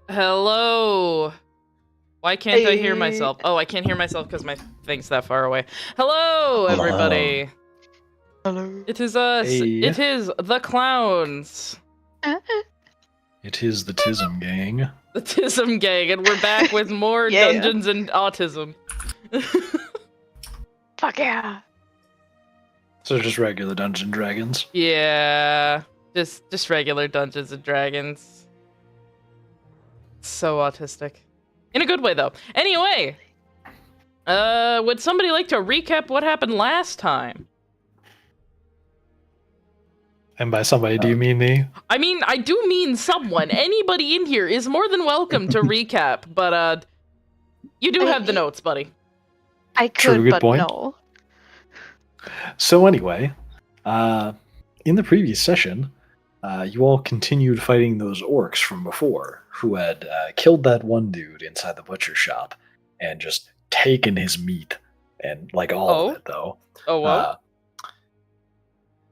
Hello. Why can't I hear myself? Oh, I can't hear myself because my thing's that far away. Hello, Hello. everybody. Hello. It is us. Hey. It is the clowns, It is the Tism gang. the Tism gang, and we're back with more Yeah. Dungeons and Autism. Fuck yeah. So just regular Dungeons and Dragons. Yeah, just regular Dungeons and Dragons. So autistic, in a good way though. Anyway, would somebody like to recap what happened last time? And by somebody, do you mean me? I mean, I do mean someone. Anybody in here is more than welcome to recap, but you do have the notes, buddy. I True, could, good but point. no. So anyway, in the previous session, you all continued fighting those orcs from before, who had killed that one dude inside the butcher shop and just taken his meat, and like all of it though. Oh, what?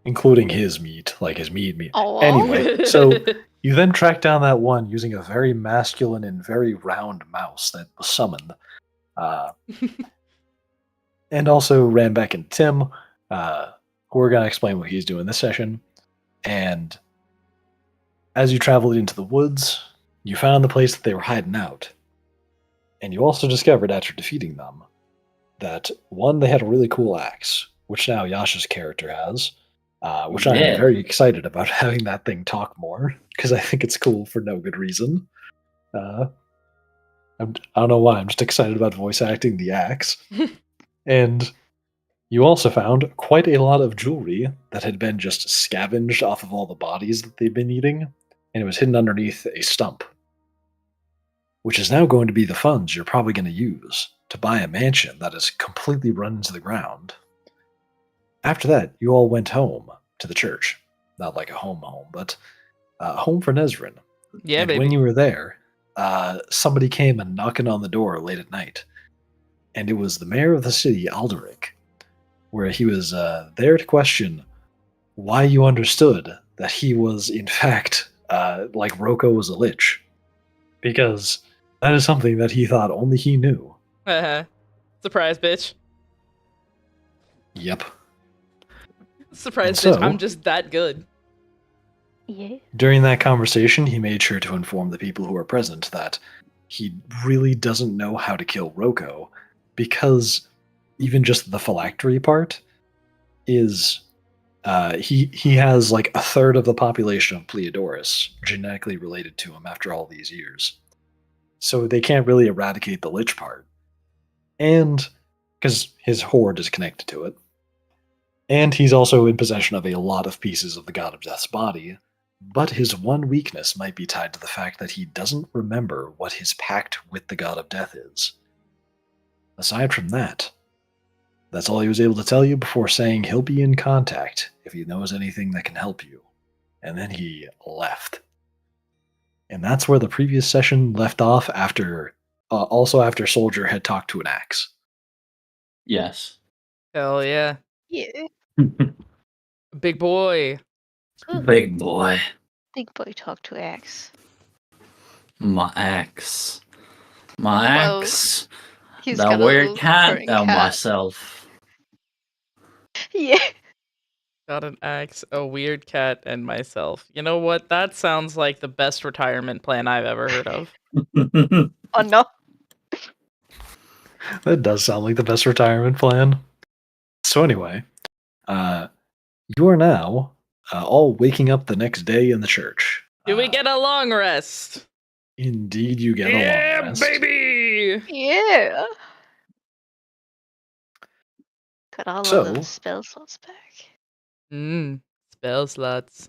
Including his meat, like his meat. Oh. Anyway, so you then tracked down that one using a very masculine and very round mouse that was summoned. And also ran back into Tim, who we're going to explain what he's doing this session. And as you traveled into the woods, you found the place that they were hiding out. And you also discovered after defeating them that, one, they had a really cool axe, which now Yasha's character has. Which I'm very excited about having that thing talk more, because I think it's cool for no good reason. I don't know why, I'm just excited about voice acting the axe. And you also found quite a lot of jewelry that had been just scavenged off of all the bodies that they'd been eating, and it was hidden underneath a stump. Which is now going to be the funds you're probably going to use to buy a mansion that is completely run into the ground. After that, you all went home to the church. Not like a home, but home for Nezrin. Yeah, and baby. when you were there, somebody came and knocking on the door late at night. And it was the mayor of the city, Alderic, where he was there to question why you understood that he was, in fact, like Rocco was a lich. Because that is something that he thought only he knew. Surprise, bitch. Yep. Surprise, bitch, I'm just that good. Yeah. During that conversation, he made sure to inform the people who were present that he really doesn't know how to kill Rocco, because even just the phylactery part is he has like a third of the population of Pleodorus genetically related to him after all these years. So they can't really eradicate the lich part. And because his horde is connected to it. And he's also in possession of a lot of pieces of the God of Death's body, but his one weakness might be tied to the fact that he doesn't remember what his pact with the God of Death is. Aside from that, that's all he was able to tell you before saying he'll be in contact if he knows anything that can help you. And then he left. And that's where the previous session left off after Soldier had talked to an axe. Yes. Hell yeah. Yeah. Big boy. Big boy. Big boy talk to axe. My axe. Well, he's The got a weird little cat purring and cat. myself. Yeah. Got an axe, a weird cat, and myself. You know what? That sounds like the best retirement plan I've ever heard of. Oh no. That does sound like the best retirement plan. So anyway, you are now all waking up the next day in the church. Do we get a long rest? Indeed, you get a long rest. Yeah, baby! Yeah. Got all So- of those spell slots back. Spell slots.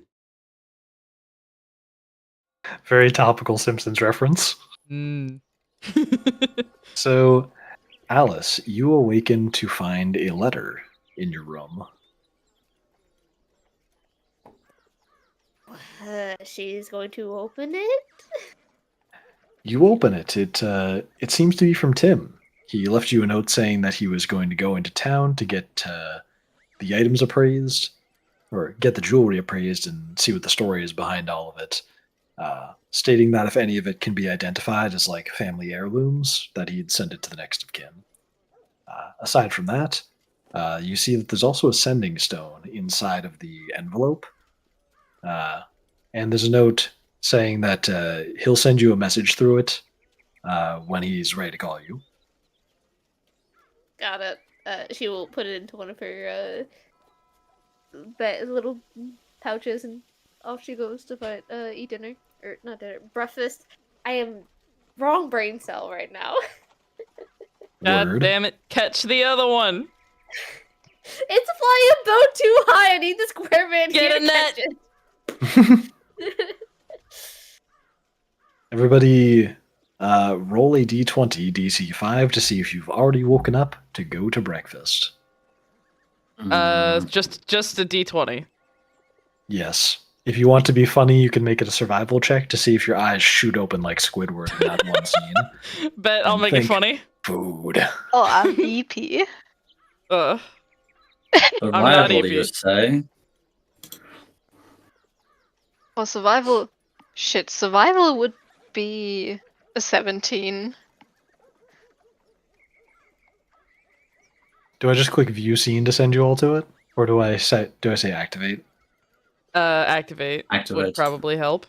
Very topical Simpsons reference. So, Alice, you awaken to find a letter in your room. She's going to open it. You open it. It seems to be from Tim. He left you a note saying that he was going to go into town to get the items appraised, or get the jewelry appraised and see what the story is behind all of it. stating that if any of it can be identified as like family heirlooms, that he'd send it to the next of kin. Aside from that, you see that there's also a sending stone inside of the envelope. And there's a note saying that he'll send you a message through it when he's ready to call you. Got it. She will put it into one of her little pouches, and off she goes to eat dinner. Or not dinner, breakfast. I am wrong brain cell right now. God Word. damn it! Catch the other one. It's flying a boat too high. I need the square man Get here a to net. catch it. Everybody, roll a d20 DC 5 to see if you've already woken up to go to breakfast. Just a D20. Yes. If you want to be funny, you can make it a survival check to see if your eyes shoot open like Squidward in that one scene. Bet I'll And make it think- funny. Food. Oh, I'm EP. Ugh. Survival, EP. you say? Well, survival. Shit, survival would be a 17. Do I just click view scene to send you all to it? Or do I say activate? Activate would Activate. probably help.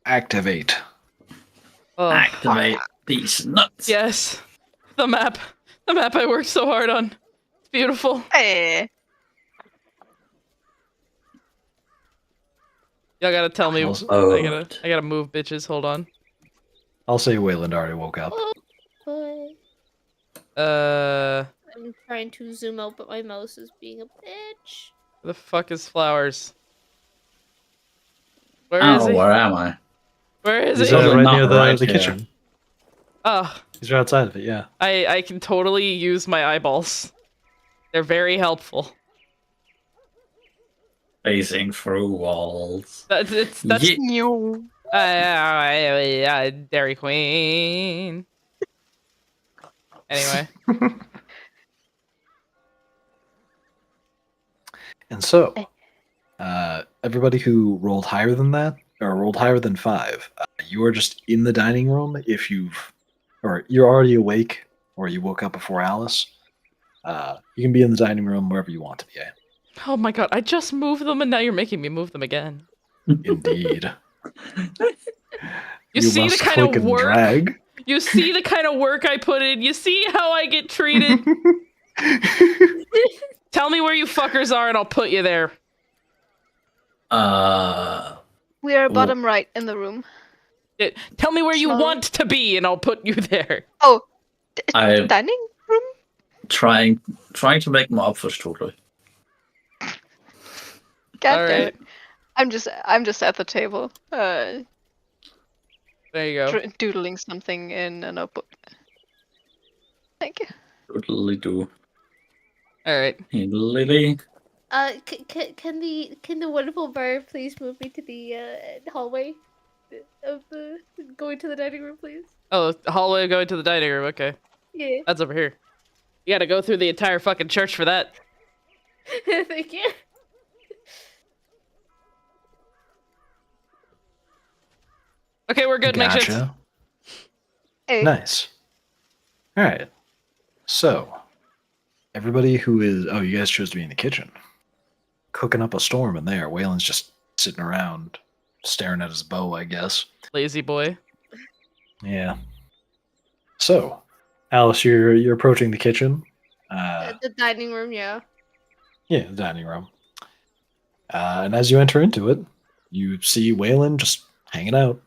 Activate. Ugh. Activate these nuts. Yes. The map I worked so hard on. It's beautiful. Hey. Y'all gotta tell me. Also- I gotta move, bitches. Hold on. I'll say Wayland already woke up. Boy. Uh, I'm trying to zoom out, but my mouse is being a bitch. where the fuck is Flowers? Where is Oh, he? where am I? Where is He's he? Probably right not near right the here. kitchen. Oh, He's right outside of it, yeah. I can totally use my eyeballs. They're very helpful. Facing through walls. That's Ye- No. Dairy Queen. Anyway, And so, everybody who rolled higher than that, or rolled higher than 5, you are just in the dining room if you're already awake, or you woke up before Alice. You can be in the dining room wherever you want to be. oh my god, I just moved them and now you're making me move them again. Indeed. You see the must kind click of and work? drag. You see the kind of work I put in? You see how I get treated? Tell me where you fuckers are and I'll put you there. We are bottom right in the room. Tell me where you So- want to be and I'll put you there. Oh, I'm dining room? trying to make more up for Strudel. God All damn right. it. I'm just at the table, There you go. doodling something in a notebook. Thank you. Totally do. All right. Lily. Can the wonderful bar please move me to the hallway of the going to the dining room, please? Oh, the hallway going to the dining room. Okay. Yeah. That's over here. You gotta go through the entire fucking church for that. Thank you. Okay, we're good. Make shit. Gotcha. Hey. Nice. All right. So, everybody who is you guys chose to be in the kitchen, cooking up a storm in there. Waylon's just sitting around, staring at his bow, I guess. Lazy boy. Yeah. So, Alice, you're approaching the kitchen. The dining room, yeah. Yeah, the dining room. And as you enter into it, you see Waylon just hanging out.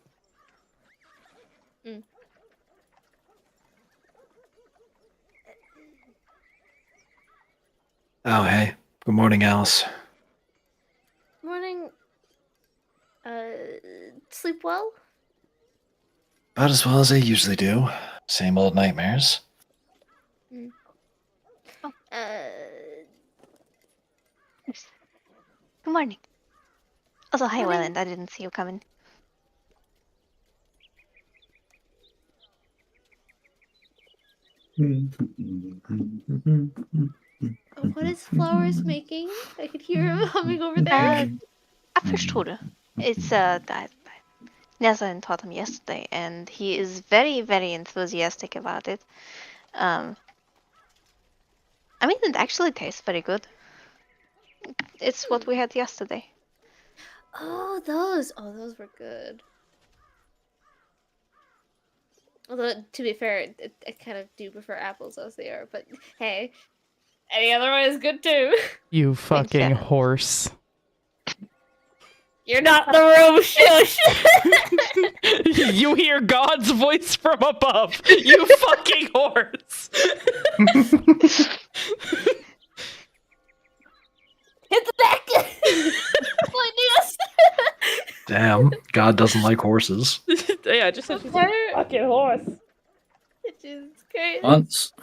Oh, hey. Good morning, Alice. Morning. Sleep well? About as well as I usually do. Same old nightmares. Good morning. Also, hi, Morning. Welland. I didn't see you coming. What is Flowers making? I could hear him humming over there. Apfelstrudel. It's Yazan taught him yesterday, and he is very, very enthusiastic about it. I mean, it actually tastes very good. It's what we had yesterday. Oh, those were good. Although, to be fair, I kind of do prefer apples as they are, but hey, any other one is good too. You Thanks, fucking Shannon. horse. You're not in the room, shush! You hear God's voice from above. You fucking horse. Hit the deck! Lightning! Damn, God doesn't like horses. Yeah, I just said she's a Okay. fucking horse. Jesus Christ. Once.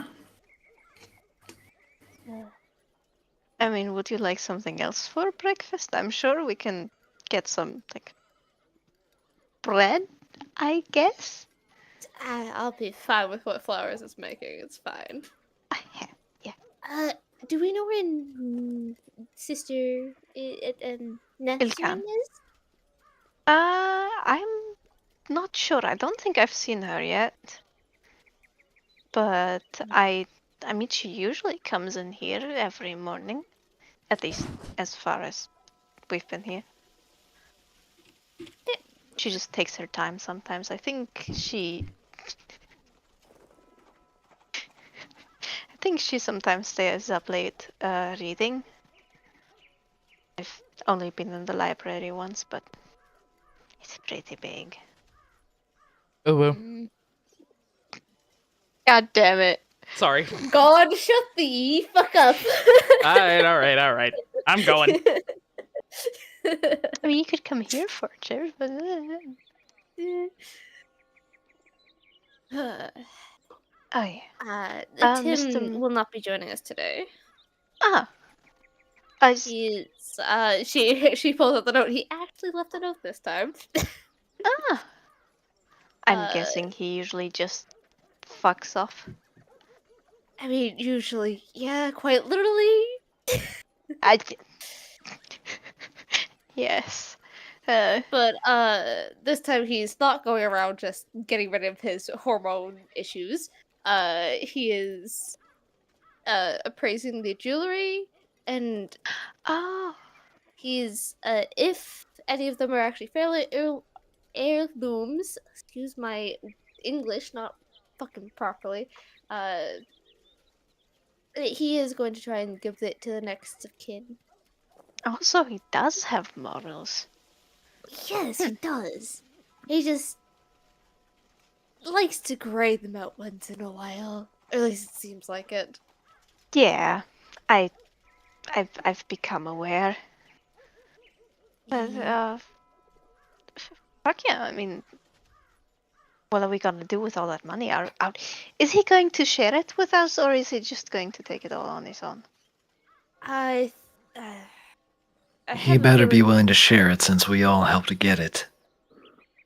I mean, would you like something else for breakfast? I'm sure we can get some, like, bread, I guess? I'll be fine with what Flowers is making. It's fine. Yeah. Do we know where Sister Neth's Ilkan. room is? I'm not sure. I don't think I've seen her yet. But I mean, she usually comes in here every morning. At least as far as we've been here. She just takes her time sometimes. I think she sometimes stays up late reading. I've only been in the library once, but it's pretty big. Oh, well. God damn it. Sorry. God, shut the fuck up. Alright. I'm going. I mean, you could come here for a chair, but oh yeah. Tim Mr. will not be joining us today. Ah, I s- He's she pulls out the note. He actually left a note this time. ah. I'm Uh, guessing he usually just fucks off. I mean, usually, yeah, quite literally. I. Yes. But this time he's not going around just getting rid of his hormone issues. He is appraising the jewelry, and Oh. he's if any of them are actually fairly heirlooms. Excuse my English, not fucking properly. He is going to try and give it to the next of kin. Also, he does have morals. Yes, he does. He just likes to gray them out once in a while. Or at least it seems like it. Yeah, I've become aware. But fuck yeah! I mean, what are we gonna do with all that money? Is he going to share it with us, or is he just going to take it all on his own? I He have a better be feeling willing to share it since we all helped to get it.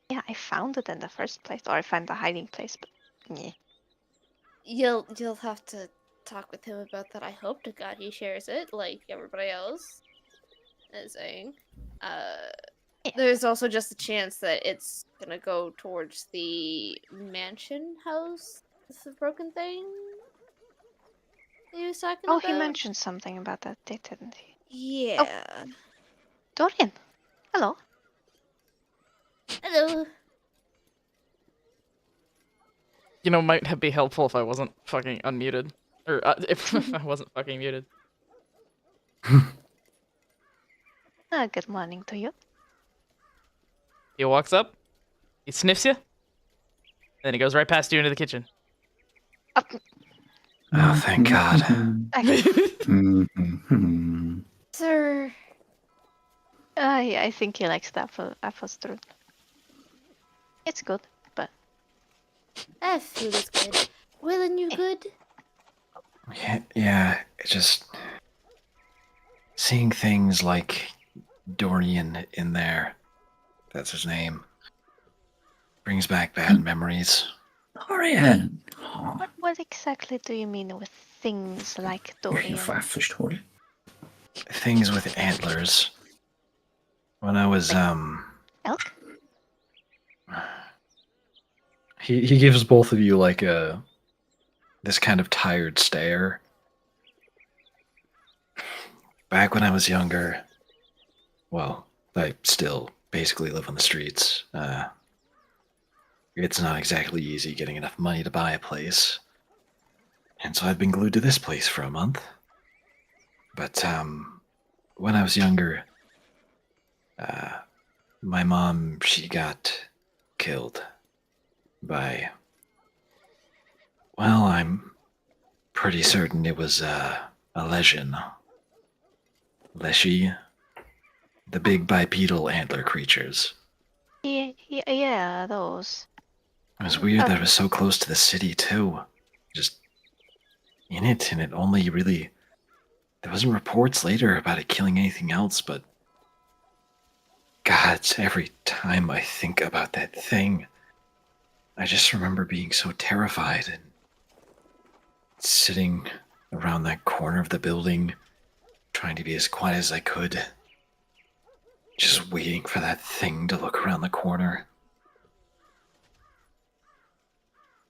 Yeah, I found it in the first place, or I found the hiding place. But yeah. you'll have to talk with him about that. I hope to God he shares it, like everybody else is saying. There's also just a chance that it's gonna go towards the mansion house, the broken thing he was talking Oh, about. he mentioned something about that, didn't he? Yeah. Dorian, hello. Hello. You know, might be helpful if I wasn't fucking unmuted. Or if I wasn't fucking muted. Good morning to you. He walks up, he sniffs you, and then he goes right past you into the kitchen. Oh, thank God. Sir. I think he likes the apple strudel. It's good, but That food is good. Will, and you good? Yeah, it's just seeing things like Dorian in there. That's his name. Brings back bad memories. Dorian. what exactly do you mean with things like Kan Dorian? je vraag verstoren? Things with antlers. When I was Elk? He gives both of you like this kind of tired stare. Back when I was younger, well, I still basically live on the streets. It's not exactly easy getting enough money to buy a place. And so I've been glued to this place for a month. But when I was younger, my mom, she got killed by, well, I'm pretty certain it was a lesion. Leshy, the big bipedal antler creatures. Yeah, those. It was weird that Okay. it was so close to the city too. Just in it, and it only really there wasn't reports later about it killing anything else, but God, every time I think about that thing, I just remember being so terrified and sitting around that corner of the building, trying to be as quiet as I could, just waiting for that thing to look around the corner.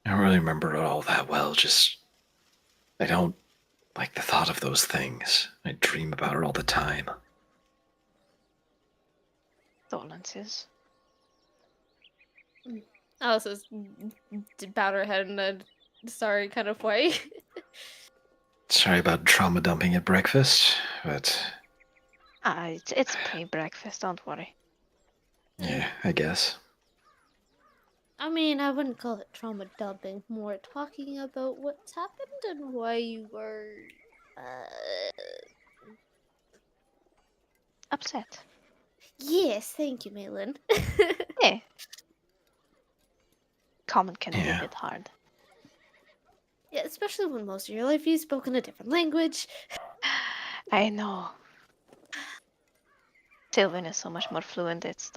I don't really remember it all that well, just I don't like the thought of those things. I dream about it all the time. Condolences. Alice bowed her head in a sorry kind of way. Sorry about trauma dumping at breakfast, but It's pre-breakfast. Don't worry. yeah, I guess. I mean, I wouldn't call it trauma dumping. More talking about what's happened and why you were. Upset. Yes, thank you, Malin. Yeah. Common can be a Yeah. bit hard. Yeah, especially when most of your life you've spoken a different language. I know. Sylvan is so much more fluent. It's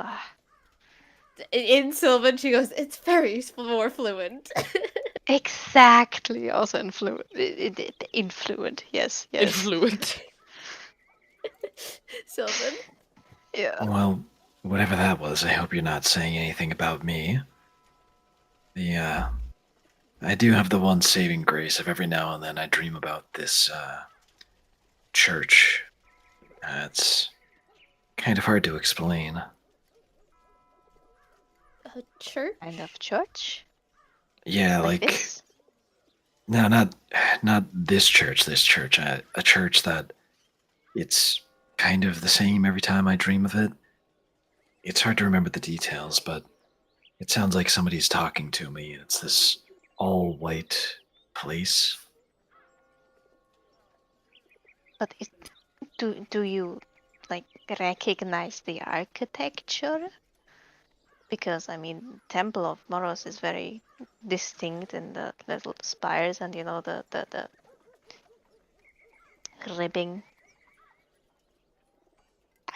In Sylvan, she goes, it's very more fluent. exactly also influent. Influent. Yes. Influent. Sylvan. Yeah. Well, whatever that was, I hope you're not saying anything about me. I do have the one saving grace of every now and then I dream about this, church. It's kind of hard to explain. A church? Kind of church. Yeah, Like like this. no, not this church. This church, a church that it's kind of the same every time I dream of it. It's hard to remember the details, but it sounds like somebody's talking to me. It's this all white place. But do you like recognize the architecture? Because I mean, Temple of Moros is very distinct in the little spires and the ribbing.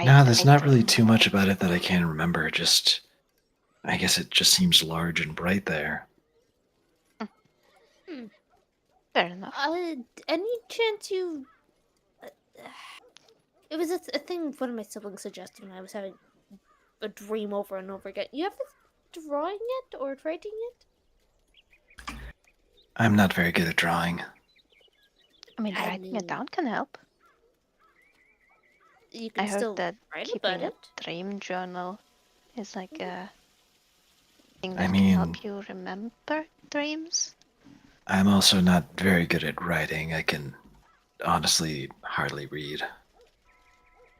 No, there's not really dream too much about it that I can remember. Just, I guess it just seems large and bright there. Fair enough. Any chance you. It was a thing one of my siblings suggested when I was having a dream over and over again. You ever drawing it or writing it? I'm not very good at drawing. I mean, I writing mean, it down can help. You I can heard still that write keeping about a it. dream journal is like a thing I that can help mean- you remember dreams. I'm also not very good at writing. I can honestly hardly read.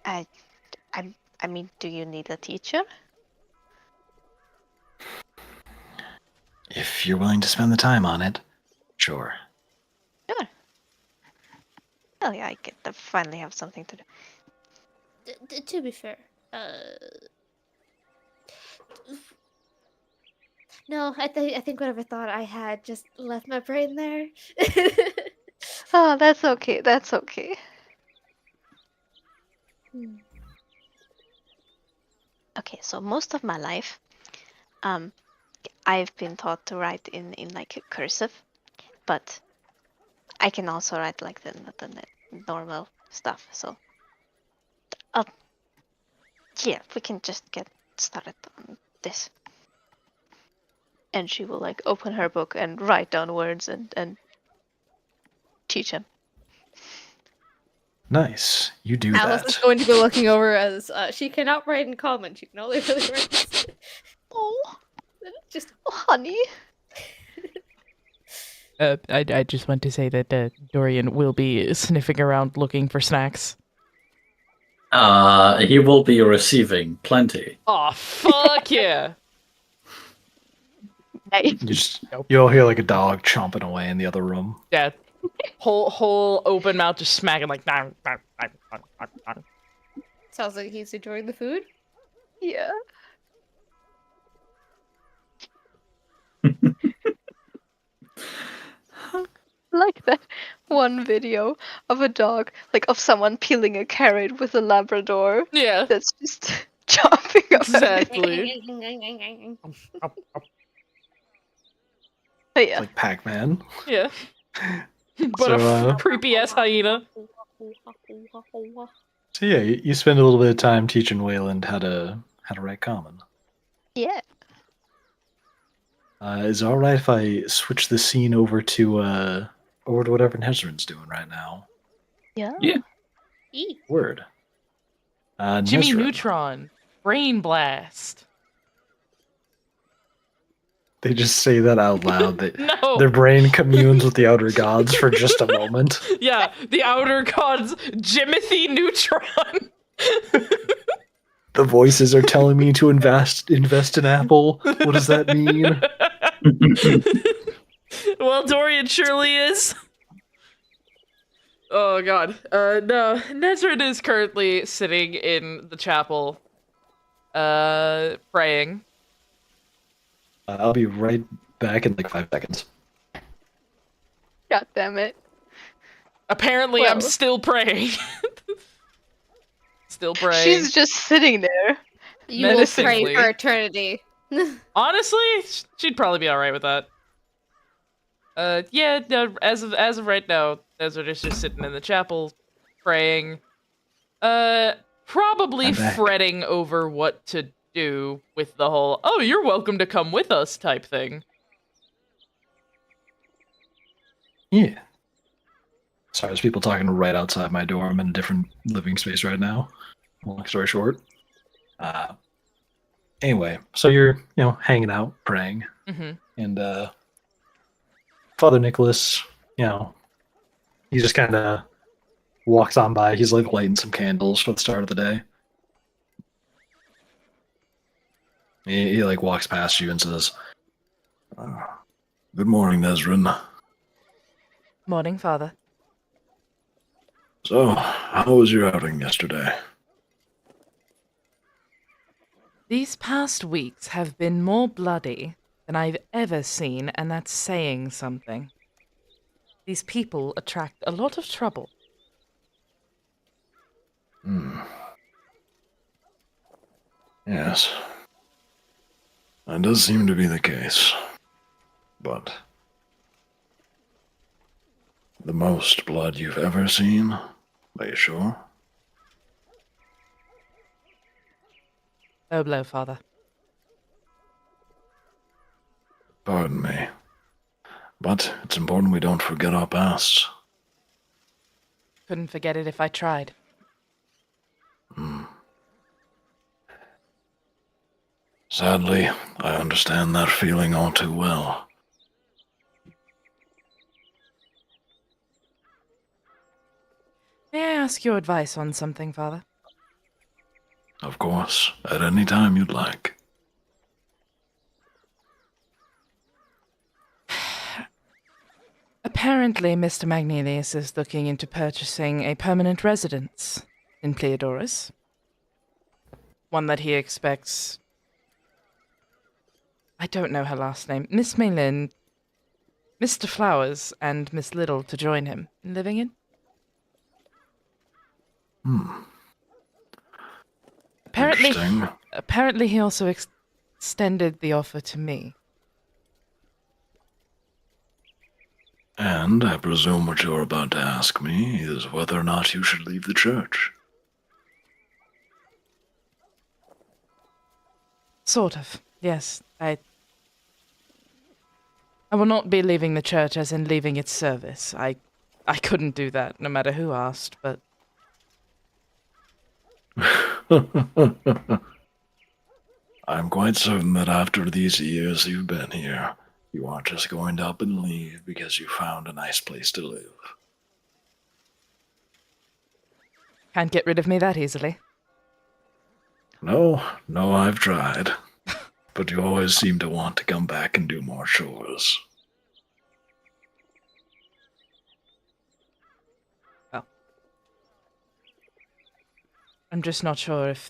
I mean, do you need a teacher? If you're willing to spend the time on it, sure. Sure. Well, yeah, I get to finally have something to do. To be fair, no, I think whatever thought I had just left my brain there. Oh, that's okay. That's okay. Hmm. Okay, so most of my life, I've been taught to write in like a cursive, but I can also write like the normal stuff. So, yeah, we can just get started on this. and she will like open her book and write down words and teach him. Nice. You do Alice that. is going to be looking over as she cannot write in common. She can only really write. Oh, Just honey. I just want to say that Dorian will be sniffing around looking for snacks. He will be receiving plenty. Oh, fuck yeah. You'll hear like a dog chomping away in the other room. Yeah. Whole open mouth just smacking like. "Nah, nah, nah, nah, nah, nah." sounds like he's enjoying the food. Yeah. Like that one video of a dog, like of someone peeling a carrot with a Labrador. Yeah, That's just chopping up. exactly. But yeah. Like Pac-Man. Yeah. But So, a creepy ass hyena. So yeah, you spend a little bit of time teaching Wayland how to write common. Yeah. Is it all right if I switch the scene over to whatever Nezrin's doing right now? Yeah. Yeah. Word. Jimmy Nezrin, Neutron. Brain blast. they just say that out loud. No. Their brain communes with the outer gods for just a moment. Yeah, the outer gods, Jimothy Neutron. The voices are telling me to invest in Apple. What does that mean? Well, Dorian surely is. Oh god. No, Nezrin is currently sitting in the chapel, praying. I'll be right back in like 5 seconds. God damn it. Apparently, I'm Well. still praying. Still praying. She's just sitting there. You will pray Menacingly. for eternity. Honestly, she'd probably be all right with that. Yeah. No, as of right now, Ezra is just sitting in the chapel, praying. Probably I'm back. fretting over what to do with the whole "oh, you're welcome to come with us" type thing. Yeah. Sorry, there's people talking right outside my door. I'm in a different living space right now. Long story short. Anyway, so you're, hanging out, praying, Mm-hmm. and Father Nicholas, he just kind of walks on by. He's like lighting some candles for the start of the day. He like walks past you and says, "Good morning, Nezrin. Morning, Father. So, how was your outing yesterday?" These past weeks have been more bloody than I've ever seen, and that's saying something. These people attract a lot of trouble. Yes. That does seem to be the case. But the most blood you've ever seen? Are you sure? Low blow, Father. Pardon me. But it's important we don't forget our past. Couldn't forget it if I tried. Sadly, I understand that feeling all too well. May I ask your advice on something, Father? Of course, at any time you'd like. Apparently, Mr. Magnelius is looking into purchasing a permanent residence in Pleodorus. One that he expects... I don't know her last name. Miss Maylin, Mr. Flowers, and Miss Little to join him in living in. Interesting. Apparently he also extended the offer to me. And I presume what you're about to ask me is whether or not you should leave the church. Sort of, yes. I will not be leaving the church as in leaving its service. I couldn't do that, no matter who asked, but I'm quite certain that after these years you've been here, you aren't just going to up and leave because you found a nice place to live. can't get rid of me that easily. No, I've tried. But you always seem to want to come back and do more chores. Well, I'm just not sure if...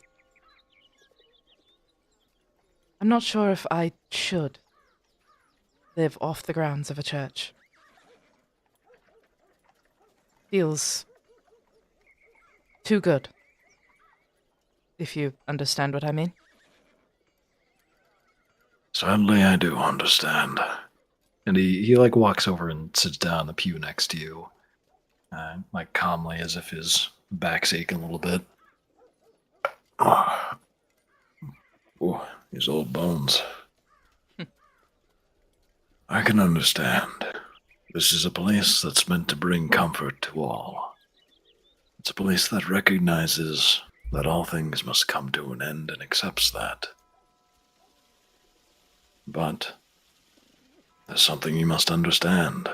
I'm not sure if I should live off the grounds of a church. Feels too good, if you understand what I mean. Sadly, I do understand. And he like walks over and sits down in the pew next to you, like calmly, as if his back's aching a little bit. Oh, these old bones. I can understand. This is a place that's meant to bring comfort to all. It's a place that recognizes that all things must come to an end and accepts that. But there's something you must understand,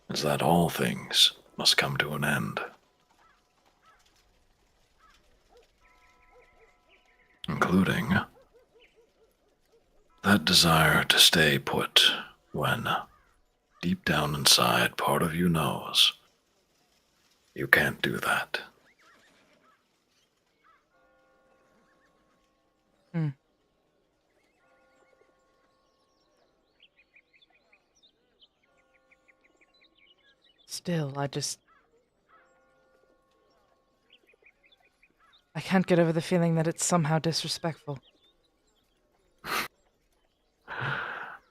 is that all things must come to an end. Including that desire to stay put when, deep down inside, part of you knows you can't do that. Still, I can't get over the feeling that it's somehow disrespectful.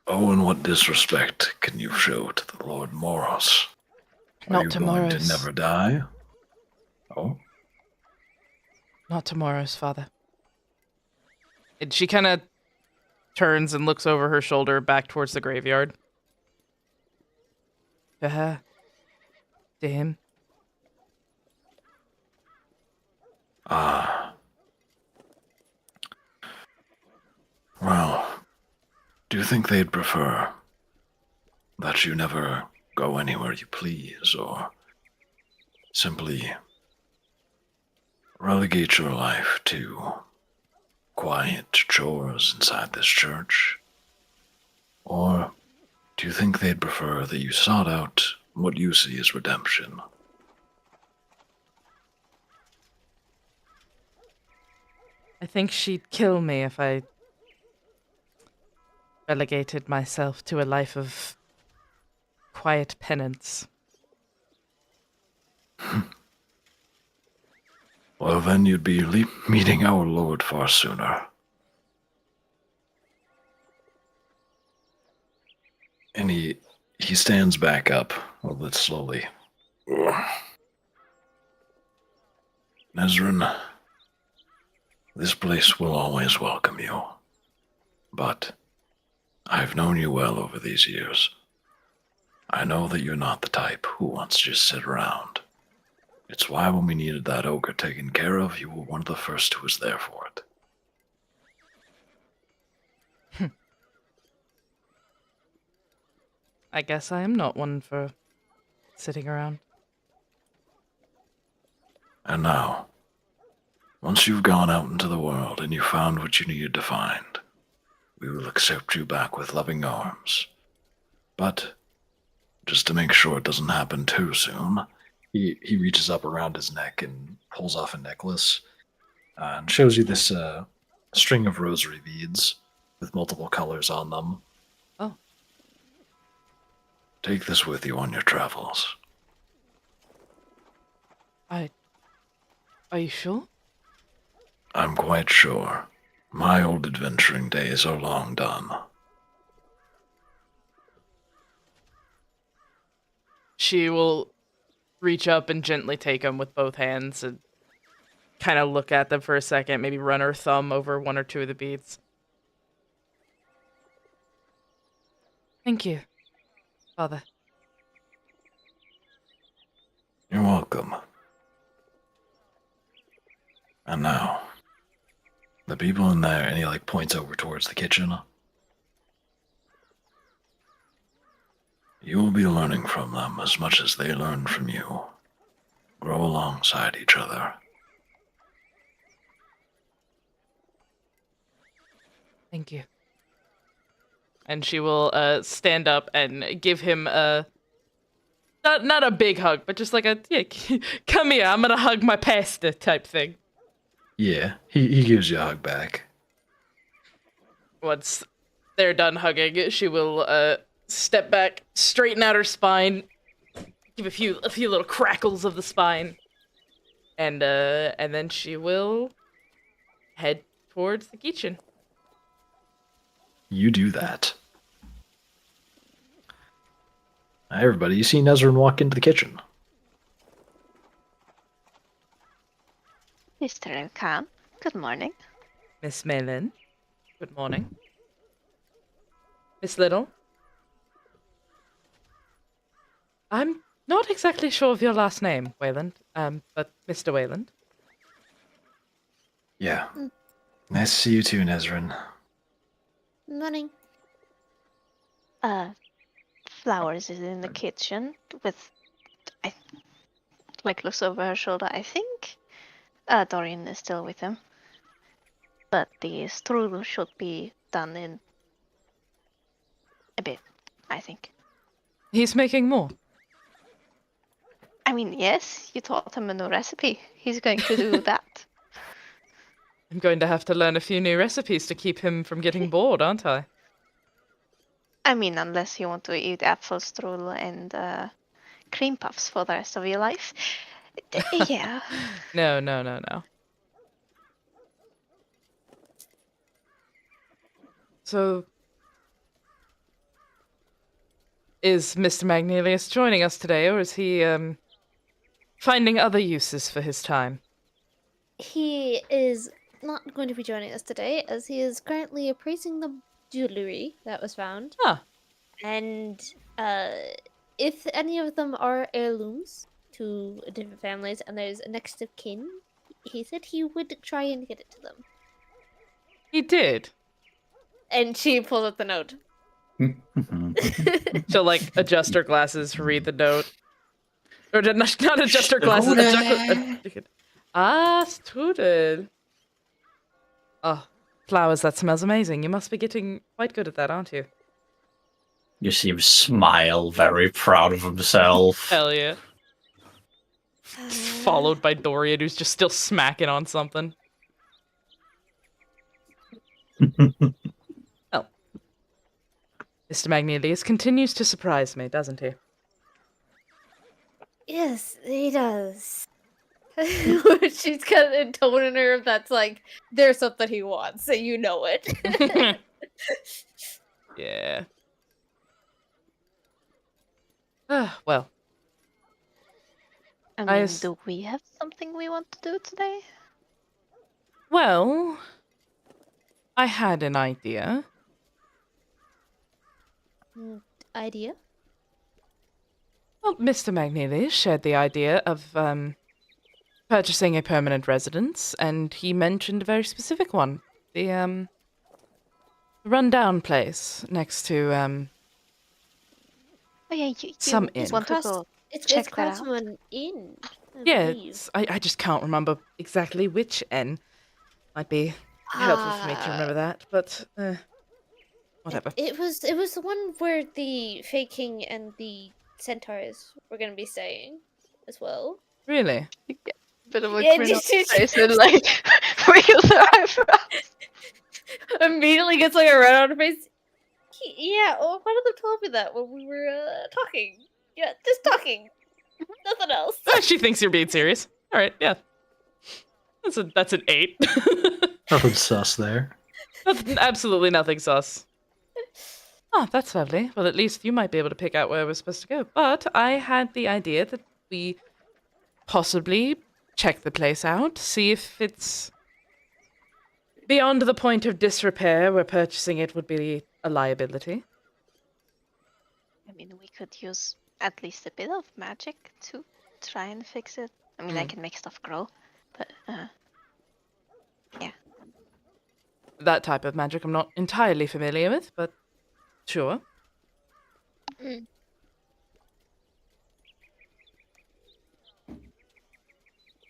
Oh, and what disrespect can you show to the Lord Moros? Are Not you tomorrow's. going to never die? Oh? Not tomorrow's, Father. And she kind of turns and looks over her shoulder back towards the graveyard. To her. To him. Ah. Well, do you think they'd prefer that you never go anywhere you please, or simply relegate your life to quiet chores inside this church? Or do you think they'd prefer that you sought out what you see as redemption? I think she'd kill me if I relegated myself to a life of quiet penance. Well, then you'd be meeting our Lord far sooner. And he stands back up a little bit slowly. Nezrin, this place will always welcome you. But I've known you well over these years. I know that you're not the type who wants to just sit around. It's why when we needed that ogre taken care of, you were one of the first who was there for it. I guess I am not one for sitting around. And now, once you've gone out into the world and you found what you needed to find, we will accept you back with loving arms. But, just to make sure it doesn't happen too soon, He reaches up around his neck and pulls off a necklace and shows you this string of rosary beads with multiple colors on them. Oh. take this with you on your travels. Are you sure? I'm quite sure. My old adventuring days are long done. She will reach up and gently take them with both hands and kind of look at them for a second, maybe run her thumb over one or two of the beads. Thank you. Father. You're welcome. And now, the people in there, and he like points over towards the kitchen. You will be learning from them as much as they learn from you. Grow alongside each other. Thank you. And she will stand up and give him a not a big hug, but just like a yeah, come here, I'm gonna hug my pastor type thing. Yeah, he gives you a hug back. Once they're done hugging, she will step back, straighten out her spine, give a few little crackles of the spine, and then she will head towards the kitchen. You do that. Hi, everybody. You see Nezrin walk into the kitchen. Mr. Khan, good morning. Miss Malin, good morning. Miss Little, I'm not exactly sure of your last name, Wayland, but Mr. Wayland. Yeah. Nice to see you too, Nezrin. Morning. Flowers is in the kitchen with, looks over her shoulder. I think Dorian is still with him. But the strudel should be done in a bit, I think. He's making more. I mean, yes, you taught him a new recipe. He's going to do that. I'm going to have to learn a few new recipes to keep him from getting bored, aren't I? I mean, unless you want to eat apple strudel and cream puffs for the rest of your life. Yeah. No. So, is Mr. Magnelius joining us today, or is he, finding other uses for his time? He is not going to be joining us today, as he is currently appraising the jewelry that was found. Ah, And if any of them are heirlooms to different families and there's a next of kin, he said he would try and get it to them. he did. And she pulls up the note. She'll, like, adjust her glasses, read the note. Or not adjust her glasses, Strudel. Oh, flowers, that smells amazing. You must be getting quite good at that, aren't you? You see him smile, very proud of himself. Hell yeah. Followed by Dorian, who's just still smacking on something. Oh. Mr. Magnelius continues to surprise me, doesn't he? Yes, he does. She's got a tone in her that's like, there's something he wants, so you know it. Yeah. Well. I I mean, s- do we have something we want to do today? Well, I had an idea. Idea? Well, Mr. Magnelius shared the idea of purchasing a permanent residence, and he mentioned a very specific one. The rundown place next to Oh yeah, some you inn. want to go It's check that across out? from an inn. I Yeah, believe. I just can't remember exactly which inn. Might be helpful for me to remember that, but whatever. It was the one where the Fey King and the centaurs were gonna be staying as well. Really? Bit of a Yeah, grin on just- his face and like wrinkles her eyebrows. Immediately gets like a red on her face. Yeah, well, one of them told me that when we were talking. Yeah, just talking. Nothing else. She thinks you're being serious. All right, yeah. That's an 8. Nothing sus there. Absolutely nothing sus. Oh, that's lovely. Well, at least you might be able to pick out where we're supposed to go. But I had the idea that we possibly check the place out, see if it's beyond the point of disrepair where purchasing it would be a liability. mean, we could use at least a bit of magic to try and fix it. I mean, I can make stuff grow, but That type of magic I'm not entirely familiar with, but sure.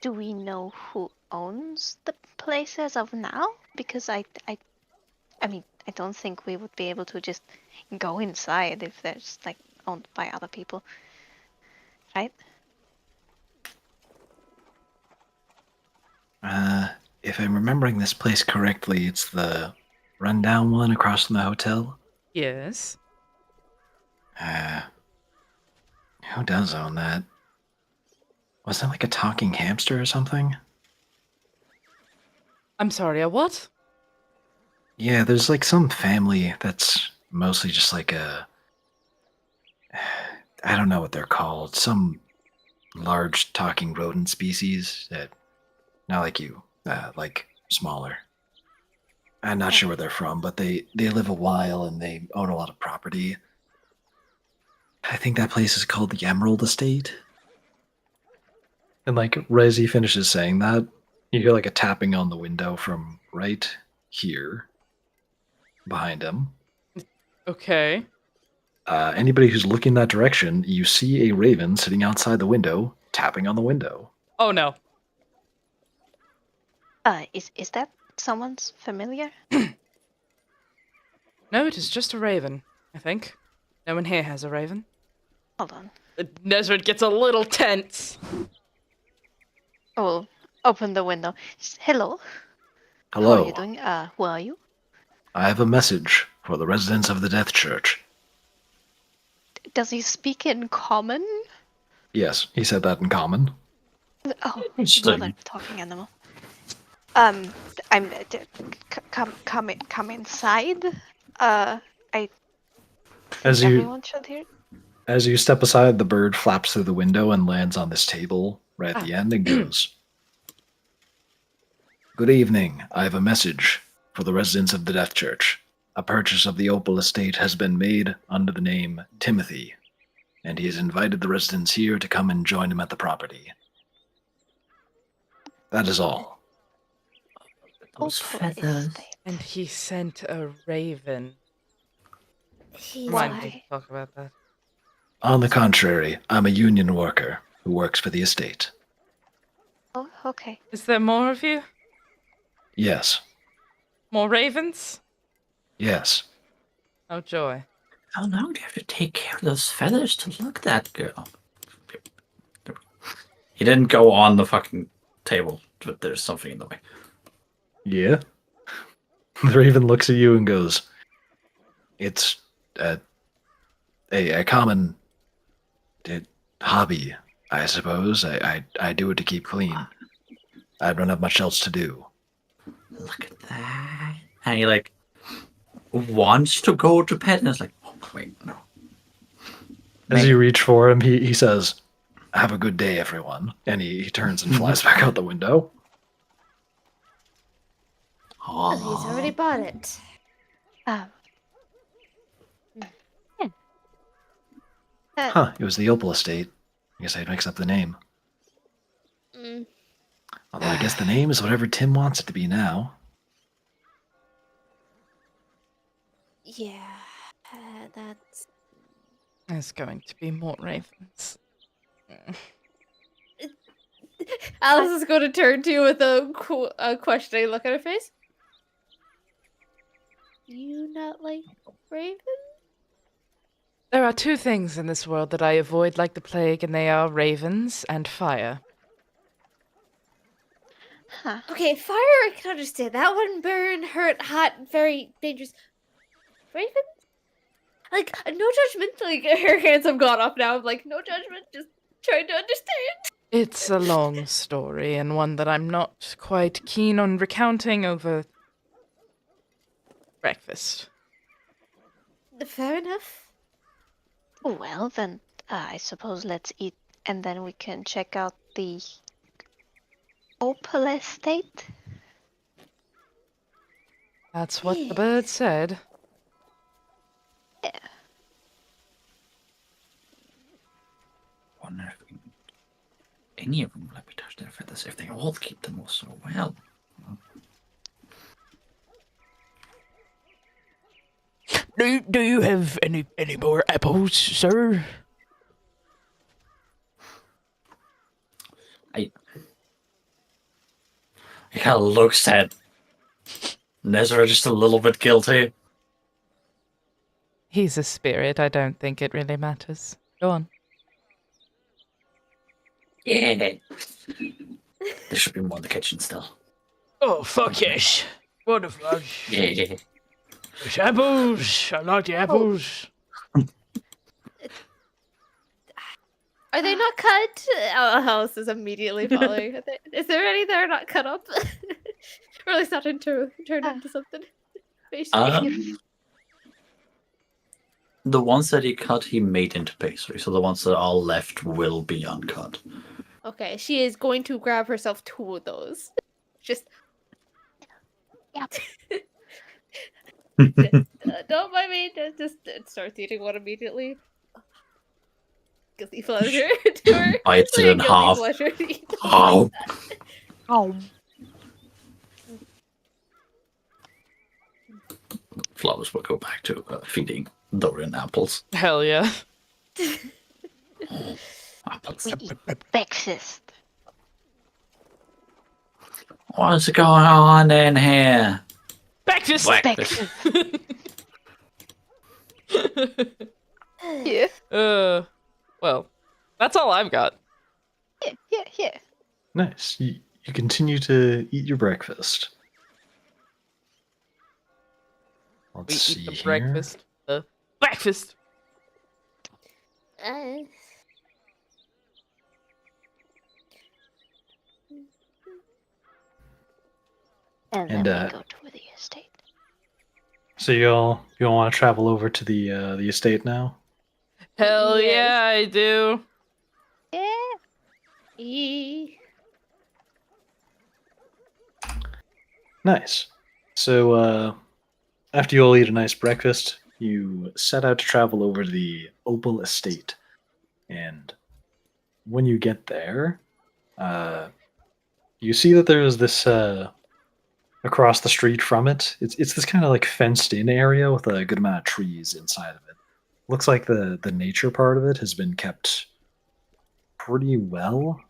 do we know who owns the place as of now? Because I mean, I don't think we would be able to just go inside if there's like owned by other people, right? If I'm remembering this place correctly, it's the rundown one across from the hotel. Yes. Who does own that? Was that like a talking hamster or something? I'm sorry, a what? Yeah, there's like some family that's mostly just like a. I don't know what they're called. Some large talking rodent species that. Not like you, like smaller. I'm not sure where they're from, but they live a while and they own a lot of property. I think that place is called the Emerald Estate. And like Resi finishes saying that, you hear like a tapping on the window from right here behind him. Okay. Anybody who's looking that direction, you see a raven sitting outside the window, tapping on the window. Oh no. Is that someone's familiar? No, it is just a raven, I think. No one here has a raven. Hold on. Nesrid gets a little tense. I will open the window. Hello. How Hello. are you doing? Who are you? I have a message for the residents of the Death Church. Does he speak in common? Yes, he said that in common. Oh, Interesting. another talking animal. Come inside. As you Everyone should hear. As you step aside, the bird flaps through the window and lands on this table right at the end and goes, "Good evening. I have a message for the residents of the Death Church. A purchase of the Opal Estate has been made under the name Timothy, and he has invited the residents here to come and join him at the property. That is all." Those Opal feathers. Estate. And he sent a raven. He's Why Why? did you talk about that? On the contrary, I'm a union worker who works for the estate. Oh, okay. Is there more of you? Yes, More ravens? yes. Oh, joy. How long do you have to take care of those feathers to look that girl? He didn't go on the fucking table, but there's something in the way. Yeah? The raven looks at you and goes, "It's a common hobby, I suppose. I do it to keep clean. I don't have much else to do." Look at that. And he like wants to go to pet and it's like, oh wait, no. As you reach for him, he says, "Have a good day, everyone." And he turns and flies back out the window. Oh, he's already bought it. Yeah. Huh, it was the Opal Estate. I guess I'd mix up the name. Mm. Although I guess the name is whatever Tim wants it to be now. Yeah, that's. There's going to be more ravens. Alice is going to turn to you with a questioning look at her face. You not like ravens? There are two things in this world that I avoid like the plague, and they are ravens and fire. Huh. Okay, fire I can understand. That one burn, hurt, hot, very dangerous. Ravens? Like, no judgment. Like, her hands have gone up now. I'm like, no judgment, just trying to understand. It's a long story, and one that I'm not quite keen on recounting over breakfast. Fair enough. Well, then I suppose let's eat and then we can check out the Opal Estate. That's what the bird said. wonder if any of them will let me touch their feathers if they all keep them all so well. Do you have any more apples, sir? He kind of looks at Nezra just a little bit guilty. He's a spirit. I don't think it really matters. Go on. Yeah. There should be more in the kitchen still. Oh, fuck yes. What the fuck? Yeah. There's apples. I like the apples. Are they not cut? Our house is immediately falling. Is there any that are not cut up? Or at least not turned into something? The ones that he cut, he made into pastry. So the ones that are left will be uncut. Okay, she is going to grab herself 2 of those. Just. Yep. Don't mind me. Just starts eating one immediately. Guilty pleasure to her. Bites it Like a in guilty half. pleasure to eat something Oh. like that. Oh. Flowers will go back to feeding Dorian apples. Hell yeah. Apples. We eat breakfast. What's going on in here? Breakfast. Breakfast. Yeah. Well, that's all I've got. Yeah. Nice. You continue to eat your breakfast. We Let's see eat the here. breakfast. The breakfast. And And, then we go to the estate. So you all want to travel over to the estate now? Hell Yes. yeah, I do. Yeah. Nice. So after you all eat a nice breakfast, you set out to travel over to the Opal Estate. And when you get there, you see that there's this across the street from it. It's this kind of like fenced in area with a good amount of trees inside of it. Looks like the nature part of it has been kept pretty well.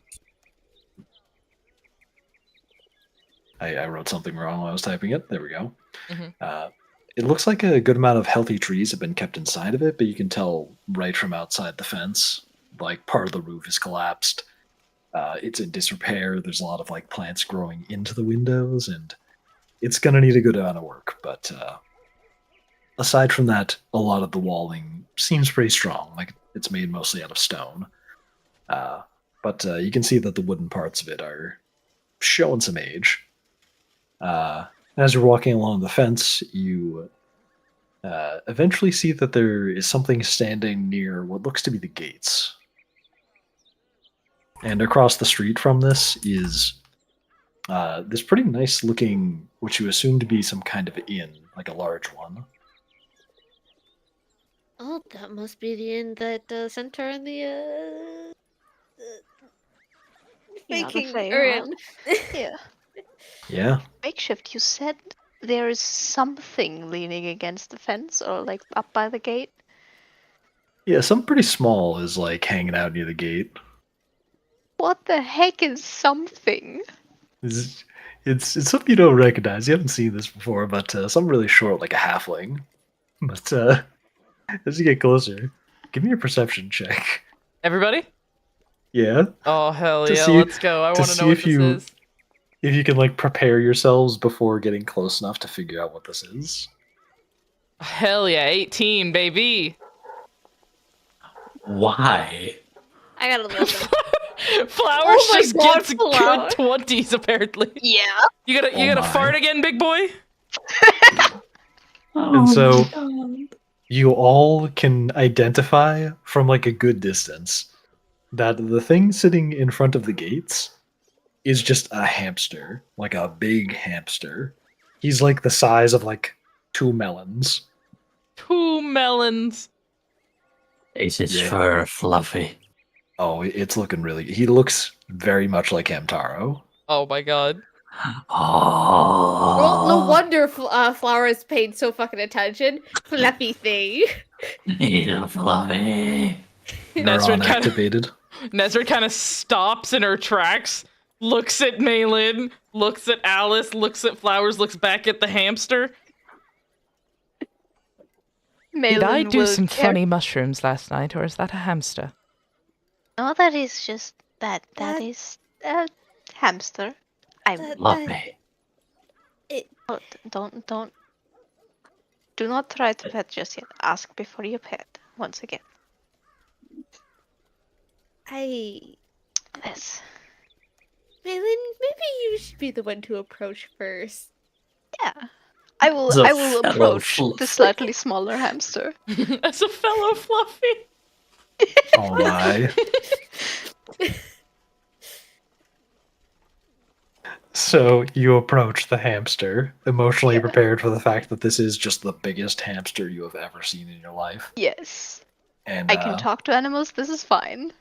I wrote something wrong while I was typing it. There we go. Mhm. It looks like a good amount of healthy trees have been kept inside of it, but you can tell right from outside the fence, like part of the roof is collapsed. It's in disrepair. There's a lot of like plants growing into the windows, and it's going to need a good amount of work. But aside from that, a lot of the walling seems pretty strong. Like it's made mostly out of stone. But you can see that the wooden parts of it are showing some age. As you're walking along the fence, you eventually see that there is something standing near what looks to be the gates. And across the street from this is this pretty nice looking, what you assume to be some kind of inn, like a large one. Oh, that must be the inn that Centaur and the Yeah, the faking Fey are Wild. in. Yeah. Yeah. Makeshift, you said there is something leaning against the fence or like up by the gate. Yeah, something pretty small is like hanging out near the gate. What the heck is something? It's something you don't recognize. You haven't seen this before, but something really short, like a halfling. But as you get closer, give me a perception check. Everybody? Yeah, Oh, hell To yeah, see- let's go. I to want to see know what if this you- is. if you can like prepare yourselves before getting close enough to figure out what this is. Hell yeah, 18, baby. Why? I got 11. Flowers Oh my just God, gets Flower. good 20s, apparently. Yeah. You Oh gonna my. fart again, big boy? And so you all can identify from like a good distance that the thing sitting in front of the gates is just a hamster, like a big hamster. He's like the size of like 2 melons. 2 melons. Is his Yeah. fur fluffy? Oh, it's looking really. He looks very much like Hamtaro. Oh my god. Oh. Well, no wonder Flowers paid so fucking attention. Fluffy thing. Little fluffy. Neuron activated. Nezra kind of stops in her tracks, looks at Malin, looks at Alice, looks at Flowers, looks back at the hamster. Did I do some funny mushrooms last night, or is that a hamster? No, that is just that is a hamster. Fluffy. Oh, don't do not try to pet just yet. Ask before you pet once again. Yes. Malin, maybe you should be the one to approach first. Yeah. I will The I will fellow approach the Fluffy. slightly smaller hamster. As a fellow Fluffy. Oh my. So you approach the hamster, emotionally Yeah. prepared for the fact that this is just the biggest hamster you have ever seen in your life. Yes. And I can talk to animals, this is fine.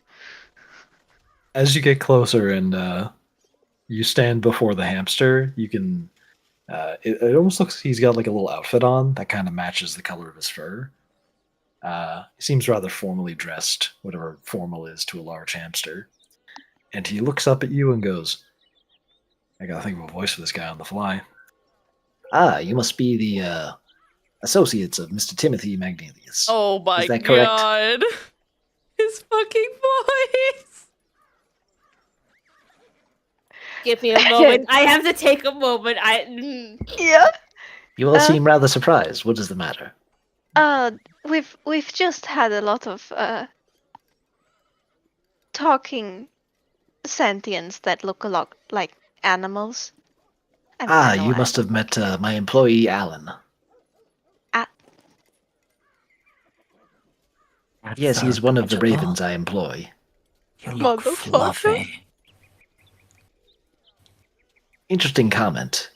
as you get closer and you stand before the hamster, you can. It almost looks he's got like a little outfit on that kind of matches the color of his fur. He seems rather formally dressed, whatever formal is to a large hamster. And he looks up at you and goes, I gotta think of a voice for this guy on the fly. Ah, you must be the associates of Mr. Timothy Magnelius. Oh my that correct? god. His fucking voice. Give me a moment. I have to take a moment. Yeah. You all Uh, seem rather surprised. What is the matter? We've just had a lot of talking sentients that look a lot like animals. I know You must have met my employee, Alan. Yes, he's one of the ravens I employ. You look Motherfucker. fluffy. Interesting comment.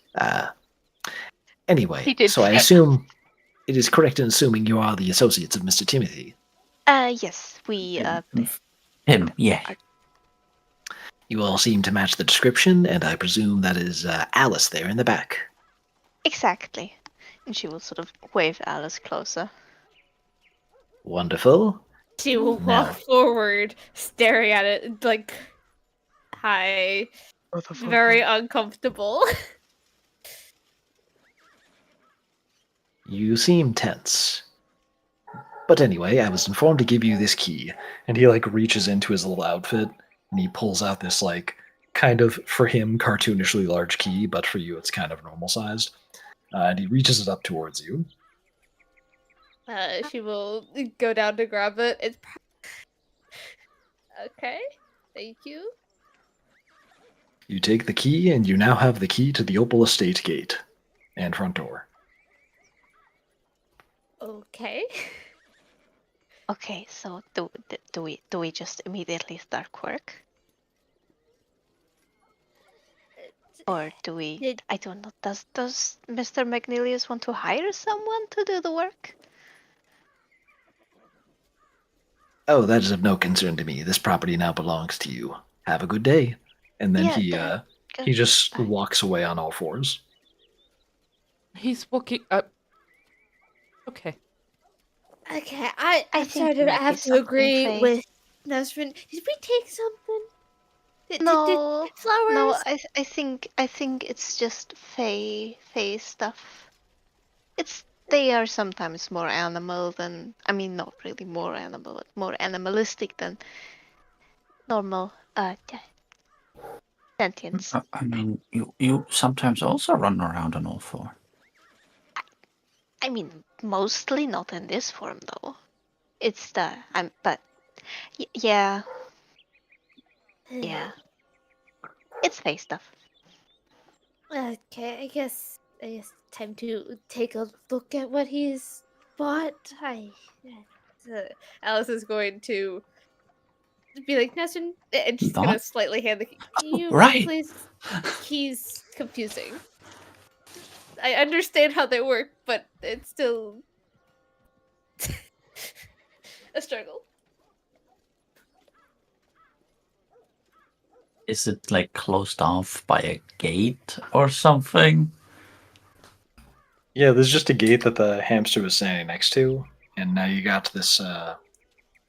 Anyway, He did so I say- assume it is correct in assuming you are the associates of Mr. Timothy. Yes, we Him, yeah. You all seem to match the description, and I presume that is Alice there in the back. exactly. And she will sort of wave Alice closer. Wonderful. She will walk Now- forward, staring at it like, hi. Very uncomfortable. You seem tense. But anyway, I was informed to give you this key. And he like reaches into his little outfit and he pulls out this like kind of for him cartoonishly large key, but for you it's kind of normal sized. And he reaches it up towards you. She will go down to grab it. It's okay. Thank you. You take the key, and you now have the key to the Opal Estate gate and front door. Okay. Okay, so do we just immediately start work? Or do we? I don't know. Does Mr. Magnelius want to hire someone to do the work? Oh, that is of no concern to me. This property now belongs to you. Have a good day. And then Yeah, he just fine. walks away on all fours. He's walking up. Okay. Okay, I I'm think sorry there to might be have to something, agree Faye. with Nesrin. Did we take something? Did No, flowers? no. I think it's just Fae stuff. They are sometimes more animal than, I mean, not really more animal, but more animalistic than normal sentience. I mean, you sometimes also run around on all four. I mean, mostly not in this form though. It's but yeah. It's Fae stuff. Okay, I guess time to take a look at what he's bought. Alice is going to be like, Nesrin, and she's gonna Bought? slightly hand the key. Can you Right. please? He's confusing. I understand how they work, but it's still a struggle. Is it like closed off by a gate or something? Yeah, there's just a gate that the hamster was standing next to, and now you got this.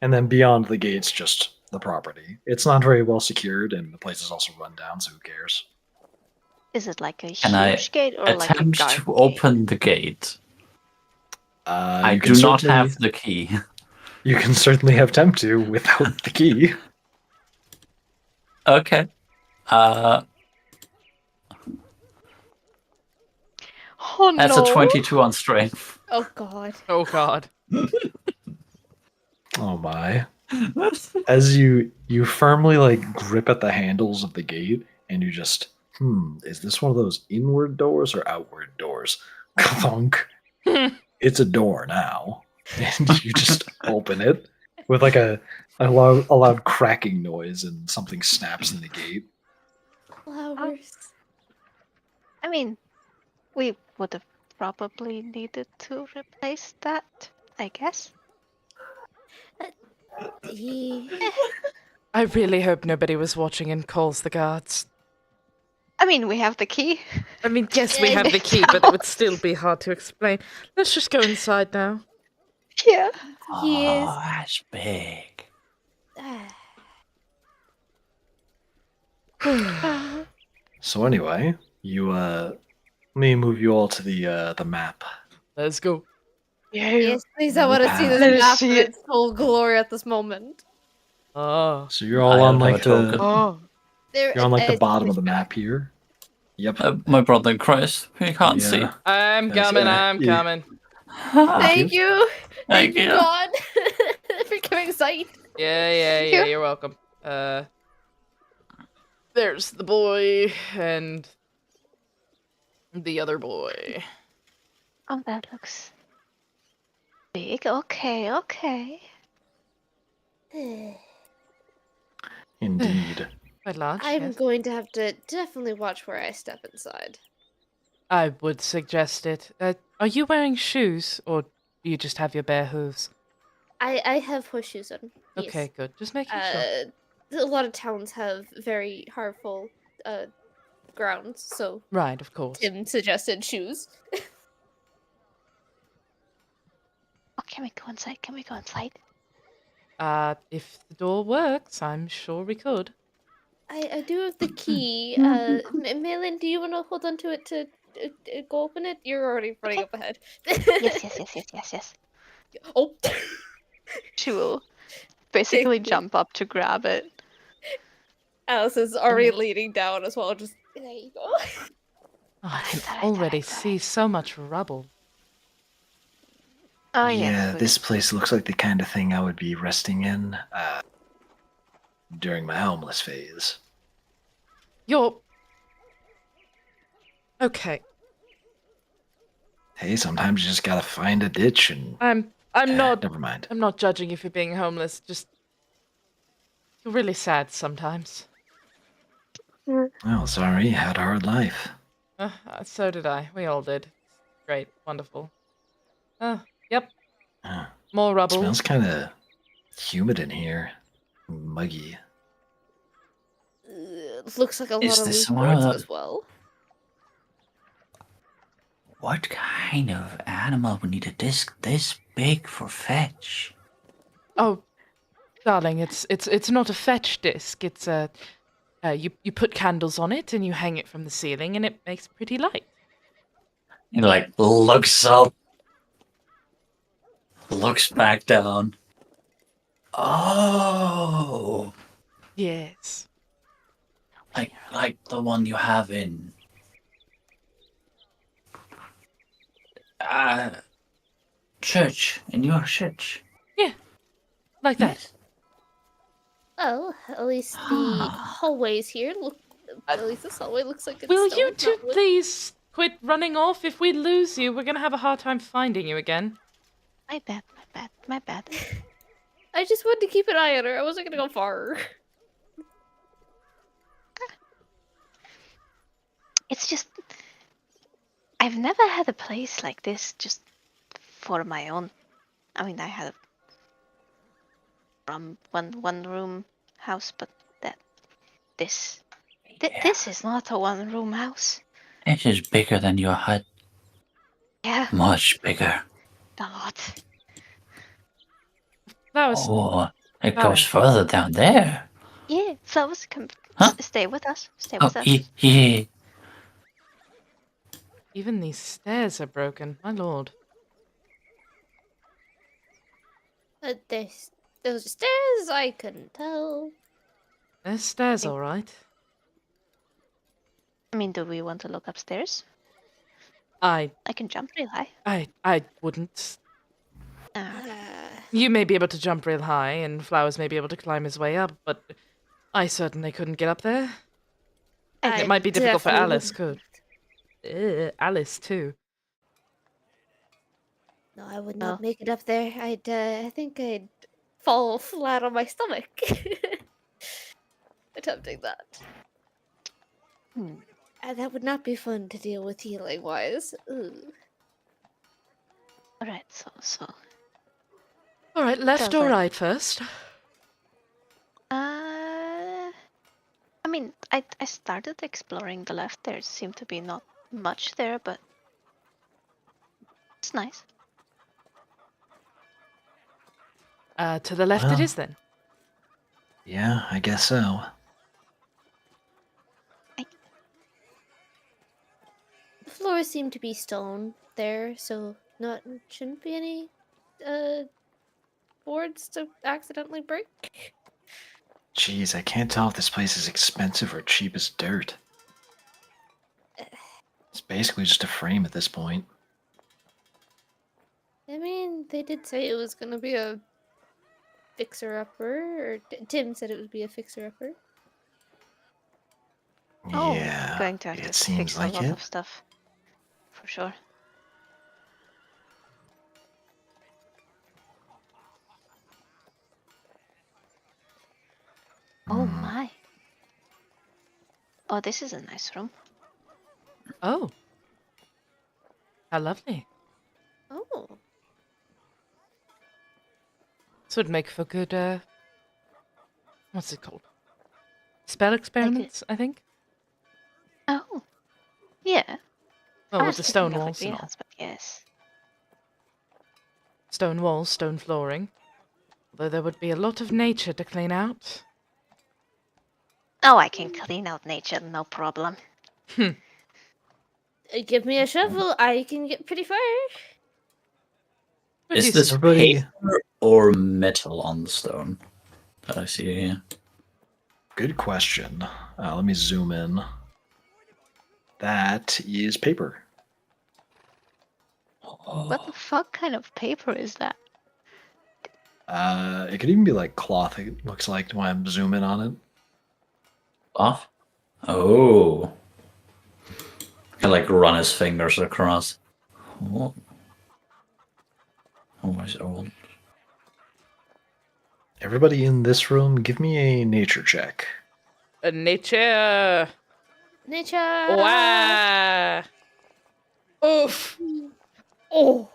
And then beyond the gate's just the property. It's not very well secured, and the place is also run down, so who cares? Is it like a Can I huge gate or like a attempt dark to gate? open the gate? I You do can not certainly- have the key. You can certainly attempt to without the key. Okay. Oh That's no! a 22 on strength. Oh god. Oh god. Oh my! As you firmly like grip at the handles of the gate, and you just is this one of those inward doors or outward doors? Clunk. It's a door now, and you just open it with like a loud cracking noise, and something snaps in the gate. Flowers. I mean, we would have probably needed to replace that, I guess. He. I really hope nobody was watching and calls the guards. I mean, we have the key. I mean, yes, we have the key, but it would still be hard to explain. Let's just go inside now. Yeah. He is. Oh, that's big. So anyway, you let me move you all to the map. Let's go. Yes, please. I want to see this Let us map see in it. its full glory at this moment. Oh. So you're all I on don't have like a token. Oh. There, you're on like the it's bottom of the pushback. map here. Yep. My brother in Christ, you can't see. Yeah. I'm That's coming, right. I'm Yeah. coming. Thank you. Thank Thank you, you. God, for giving sight. Yeah, you're welcome. There's the boy and the other boy. Oh, that looks big. Okay, okay. Indeed. Quite large, I'm yes. going to have to definitely watch where I step inside. I would suggest it. Are you wearing shoes, or do you just have your bare hooves? I have horseshoes on. Yes. Okay, good. Just making sure. A lot of towns have very harmful grounds, so Right, of course. Tim suggested shoes. Oh, can we go inside? Can we go inside? If the door works, I'm sure we could. I do have the key. Malin, do you want to hold on to it to go open it? You're already running up ahead. Yes. Oh. She will basically Thank you. jump up to grab it. Alice is already leaning down as well. Just there you go. Oh, I can already see so much rubble. Oh Yeah, yes. this place looks like the kind of thing I would be resting in during my homeless phase. You're... Okay. Hey, sometimes you just gotta find a ditch and I'm not... never mind. I'm not judging you for being homeless, just... You're really sad sometimes. Oh, sorry, you had a hard life. So did I. We all did. Great. Wonderful. Yep. Uh, More rubble. smells kind of humid in here. Muggy. Looks like a Is lot of this loose one of boards the- as well. What kind of animal would need a disc this big for fetch? Oh, darling, it's not a fetch disc. It's a... you put candles on it and you hang it from the ceiling and it makes pretty light. He like looks up, looks back down. Oh, Yes. like the one you have in church, in your church. Like that. Oh, at least the hallways here look. At least this hallway looks like it's Will stone, you not two wood. please quit running off? If we lose you, we're gonna have a hard time finding you again. My bad. I just wanted to keep an eye on her. I wasn't gonna go far. It's just I've never had a place like this just for my own. I mean, I had a one room house, but this Yeah. This is not a one-room house. It is bigger than your hut. Yeah, Much bigger. a lot. Flowers. Oh, it Flower. goes further down there. Yeah, Flowers, come Huh? stay with us. Stay Oh, with us. yeah. Even these stairs are broken. My lord. Those stairs, I couldn't tell. There's stairs, Think- all right. I mean, do we want to look upstairs? I I can jump real high. I wouldn't. Ah, You may be able to jump real high, and Flowers may be able to climb his way up, but I certainly couldn't get up there. It might be difficult for definitely Alice, wouldn't. Alice, too. No, I would No. not make it up there. I think I'd fall flat on my stomach. Attempting that. hmm. That would not be fun to deal with healing wise. Ooh. All right, so. All right, left Sounds or like- right first? I mean, I started exploring the left. There seemed to be not much there, but it's nice. To the left it Well. is then. Yeah, I guess so. The floors seem to be stone there, so shouldn't be any boards to accidentally break. Jeez, I can't tell if this place is expensive or cheap as dirt. It's basically just a frame at this point. I mean, they did say it was gonna be a fixer-upper, or Tim said it would be a fixer-upper. Oh, Yeah, going to have it to seems fix like a lot it. of stuff, for sure. Oh Hmm. my. Oh, this is a nice room. Oh. How lovely. Oh. This would make for good, what's it called? Spell experiments, I think? Oh, yeah. Well, I with was the thinking stone of a walls and all. greenhouse, but yes. Stone walls, stone flooring. Although there would be a lot of nature to clean out. Oh, I can clean out nature, no problem. Give me a shovel, I can get pretty far. But Is he's- this Everybody- paper or metal on the stone that I see here? Good question. Let me zoom in. That is paper. What the fuck kind of paper is that? It could even be like cloth, it looks like when I'm zooming on it. Off? Oh. Can like run his fingers across. Oh, oh he's old. Everybody in this room, give me a nature check. Nature! Nature! Wow! Oof! Oh!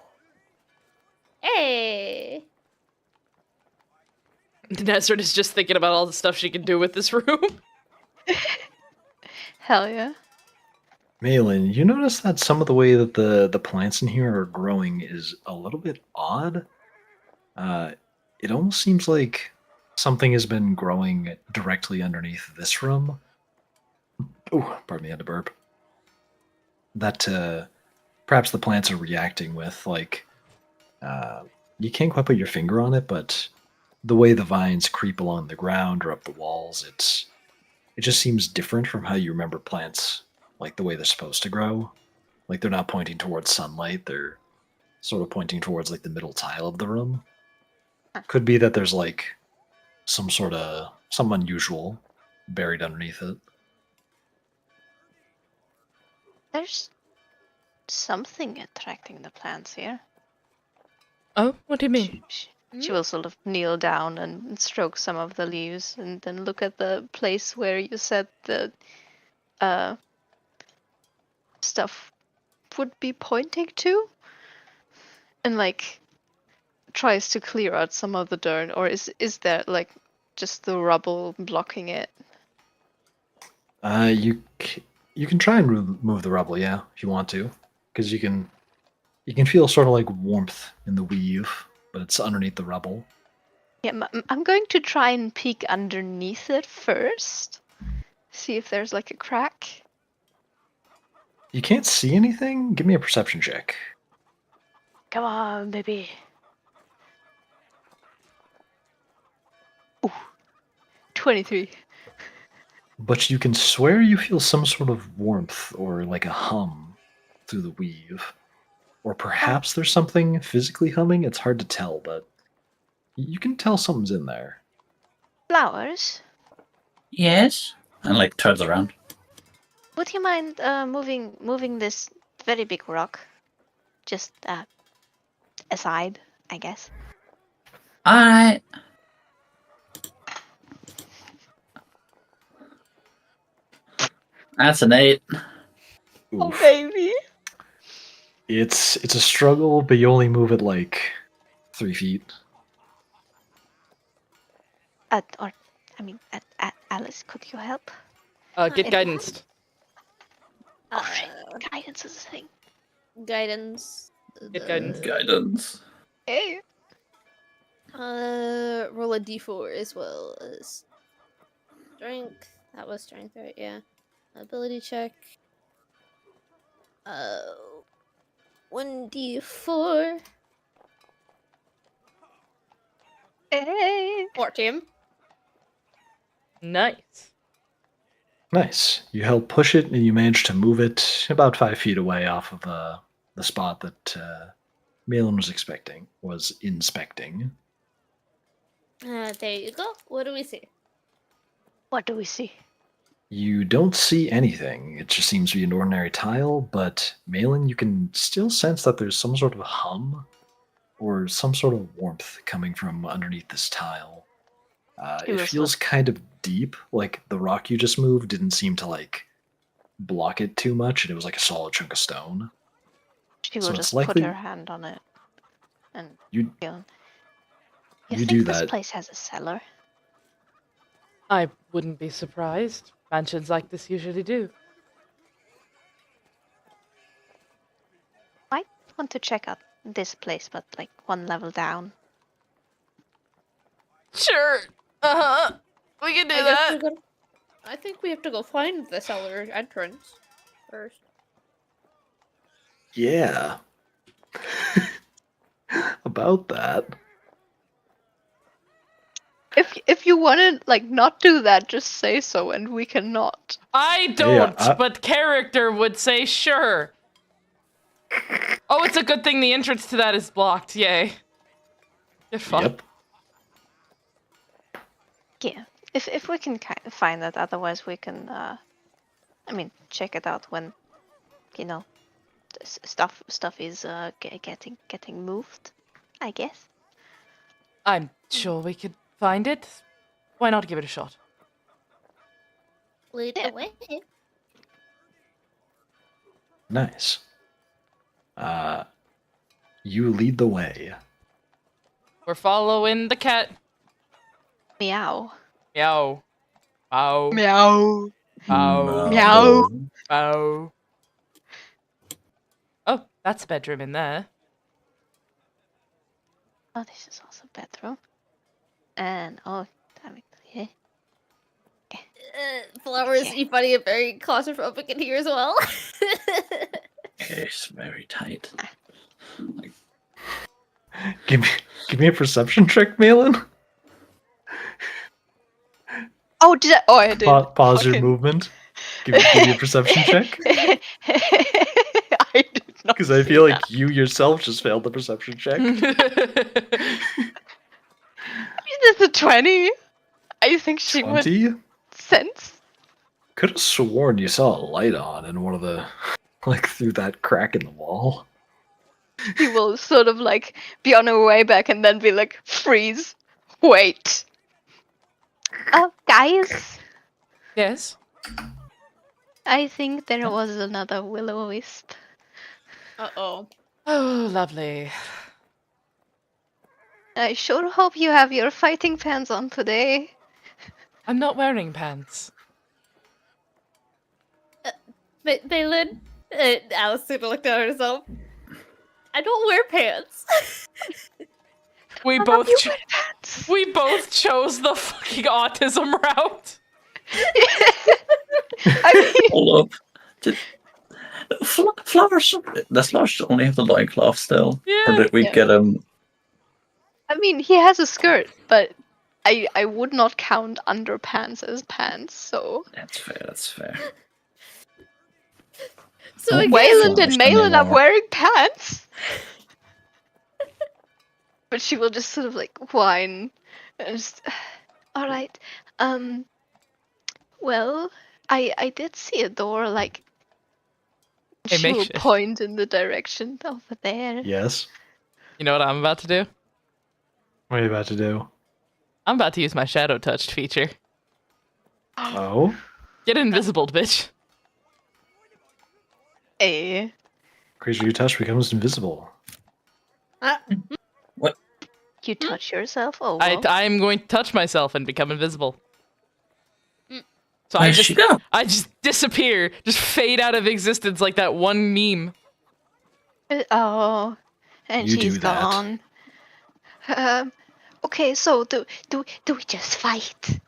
Hey! Nesrit is just thinking about all the stuff she can do with this room. Hell yeah. Malin, you notice that some of the way that the plants in here are growing is a little bit odd? It almost seems like something has been growing directly underneath this room. Oh, pardon me, I had to burp. That perhaps the plants are reacting with, like, you can't quite put your finger on it, but the way the vines creep along the ground or up the walls, it just seems different from how you remember plants, like the way they're supposed to grow. Like they're not pointing towards sunlight, they're sort of pointing towards like the middle tile of the room. Could be that there's like some unusual buried underneath it. There's something attracting the plants here. Oh, what do you mean? She will sort of kneel down and stroke some of the leaves and then look at the place where you said the stuff would be pointing to, and like tries to clear out some of the dirt, or is there like just the rubble blocking it? You can try and move the rubble, yeah, if you want to, because you can feel sort of like warmth in the weave, but it's underneath the rubble. Yeah, I'm going to try and peek underneath it first. See if there's like a crack. You can't see anything? Give me a perception check. Come on, baby. Ooh, 23. But you can swear you feel some sort of warmth or like a hum through the weave. Or perhaps there's something physically humming. It's hard to tell, but you can tell something's in there. Flowers? Yes. And like turns around. Would you mind moving this very big rock? Just aside, I guess. Alright. That's an 8. Oh Oof. baby. It's a struggle, but you only move it like 3 feet. Alice, could you help? Get Hi. guidance. Oh shit, guidance is a thing. Guidance. Get guidance. Guidance. Hey. Roll a d4 as well as strength. That was strength, right? Yeah. Ability check. 1d4. Hey. 14. Nice. Nice. You help push it, and you manage to move it about 5 feet away off of the spot that Malin was inspecting. There you go. What do we see? What do we see? You don't see anything. It just seems to be an ordinary tile, but Malin, you can still sense that there's some sort of hum or some sort of warmth coming from underneath this tile. He It was feels kind of deep, like the rock you just moved didn't seem to like block it too much, and it was like a solid chunk of stone. She So will it's just put likely- her hand on it and You feel. you think do this that. place has a cellar? I wouldn't be surprised. Mansions like this usually do. I want to check out this place, but like one level down. Sure. Uh-huh. We can do I guess that. we're gonna. I think we have to go find the cellar entrance first. Yeah. About that. If you want to like not do that, just say so, and we cannot. I don't, I- but character would say sure. Oh, it's a good thing the entrance to that is blocked. Yay. You're fine. Yep. Yeah, if we can kind of find that, otherwise we can. Check it out when, you know, stuff is getting moved. I guess. I'm sure we could find it. Why not give it a shot? Lead Yeah. the way. Nice. You lead the way. We're following the cat. Meow. Meow. Ow. Meow. Ow. Meow. Ow. Oh, that's a bedroom in there. Oh, this is also a bedroom. And oh, damn it. Yeah. Flowers, Okay. you finding it very claustrophobic in here as well? It's very tight. Give me a perception check, Malin. Oh, did I? Oh, I did. Pause your Fucking- movement. Give me a perception check. I did not. Because I see feel that. like you yourself just failed the perception check. Is this a 20? I think she would 20? sense. Could have sworn you saw a light on in one of the, like through that crack in the wall. He will sort of like be on her way back and then be like, freeze. Wait. Guys, Yes. I think there was another will-o-wisp. Uh-oh. Oh, lovely. I sure hope you have your fighting pants on today. I'm not wearing pants. Balin, Alice sort of looked at herself. I don't wear pants. We None of both you cho- wear pants. we both chose the fucking autism route. I mean, Hold up. Flowers. Does Flowers only have the loincloth still? Or Yeah. did we Yeah. get him? he has a skirt, but I would not count underpants as pants. So That's fair. That's fair. So Oh, again, Wayland Flowers and Malin are anymore. wearing pants. But she will just sort of like whine and just, all right. Well, I did see a door, like, Hey, she will makeshift. point in the direction over there. Yes. You know what I'm about to do? What are you about to do? I'm about to use my shadow touched feature. Oh? Get invisible, bitch. Eh. Creature you touch becomes invisible. You touch yourself? Oh, I well. I'm going to touch myself and become invisible. So Where's she go? I just disappear, just fade out of existence like that one meme. Oh, and You she's do that. gone. Okay, so do we just fight?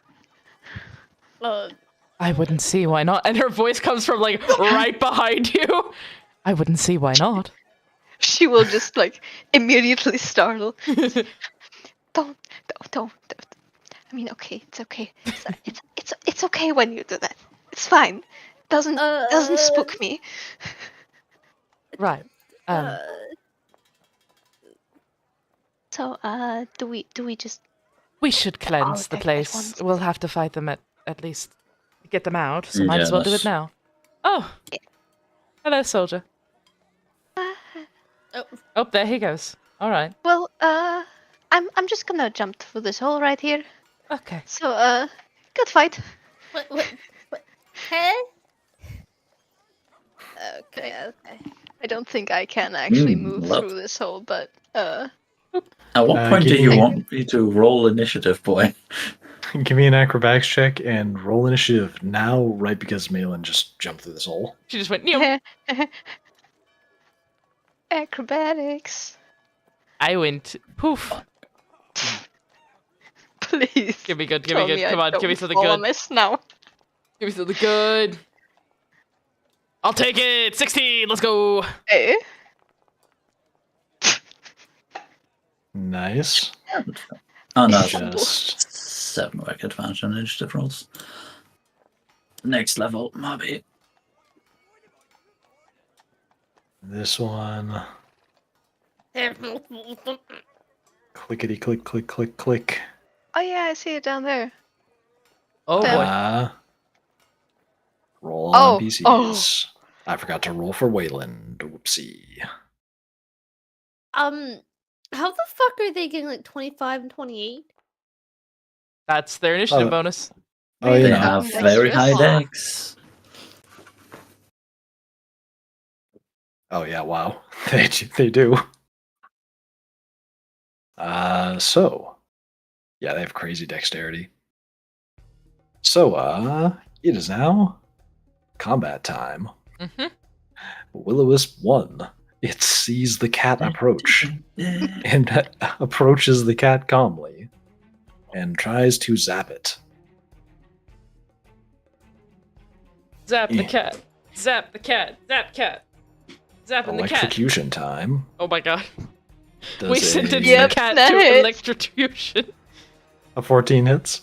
I wouldn't see why not. And her voice comes from like right behind you. I wouldn't see why not. She will just like immediately startle. Don't. I mean, okay, it's okay. It's okay when you do that. It's fine. Doesn't spook me. Right. So, do we just? We should cleanse the attack at place. once. We'll have to fight them at least get them out. So might as well do it Yes. now. Oh. Yeah. Hello, soldier. Oh, there he goes. All right. Well, I'm just gonna jump through this hole right here. Okay. So, good fight. What? Hey? Okay. I don't think I can actually move love. through this hole, but At what point give do you me- want me to roll initiative, boy? Give me an acrobatics check and roll initiative now, right because Malin just jumped through this hole. She just went, "Neum." acrobatics. I went, poof. Please. Give me good, give tell me good. I Come on, give me don't something fall good. amiss now. Give me something good. I'll take it. 16. Let's go. Eh? Nice. Oh no, Just 7 work advantage on initiative rolls. Next level, maybe. this one. Clickety click click click click. Oh yeah, I see it down there. Oh boy. Roll Oh, on PCs. oh. I forgot to roll for Wayland. Whoopsie. How the fuck are they getting like 25 and 28? That's their initiative Oh. bonus. Oh, Really? They yeah. have That's very just- high decks. Oh yeah, wow. They do. So yeah, they have crazy dexterity. So it is now combat time. Mm-hmm. Will-O-Wisp 1. It sees the cat approach and approaches the cat calmly and tries to zap it. Zap the Yeah. cat. Zap the cat. Zap cat. Zapping the cat. Electrocution time. Oh my god. Does We sentenced Yep, the cat that to hits. electrocution. a 14 hits.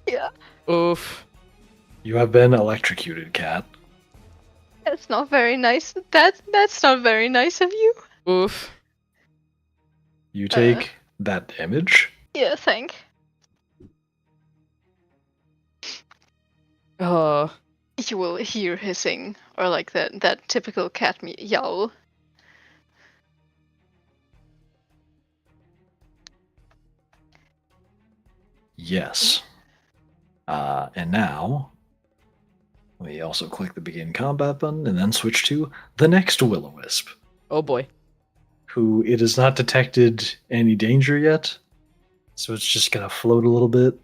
Yeah, Oof. You have been electrocuted, cat. that's not very nice. That's not very nice of you. Oof. You take that damage. Yeah, thank. Oh. You will hear hissing or like that typical cat yowl. Yes. And now we also click the begin combat button and then switch to the next Will-O-Wisp, Oh boy. who it has not detected any danger yet. So it's just gonna float a little bit.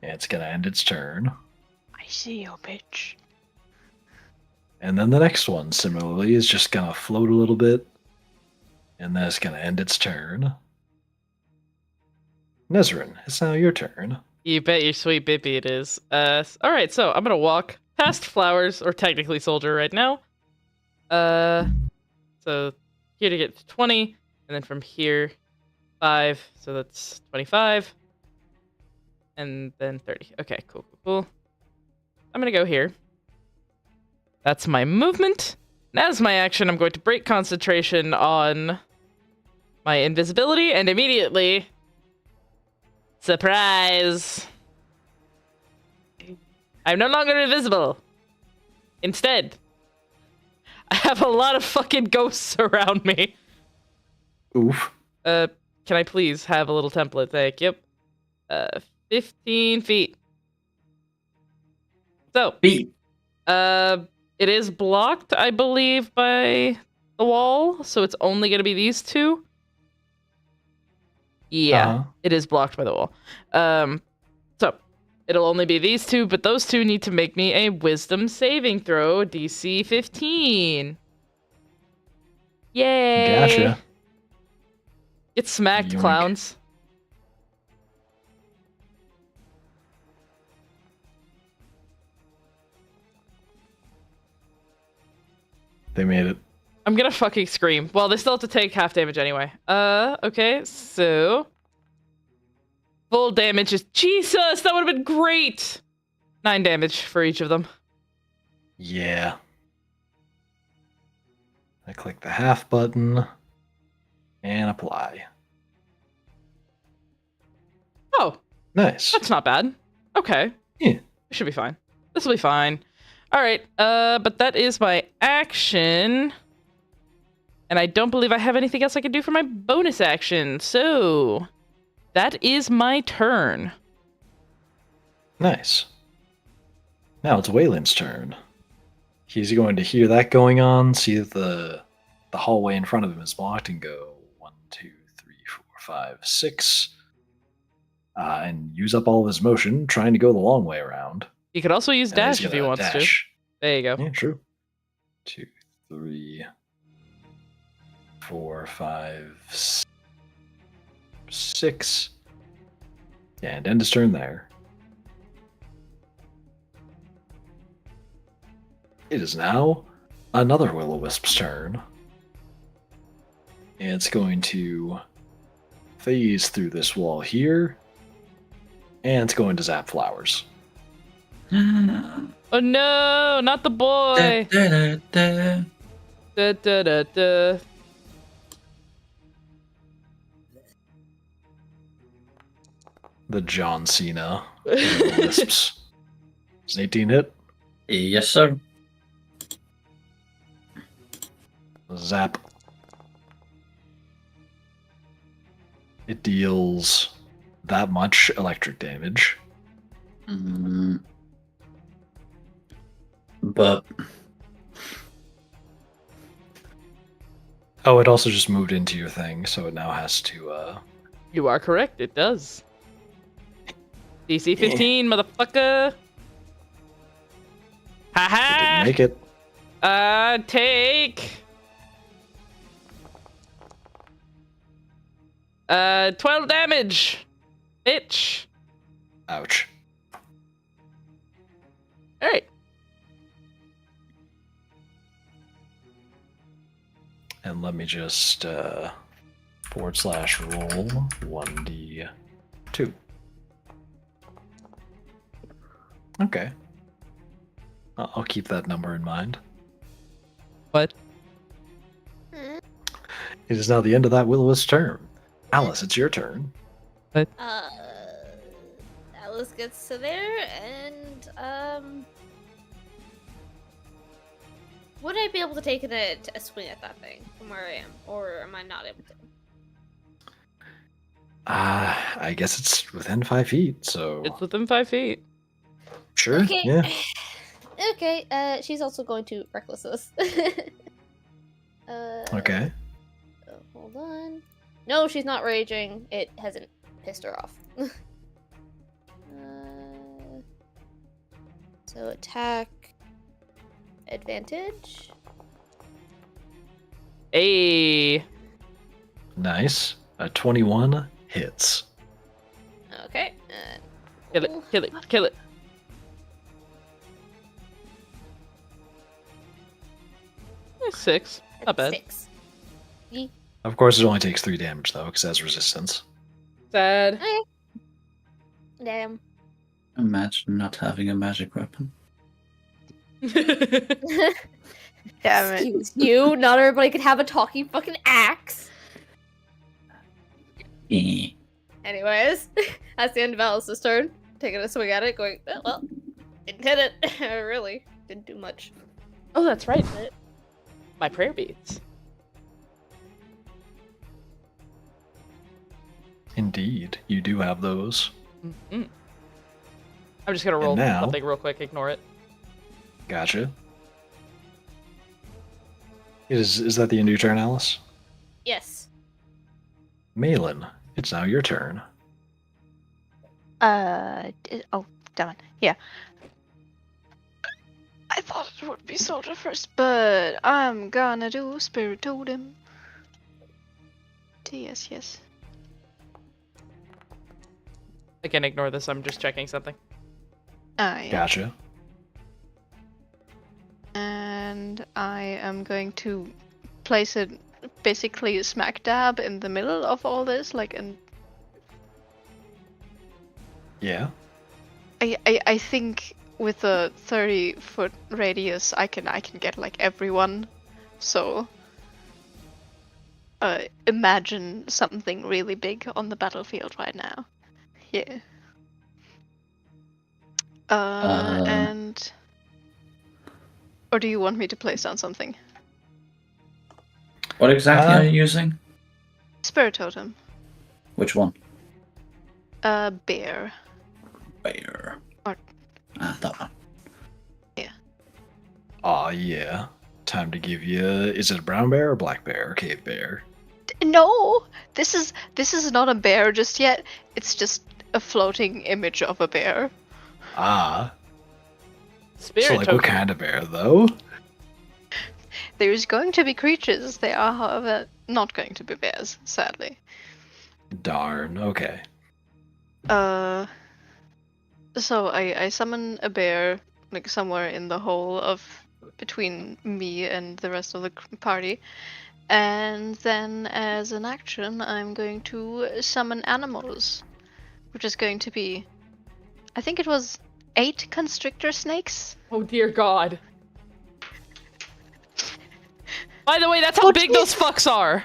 And it's gonna end its turn. I see you, bitch. And then the next one, similarly, is just gonna float a little bit, and then it's gonna end its turn. Nezrin, it's now your turn. You bet your sweet bippy it is. All right, so I'm gonna walk past Flowers, or technically Soldier right now. So here to get to 20, and then from here, 5, so that's 25. And then 30. Okay, cool. I'm gonna go here. That's my movement. And as my action, I'm going to break concentration on my invisibility, and immediately... Surprise! I'm no longer invisible. Instead, I have a lot of fucking ghosts around me. Oof. Can I please have a little template? Thank you. 15 feet. So, Beat. it is blocked, I believe, by the wall, so it's only going to be these two. Yeah, It is blocked by the wall. So it'll only be these two, but those two need to make me a wisdom saving throw, DC 15. Yay! Gotcha. Get smacked, Yoink. clowns. They made it. I'm gonna fucking scream. Well, they still have to take half damage anyway. Okay, so... Full damage is... Jesus, that would have been great! 9 damage for each of them. Yeah. I click the half button and apply. Oh, Nice. that's not bad. Okay. Yeah. It should be fine. This will be fine. Alright, but that is my action. And I don't believe I have anything else I can do for my bonus action. So, that is my turn. Nice. Now it's Waylon's turn. He's going to hear that going on, see that the hallway in front of him is blocked, and go 1, 2, 3, 4, 5, 6. And use up all of his motion, trying to go the long way around. He could also use And he's dash if he gonna wants to. dash. There you go. Yeah, true. 2, 3, 4, 5, 6. Yeah, and end his turn there. It is now another Will-O-Wisp's turn. And it's going to phase through this wall here. And it's going to zap Flowers. Oh no, not the boy! Da, da, da, da. The John Cena Will-O-Wisps. It's an 18 hit. Yes, sir. Zap. It deals that much electric damage. But Oh, it also just moved into your thing, so it now has to, You are correct, it does. DC 15, motherfucker! Haha! It didn't make it. Take... 12 damage! Bitch! Ouch. Alright. And let me just, / roll 1d2. Okay. I'll keep that number in mind. What? Hmm? It is now the end of that Will-O-Wisp's turn. Alice, it's your turn. Alice gets to there, and would I be able to take a swing at that thing from where I am, or am I not able to? I guess it's within 5 feet, so It's within 5 feet. sure. Okay. Yeah. Okay. She's also going to reckless this. Okay. Hold on. No, she's not raging. It hasn't pissed her off. So attack, advantage. Hey. Nice. A 21 hits. Okay. Kill it, kill it, kill it. Eh, 6. Not bad. 6. Yee. Of course, it only takes 3 damage, though, because it has resistance. Sad. Damn. Imagine not having a magic weapon. Damn it. Excuse you. Not everybody could have a talking fucking axe. Eh. Anyways, that's the end of Alice's turn. Taking a swing at it, going, oh, well, didn't hit it. Really. Didn't do much. Oh, that's right. My prayer beads. Indeed, you do have those. Mm-hmm. I'm just gonna roll now- something real quick. Ignore it. Gotcha. Is that the end of your turn, Alice? Yes. Malin, it's now your turn. Oh, damn it. Yeah. I thought it would be Soldier first, but I'm gonna do Spirit Totem. Yes. Again, ignore this. I'm just checking something. Yeah. Gotcha. And I am going to place it basically smack dab in the middle of all this, like, and Yeah. I think with a 30-foot radius, I can get like everyone. So, imagine something really big on the battlefield right now. Yeah. And or do you want me to place down something? What exactly are you using? Spirit Totem. Which one? Bear. Bear. Or- That one. Aw, yeah. Time to give you. Is it a brown bear or black bear or cave bear? No, this is not a bear just yet. It's just a floating image of a bear. Ah. Spirit So, like, token. what kind of bear, though? There's going to be creatures. They are, however, not going to be bears, sadly. Darn. Okay. So I summon a bear, like somewhere in the hole of between me and the rest of the party, and then as an action, I'm going to summon animals, which is going to be, I think it was 8 constrictor snakes. Oh dear God. By the way, that's how What big is- those fucks are.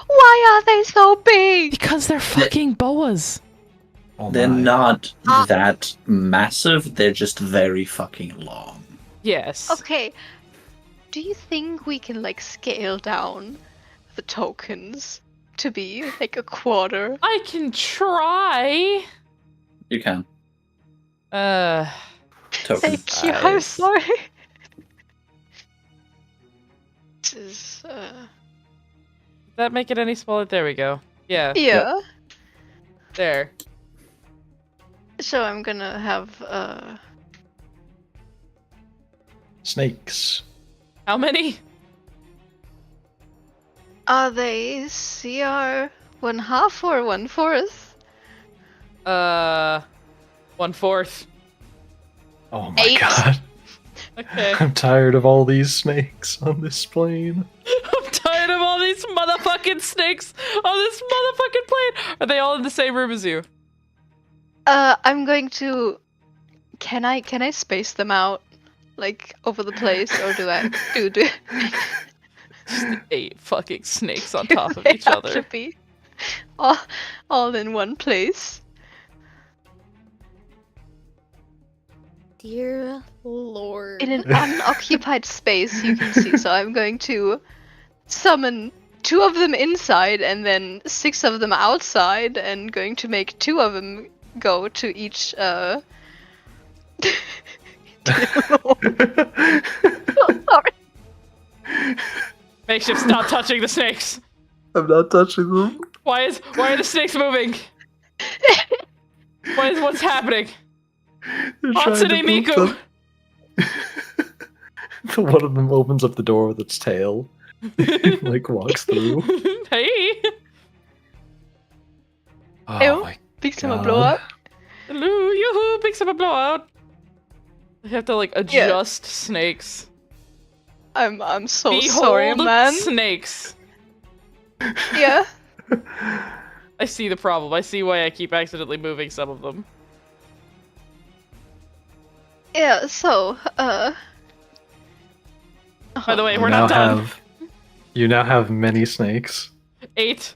Why are they so big? Because they're fucking boas. Oh They're my. not that massive, they're just very fucking long. Yes. Okay, do you think we can like scale down the tokens to be like a quarter? I can try. You can. Uh, Token. Thank you, I'm Nice. sorry. This is, did that make it any smaller? There we go. Yeah, yeah. there. So I'm gonna have Snakes. How many? are they CR 1/2 or 1/4? 1/4. Oh my 8. god. Okay. I'm tired of all these snakes on this plane. I'm tired of all these motherfucking snakes on this motherfucking plane. Are they all in the same room as you? I'm going to. Can I space them out, like over the place, or do I do? Just 8 fucking snakes on do top of they each have other. to be all in one place? Dear Lord. In an unoccupied space, you can see. So I'm going to summon 2 of them inside and then 6 of them outside, and going to make 2 of them go to each. Sorry. Makeshift, stop touching the snakes. I'm not touching them. Why are the snakes moving? What's happening? They're Hatsune trying to Miku. move One of them opens up the door with its tail, like walks through. Hey! Oh Ew. my Big summer God. blowout. Hello, yoo-hoo, big summer blowout. I have to like adjust snakes. I'm so Behold sorry, man. snakes. Yeah. I see the problem. I see why I keep accidentally moving some of them. Yeah, so, By the way, You we're now not done. You now have many snakes. 8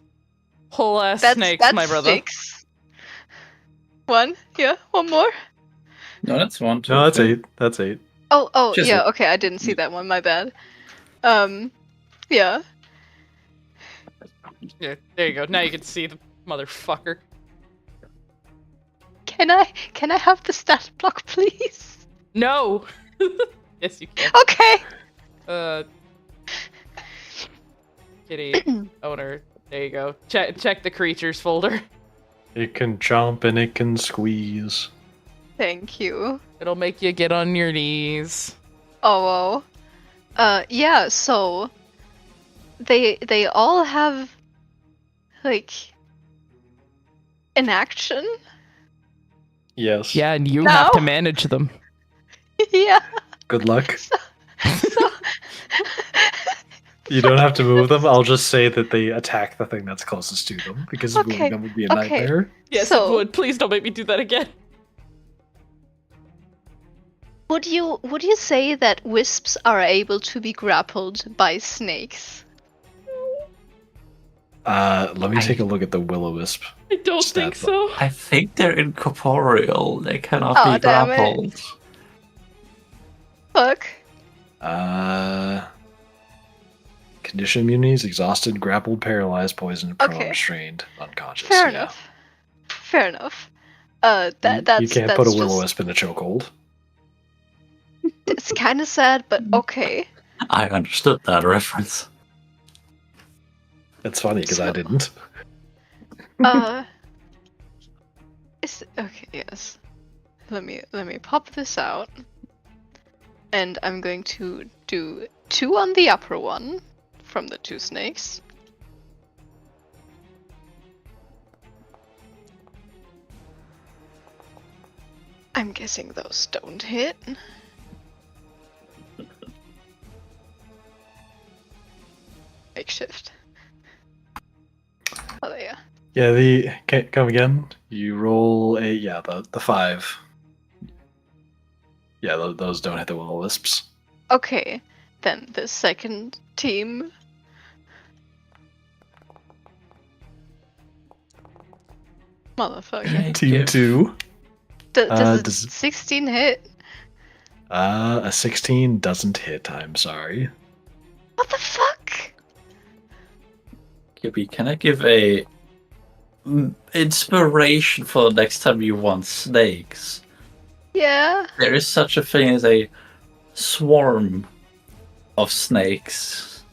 whole ass that's snakes, my brother. 6. 1, yeah, one more. No, that's 1, 2, No, that's 3. 8. That's 8. Oh, Just yeah, a- okay, I didn't see that one, my bad. Yeah. Yeah, there you go. Now you can see the motherfucker. Can I have the stat block, please? No! Yes, you can. Okay. Kitty owner. There you go. Check the creatures folder. It can jump and it can squeeze. Thank you. It'll make you get on your knees. Oh, well. Yeah, so they all have like an action. Yes. Yeah, and you No. have to manage them. Yeah. Good luck. So You don't have to move them. I'll just say that they attack the thing that's closest to them because Okay, moving them would be a okay. nightmare. Yes, So- it would. Please don't make me do that again. would you say that wisps are able to be grappled by snakes? Let me take a look at the will-o-wisp. I don't Stat think so. I think they're incorporeal. They cannot Aw, be damn it. grappled. Fuck. Condition immunities: exhausted, grappled, paralyzed, poisoned, prone, Okay. restrained, unconscious. Fair Yeah. enough. Fair enough. That's you can't that's put a just- will-o-wisp in a chokehold. It's kind of sad, but okay. I understood that reference. It's funny because I So- didn't. Okay, yes. Let me pop this out. And I'm going to do 2 on the upper one from the 2 snakes. I'm guessing those don't hit. Makeshift. Oh yeah. Yeah, come again. You roll the 5. Yeah, those don't hit the will-o-wisps. Okay, then the second team. Motherfucker. Team Give- 2. Does a does- 16 hit? A 16 doesn't hit. I'm sorry. What the fuck? Gibby, can I give a inspiration for the next time you want snakes? Yeah. There is such a thing as a swarm of snakes.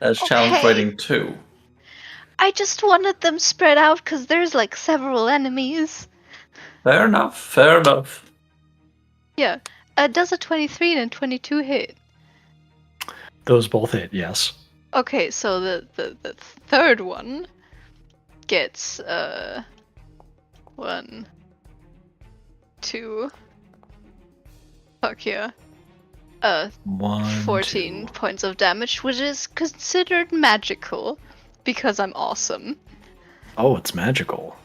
That's challenge Okay. rating 2. I just wanted them spread out because there's like several enemies. Fair enough, fair enough. Yeah. Does a 23 and a 22 hit? Those both hit. Yes. Okay, so the third one gets 1, 2. Fuck yeah. 1, 14 2. points of damage, which is considered magical because I'm awesome. Oh, it's magical.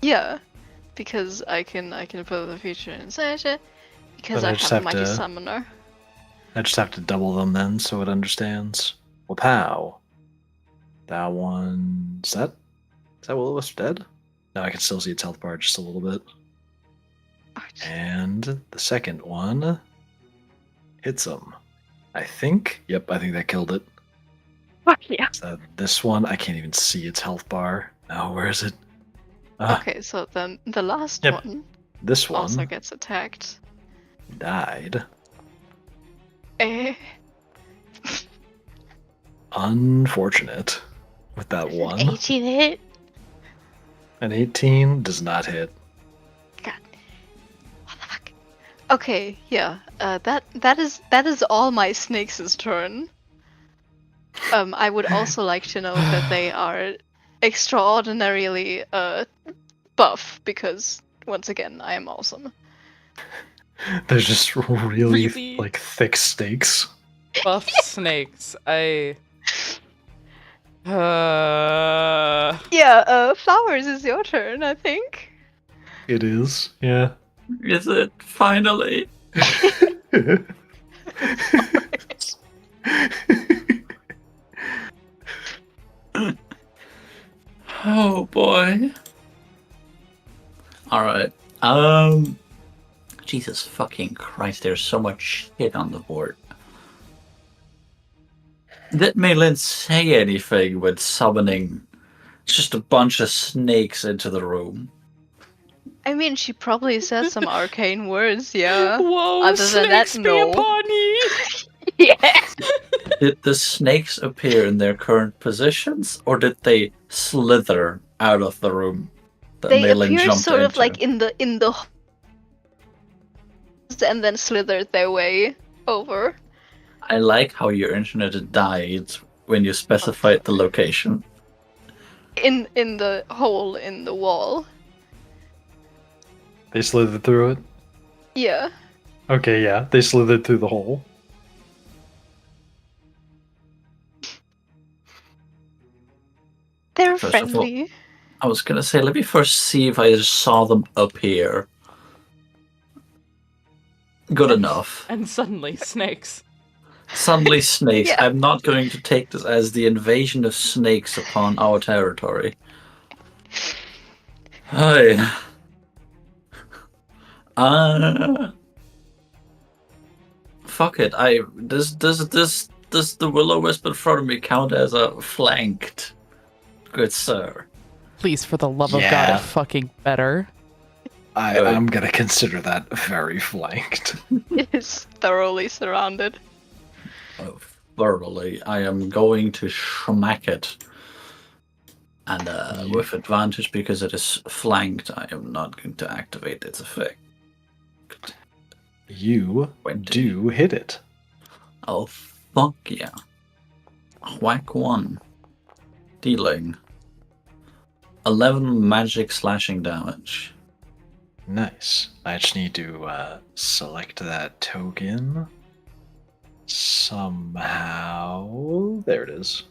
Yeah, because I can put the feature inside it because But I I just have a have mighty to- summoner. I just have to double them then, so it understands. Well, pow. That one. Is that will-o-wisp dead? No, I can still see its health bar just a little bit. Ouch. And the second one hits him. I think. Yep, I think that killed it. Fuck yeah. So this one, I can't even see its health bar. Oh, where is it? Ah, Okay, so then the last Yep. one this one also gets attacked. died. Eh. Unfortunate with that one. 18 hit. An 18 does not hit. God. What the fuck? Okay, yeah. That is all my snakes' turn. I would also like to know that they are extraordinarily buff because once again I am awesome. There's just really, Really? like thick steaks. Buff snakes. Yeah, Flowers is your turn, I think. It is, yeah. Is it finally? Oh boy. Alright. Jesus fucking Christ, there's so much shit on the board. Did Maylin say anything with summoning just a bunch of snakes into the room? I mean, she probably said some arcane words, yeah. Whoa, Other than that, snakes be no. upon ye! Yeah. Did the snakes appear in their current positions, or did they slither out of the room that They Maylin appear jumped sort of into? like in the and then slithered their way over. I like how your internet died when you specified the location. In the hole in the wall. They slithered through it? Yeah. Okay, yeah. They slithered through the hole. They're First of all- friendly. I was gonna say, let me first see if I saw them up here. Good enough. And suddenly, snakes. Suddenly snakes. Yeah. I'm not going to take this as the invasion of snakes upon our territory. Hi. Fuck it. Does the will-o-wisp in front of me count as a flanked? Good sir. Please, for the love of God, Yeah. it fucking better. I'm gonna consider that very flanked. It is thoroughly surrounded. Thoroughly. I am going to smack it. And with advantage because it is flanked, I am not going to activate its effect. You 20. do hit it. Oh, fuck yeah. Whack 1. Dealing 11 magic slashing damage. Nice. I just need to select that token. Somehow. There it is.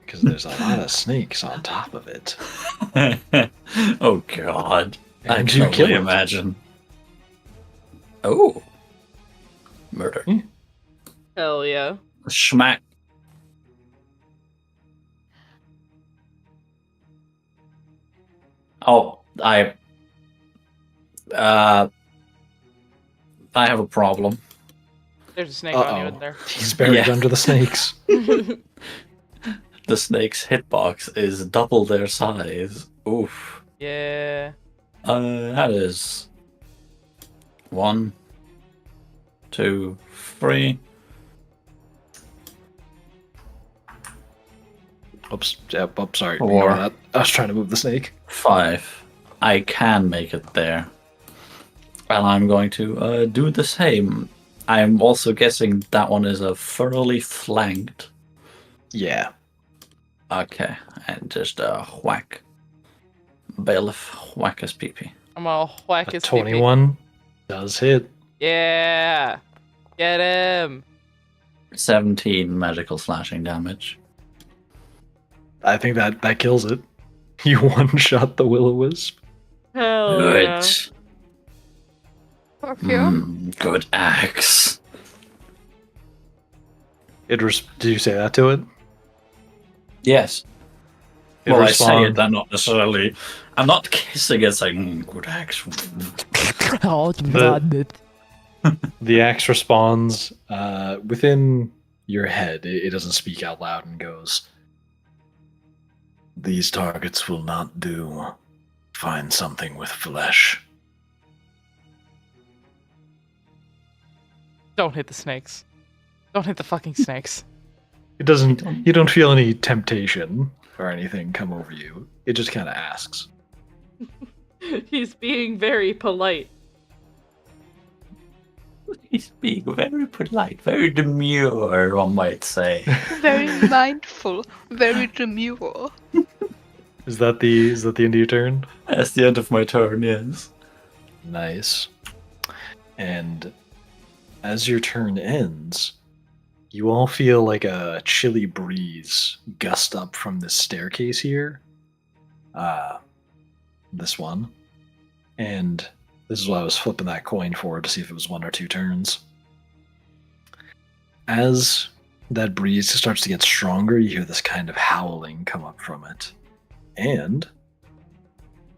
Because there's a lot of snakes on top of it. Oh god. I And can you kill only it. imagine. Oh. Murder. Hell yeah. Schmack. Oh, I have a problem. There's a snake on you in Uh-oh. there. He's buried Yeah. under the snakes. The snake's hitbox is double their size. Oof. Yeah. That is 1, 2, 3. Oops. Yep, oops, sorry. Four. Ignore that. I was trying to move the snake. 5. I can make it there. And I'm going to do the same. I'm also guessing that one is a thoroughly flanked. Yeah. Okay, and just whack. Bailiff, whack his peepee. I'm all whack A his pee-pee. 21 does hit. Yeah. Get him. 17 magical slashing damage. I think that kills it. You one-shot the will-o-wisp. Hell Good. yeah. Good axe. Did you say that to it? Yes. It Well, I say respond- it, I'm not necessarily. I'm not kissing it, saying, good axe. The axe responds within your head. It doesn't speak out loud and goes, These targets will not do. Find something with flesh. Don't hit the snakes. Don't hit the fucking snakes. it doesn't. You don't feel any temptation or anything come over you. It just kind of asks. He's being very polite. He's being very polite, very demure, one might say. Very mindful, very demure. Is that the end of your turn? That's the end of my turn, yes. Nice. And as your turn ends, you all feel like a chilly breeze gust up from this staircase here. This one. And this is why I was flipping that coin forward to see if it was 1 or 2 turns. As that breeze starts to get stronger, you hear this kind of howling come up from it. And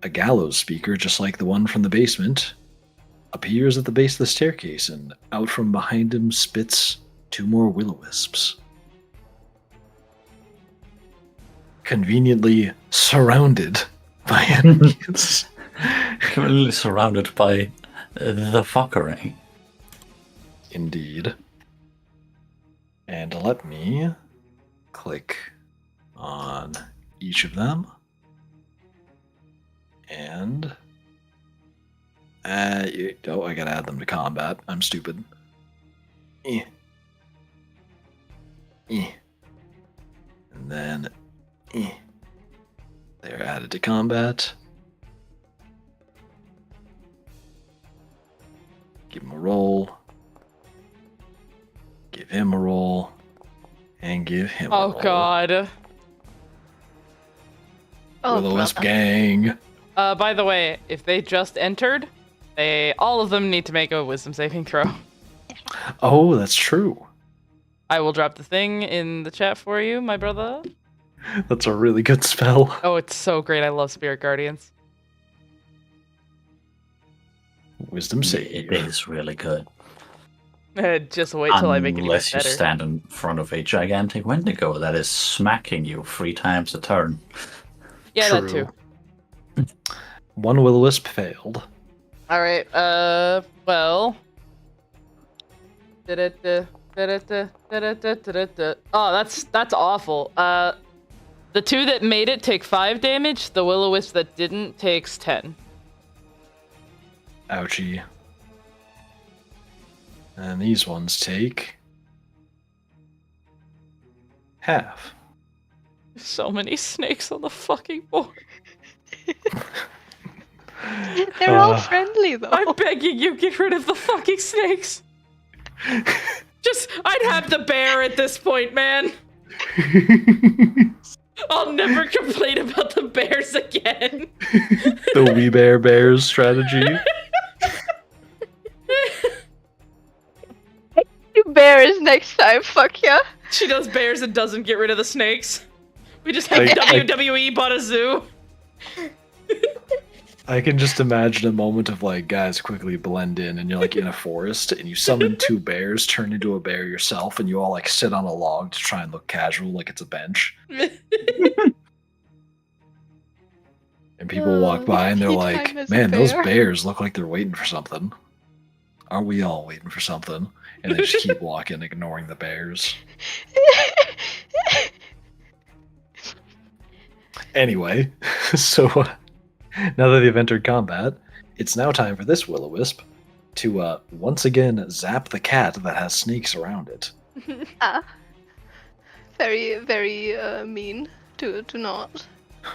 a gallows speaker, just like the one from the basement, appears at the base of the staircase, and out from behind him spits 2 more will-o-wisps. Conveniently surrounded by enemies. Currently surrounded by the fuckery. Indeed. And let me click on each of them. And I gotta add them to combat. I'm stupid. And then they're added to combat. Give him a roll. Give him a roll. And give him a roll. Oh god. Oh, Will-o-wisp brother. gang. By the way, if they just entered, all of them need to make a wisdom saving throw. Oh, that's true. I will drop the thing in the chat for you, my brother. That's a really good spell. Oh, it's so great. I love Spirit Guardians. Wisdom save. It is really good. Just wait till I make it even Unless you better. stand in front of a gigantic Wendigo that is smacking you 3 times a turn. Yeah, True. that too. One will-o-wisp failed. All right. Well. Oh, that's awful. The 2 that made it take 5 damage. The will-o-wisp that didn't takes 10. Ouchie. And these ones take half. So many snakes on the fucking board. They're all Uh, friendly though. I'm begging you, get rid of the fucking snakes. I'd have the bear at this point, man. I'll never complain about the bears again. The We Bear Bears strategy. You bears next time, fuck yeah. She does bears and doesn't get rid of the snakes. We just have WWE bought a zoo. I can just imagine a moment of like guys quickly blend in and you're like in a forest and you summon 2 bears, turn into a bear yourself, and you all like sit on a log to try and look casual like it's a bench. And people walk by and they're Tea like, time as a man, those bear." bears look like they're waiting for something. Aren't we all waiting for something? And they just keep walking, ignoring the bears. Anyway, so now that they've entered combat, it's now time for this will-o-wisp to once again zap the cat that has snakes around it. Very, very mean to not.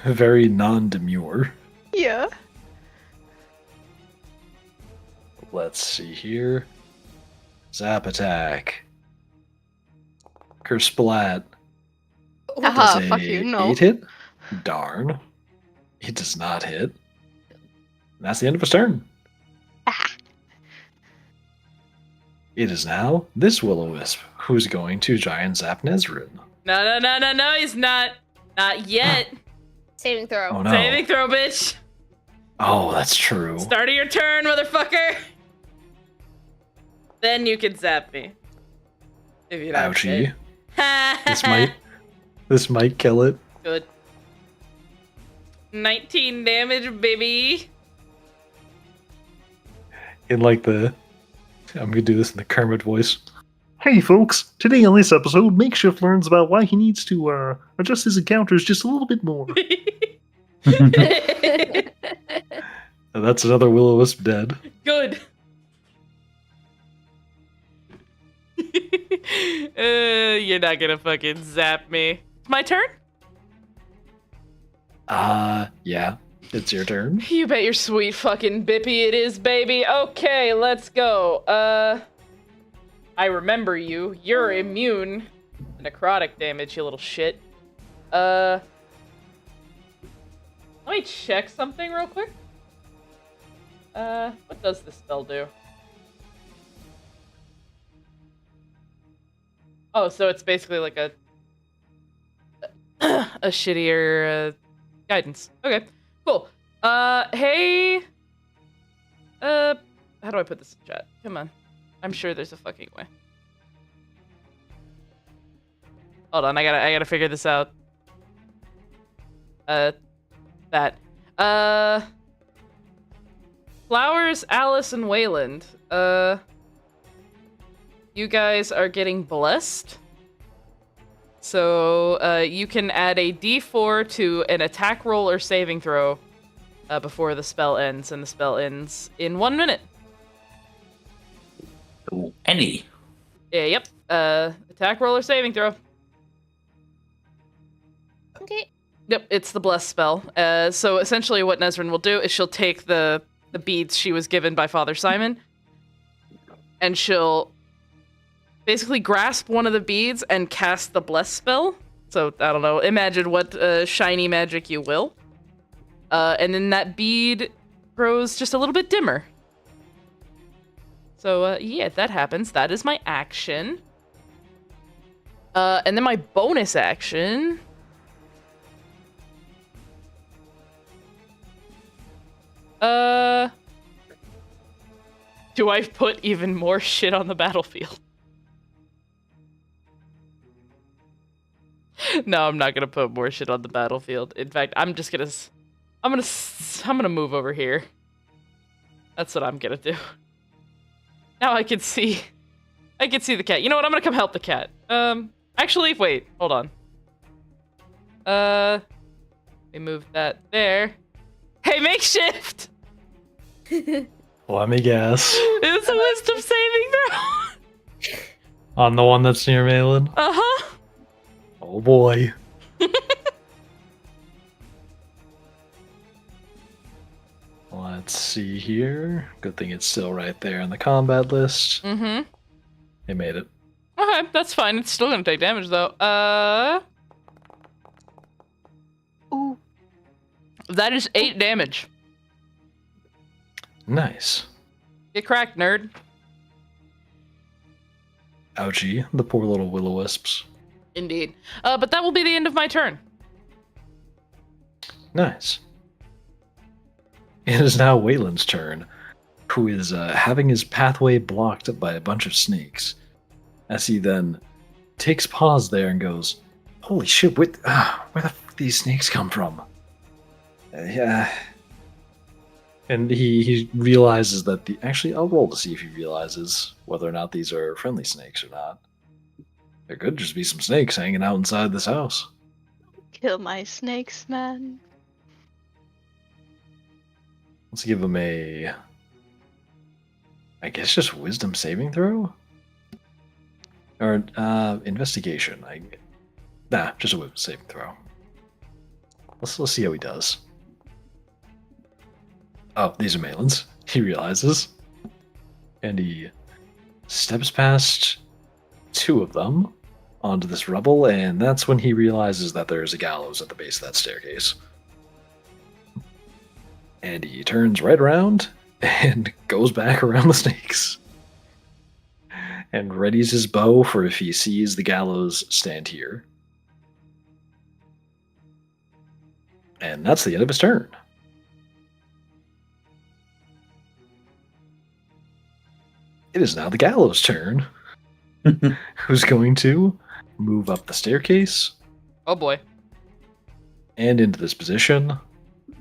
Very non-demure. Yeah. Let's see here. Zap attack. Curse splat. Aha, Does fuck a you, no. 8 hit? Darn. It does not hit. And that's the end of his turn. It is now this will-o-wisp who's going to giant zap Nezrin. No, he's not. Not yet. Saving throw. Oh no. Saving throw, bitch. Oh, that's true. Start of your turn, motherfucker. Then you can zap me. If you don't Ouchie. hit. This might kill it. Good. 19 damage, baby. In like I'm gonna do this in the Kermit voice. Hey folks, today on this episode, Makeshift learns about why he needs to adjust his encounters just a little bit more. And that's another will-o-wisp dead. Good. You're not gonna fucking zap me. It's my turn? Yeah, it's your turn. You bet your sweet fucking bippy it is, baby. Okay, let's go. I remember you. You're immune to necrotic damage, you little shit. Let me check something real quick. What does this spell do? Oh, so it's basically like a a shittier guidance. Okay, cool. Hey. How do I put this in chat? Come on. I'm sure there's a fucking way. Hold on, I gotta figure this out. That. Flowers, Alice, and Wayland. You guys are getting blessed. So, you can add a d4 to an attack roll or saving throw before the spell ends, and the spell ends in 1 minute. Ooh, any. Yeah, yep. Attack roll or saving throw. Okay. Yep, it's the bless spell. So essentially what Nesrin will do is she'll take the beads she was given by Father Simon, and she'll basically grasp one of the beads and cast the bless spell. So, I don't know, imagine what shiny magic you will. And then that bead grows just a little bit dimmer. So, yeah, that happens. That is my action. And then my bonus action... do I put even more shit on the battlefield? No, I'm not gonna put more shit on the battlefield. In fact, I'm gonna move over here. That's what I'm gonna do. Now I can see the cat. You know what? I'm gonna come help the cat. Actually, wait, hold on. Let me move that there. Hey, makeshift! Let me guess. It's a wisdom saving throw. On the one that's near Malin? Uh-huh. Oh boy. Let's see here. Good thing it's still right there on the combat list. Mm-hmm. It made it. Okay, that's fine. It's still gonna take damage, though. Ooh. That is 8 damage. Nice. Get cracked, nerd. Ouchie, the poor little will-o-wisps. Indeed. But that will be the end of my turn. Nice. It is now Wayland's turn, who is having his pathway blocked up by a bunch of snakes. As he then takes pause there and goes, "Holy shit! Where the f these snakes come from?" Yeah. And he realizes that actually, I'll roll to see if he realizes whether or not these are friendly snakes or not. There could just be some snakes hanging out inside this house. Kill my snakes, man. Let's give him I guess just wisdom saving throw? Or, investigation. Just a wisdom saving throw. Let's see how he does. Oh, these are Malin's. He realizes. And he steps past 2 of them onto this rubble, and that's when he realizes that there's a gallows at the base of that staircase. And he turns right around and goes back around the snakes. And readies his bow for if he sees the gallows stand here. And that's the end of his turn. It is now the gallows' turn. Who's going to move up the staircase. Oh boy. And into this position.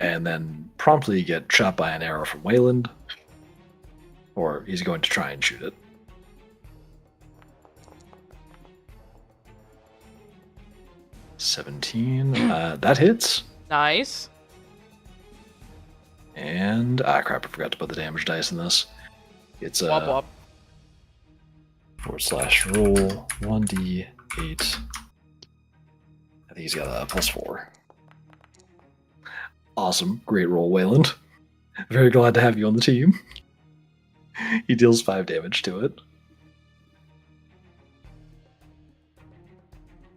And then promptly get shot by an arrow from Wayland. Or he's going to try and shoot it. $17. That hits. Nice. And crap, I forgot to put the damage dice in this. It's Wop wop. /roll 1d8. I think he's got a +4. Awesome. Great roll, Wayland. Very glad to have you on the team. He deals 5 damage to it.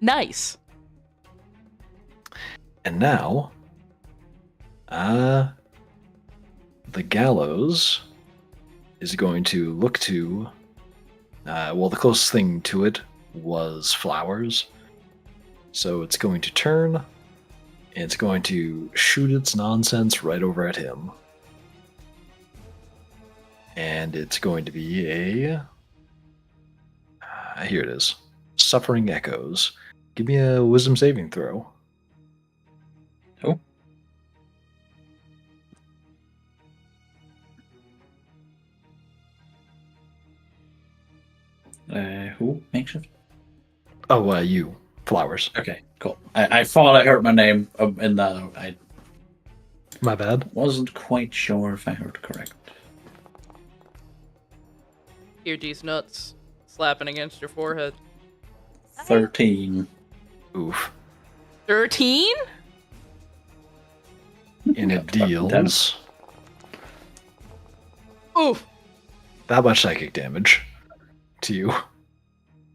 Nice. And now, the gallows is going to look to. Well, the closest thing to it was flowers. So it's going to turn, and it's going to shoot its nonsense right over at him. And it's going to be a. Here it is. Suffering Echoes. Give me a wisdom saving throw. Oh. Who makes it? Oh, you. Flowers. Okay, cool. I thought I heard my name in that. I My bad. wasn't quite sure if I heard correct. Hear these nuts slapping against your forehead. 13. Oof. 13? And it deals Oof. that much psychic damage to you.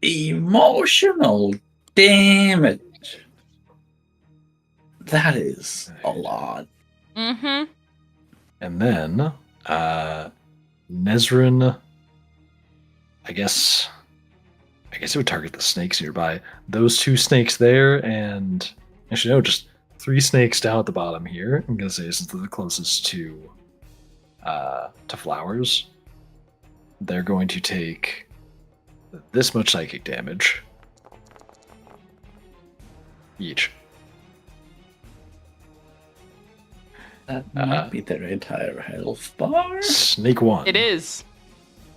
Emotional damage. That is a lot. Mm-hmm. And then, Nezrin, I guess it would target the snakes nearby. Those 2 snakes there, and actually no, just 3 snakes down at the bottom here. I'm gonna say since they're the closest to flowers, they're going to take this much psychic damage each. That might be their entire health bar. Snake 1. It is.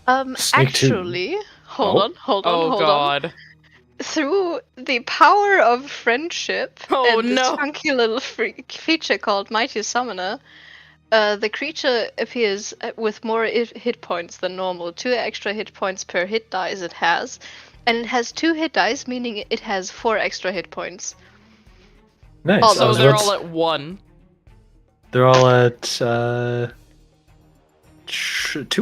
Snake 2. Actually, hold Oh. on, hold on, Oh, hold on. God. Through the power of friendship Oh, and this no. funky little feature called Mighty Summoner, the creature appears with more hit points than normal, 2 extra hit points per hit dice it has, and it has 2 hit dice, meaning it has 4 extra hit points. Nice. Oh, So no, they're what's- all at 1. They're all at 2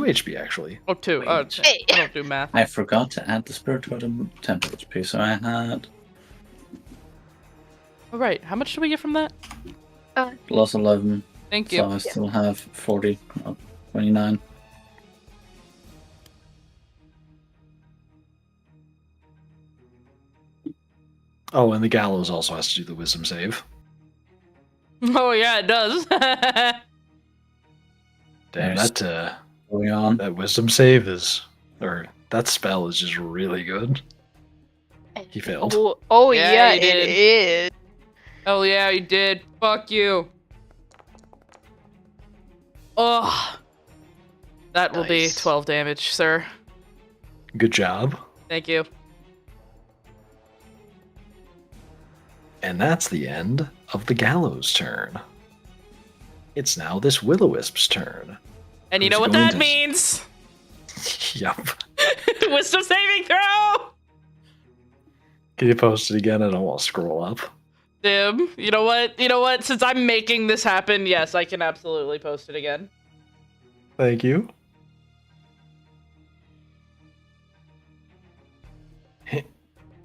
HP actually. Oh, 2. Oh, I don't do math. I forgot to add the spirit totem tempo HP, so I had All right. How much do we get from that? plus 11, Thank you. so I still have 40, 29. Oh, and the gallows also has to do the wisdom save. Oh, yeah, it does. Damn, Nice. that Going on. that wisdom save is, or that spell is just really good. He failed. Oh Yeah, yeah, he it did. is. Oh, yeah, you did. Fuck you. Oh. That will be Nice. 12 damage, sir. Good job. Thank you. And that's the end of the gallows turn. It's now this Will-O-Wisp's turn. And you Who's know what going that to- means? Yep. Wisdom saving throw! Can you post it again? I don't want to scroll up. Dim, you know what? You know what? Since I'm making this happen, yes, I can absolutely post it again. Thank you.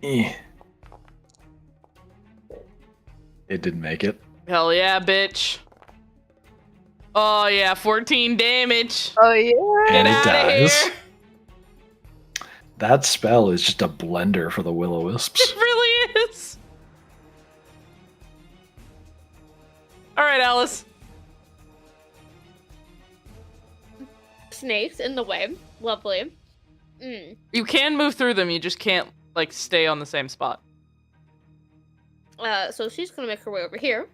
Eh. It didn't make it. Hell yeah, bitch. Oh yeah, 14 damage. Oh yeah. Get And it out of dies. here. That spell is just a blender for the Will-O-Wisps. It really is. All right, Alice. Snakes in the way. Lovely. Mm. You can move through them. You just can't like stay on the same spot. So she's gonna make her way over here.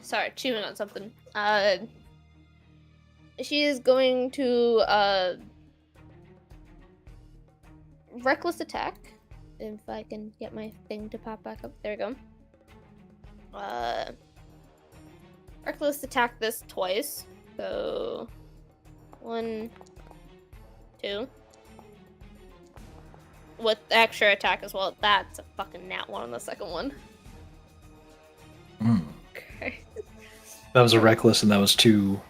Sorry, chewing on something. She is going to reckless attack. If I can get my thing to pop back up. There we go. Reckless attack this twice. So 1, 2. With extra attack as well. That's a fucking nat 1 on the second one. Okay. That was a reckless, and that was 2.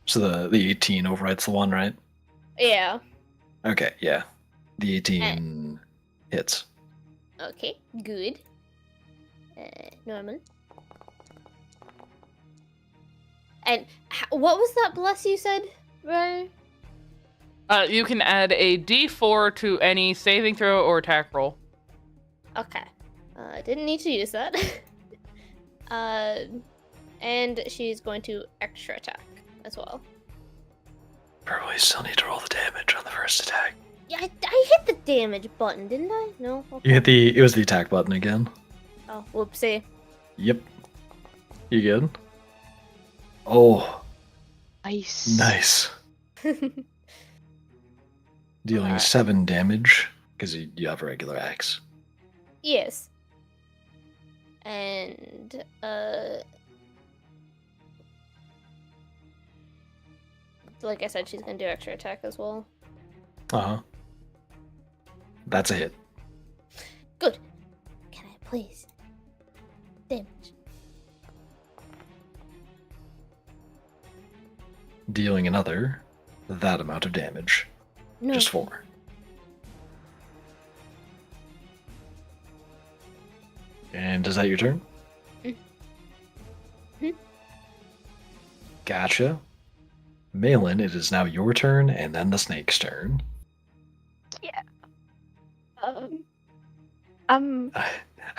So the 18 overrides the 1, right? Yeah. Okay, yeah. The 18 hits. Okay, good. Normal. And what was that bless you said, right? You can add a D4 to any saving throw or attack roll. Okay. I didn't need to use that. And she's going to extra attack as well. Probably still need to roll the damage on the first attack. Yeah, I hit the damage button, didn't I? No? Okay. You hit it was the attack button again. Oh, whoopsie. Yep. You good? Oh, Nice. nice. Dealing Alright. 7 damage, because you have a regular axe. Yes. And, like I said, she's gonna do extra attack as well. Uh-huh. That's a hit. Good. Can I please? Damage. Dealing another that amount of damage. No. Just 4. And is that your turn? Mhm. Gotcha. Malin, it is now your turn, and then the snake's turn.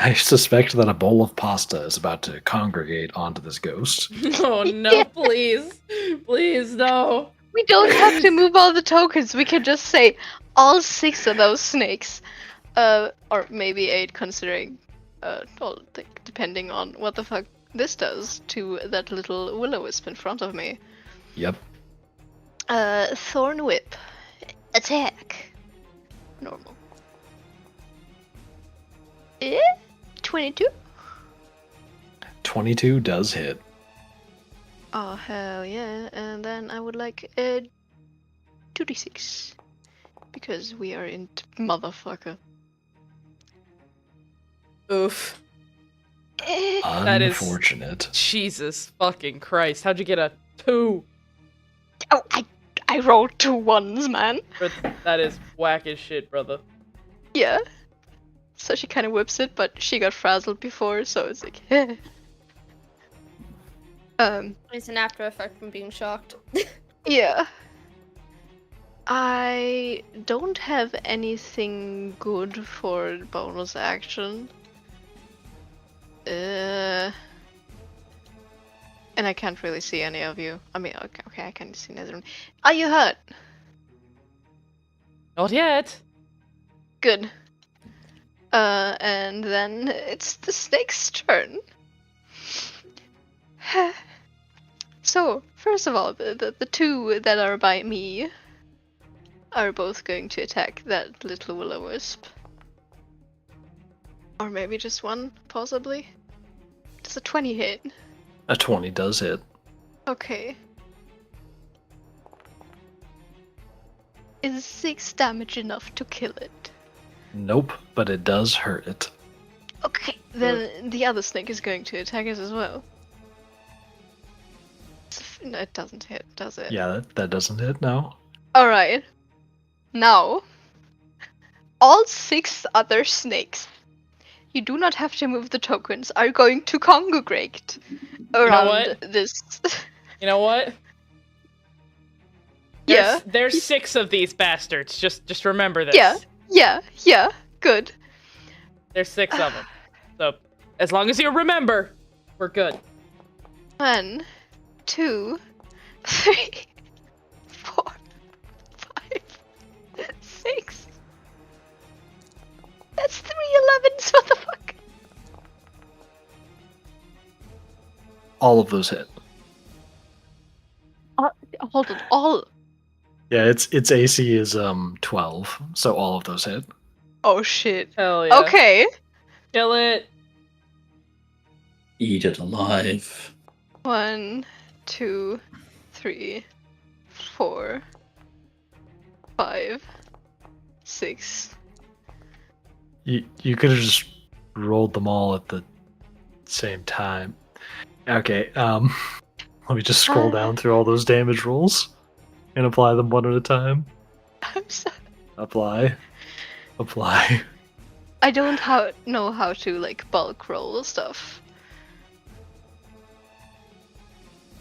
I suspect that a bowl of pasta is about to congregate onto this ghost. Oh no, please. Please, no. We don't have to move all the tokens. We can just say all 6 of those snakes, or maybe 8, considering, well, depending on what the fuck this does to that little will-o-wisp in front of me. Yep. Thorn whip, attack, normal. 22. 22 does hit. Oh hell yeah! And then I would like 2d6 because we are in motherfucker. Oof. That is- Unfortunate. Jesus fucking Christ. How'd you get a 2? Oh, I rolled 2 1s, man. That is whack as shit, brother. Yeah. So she kind of whips it, but she got frazzled before, so it's like, It's an after effect from being shocked. yeah. I don't have anything good for bonus action. And I can't really see any of you. I mean, okay, I can see Netherland. Are you hurt? Not yet. Good. And then it's the snake's turn. So, first of all, the 2 that are by me are both going to attack that little will-o-wisp. Or maybe just one, possibly. Does a 20 hit? A 20 does hit. Okay. Is 6 damage enough to kill it? Nope, but it does hurt it. Okay, then the other snake is going to attack us as well. No, it doesn't hit, does it? Yeah, that doesn't hit, no. Alright. Now, all 6 other snakes, you do not have to move the tokens, are going to congregate around what? this. You know what? Yeah. There's 6 of these bastards. Just remember this. Yeah, good. There's 6 of them. So, as long as you remember, we're good. 1, 2, 3, 4, 5, 6. That's 3 11s, what the fuck? All of those hit. Hold on, all. Yeah, its AC is 12, so all of those hit. Oh shit. Hell yeah. Okay. Kill it. Eat it alive. 1, 2, 3, 4, 5, 6. You could have just rolled them all at the same time. Okay, let me just scroll down through all those damage rolls and apply them one at a time. I'm sorry. Apply. I don't know how to like bulk roll stuff.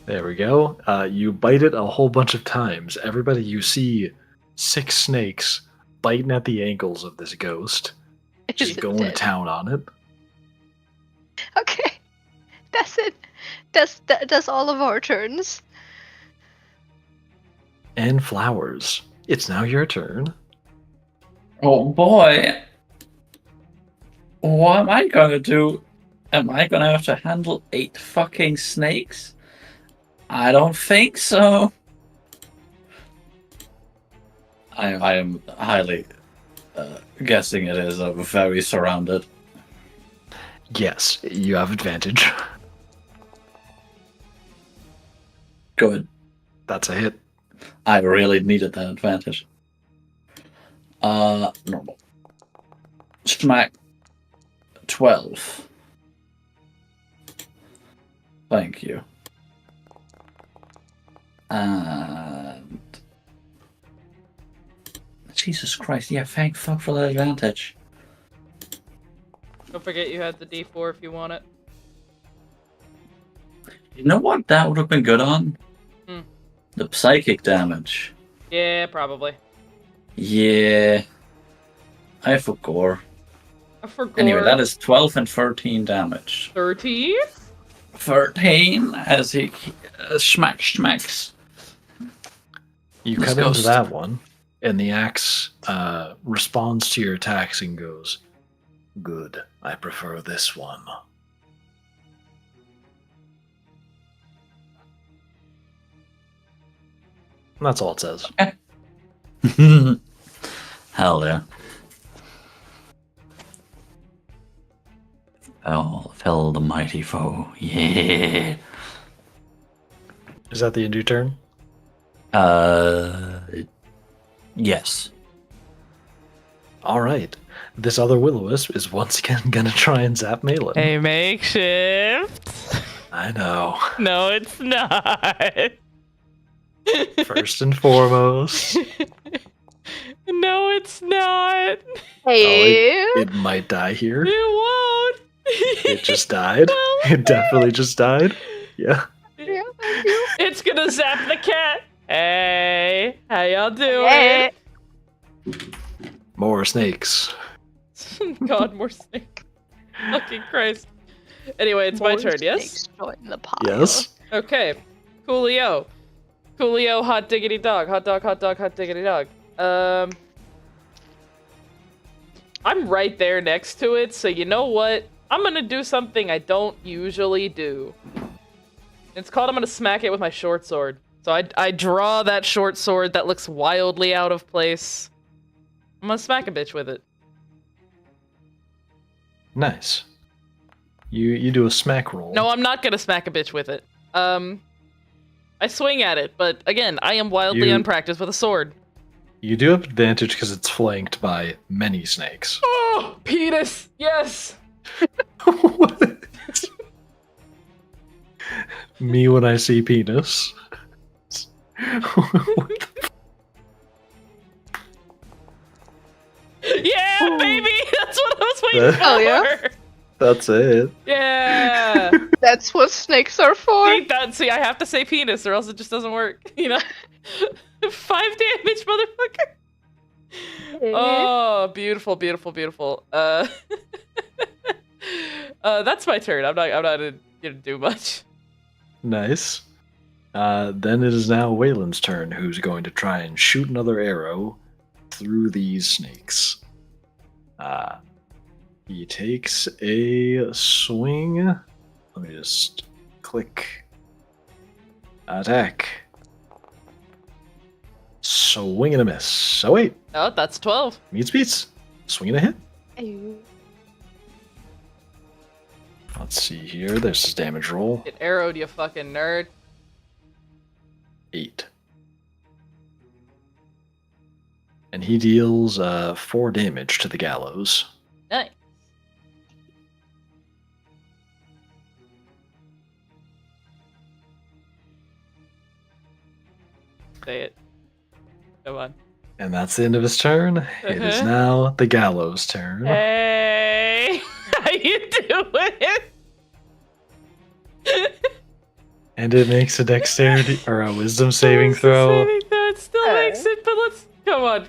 There we go. You bite it a whole bunch of times. Everybody, you see 6 snakes biting at the ankles of this ghost, Is just it going to dead? town on it. Okay, that's it. That's all of our turns. And flowers. It's now your turn. Oh boy. What am I gonna do? Am I gonna have to handle 8 fucking snakes? I don't think so. I am highly guessing it is very surrounded. Yes, you have advantage. Good. That's a hit. I really needed that advantage. Normal. Smack. 12. Thank you. And Jesus Christ, yeah, thank fuck for that advantage. Don't forget you had the D4 if you want it. You know what that would have been good on? Hmm. The psychic damage. Yeah, probably. Yeah. I forgot. I forgot. Anyway, that is 12 and 13 damage. 13? 13 as he smacks. You This cut into ghost. that one, and the axe responds to your attacks and goes, "Good. I prefer this one." And that's all it says. Hell yeah. Fell the mighty foe. Yeah. Is that the end of your turn? Yes. All right. This other will-o-wisp is once again gonna try and zap Malin. Hey, makeshift. I know. No, it's not. First and foremost, No, it's not. Hey. it might die here. It won't. It just died. Well, It definitely just died. Yeah. Yeah, thank you. It's gonna zap the cat. Hey, how y'all doing? Hey. More snakes. God, more snake. Fucking Christ. Anyway, it's my More turn, yes? snakes join the pile. Yes. Okay. Coolio. Coolio, hot diggity dog. Hot dog, hot dog, hot diggity dog. I'm right there next to it, so you know what? I'm gonna do something I don't usually do. It's called I'm gonna smack it with my short sword. So I draw that short sword that looks wildly out of place. I'm gonna smack a bitch with it. Nice. You do a smack roll. No, I'm not gonna smack a bitch with it. I swing at it, but again, I am wildly You- unpracticed with a sword. You do have advantage because it's flanked by many snakes. Oh, penis! Yes! What? Me when I see penis. What the- Yeah, baby! That's what I was waiting for! Oh, yeah? That's it. Yeah! That's what snakes are for. See, I have to say penis or else it just doesn't work, you know? 5 damage, motherfucker! Oh, beautiful, beautiful, beautiful. That's my turn. I'm not gonna do much. Nice. Then it is now Waylon's turn, who's going to try and shoot another arrow through these snakes. He takes a swing. Let me just click. Attack. Swing and a miss. Oh wait, Oh, that's 12. meets beats. Swing and a hit. Hey. Let's see here. There's his damage roll. Get arrowed, you fucking nerd. 8. and he deals 4 damage to the gallows. Nice. Say it. Come on. And that's the end of his turn. It is Uh-huh. now the gallows' turn. Hey, how you doing? And it makes a dexterity or a wisdom saving Wisdom throw. saving throw. It still makes it, but let's come on.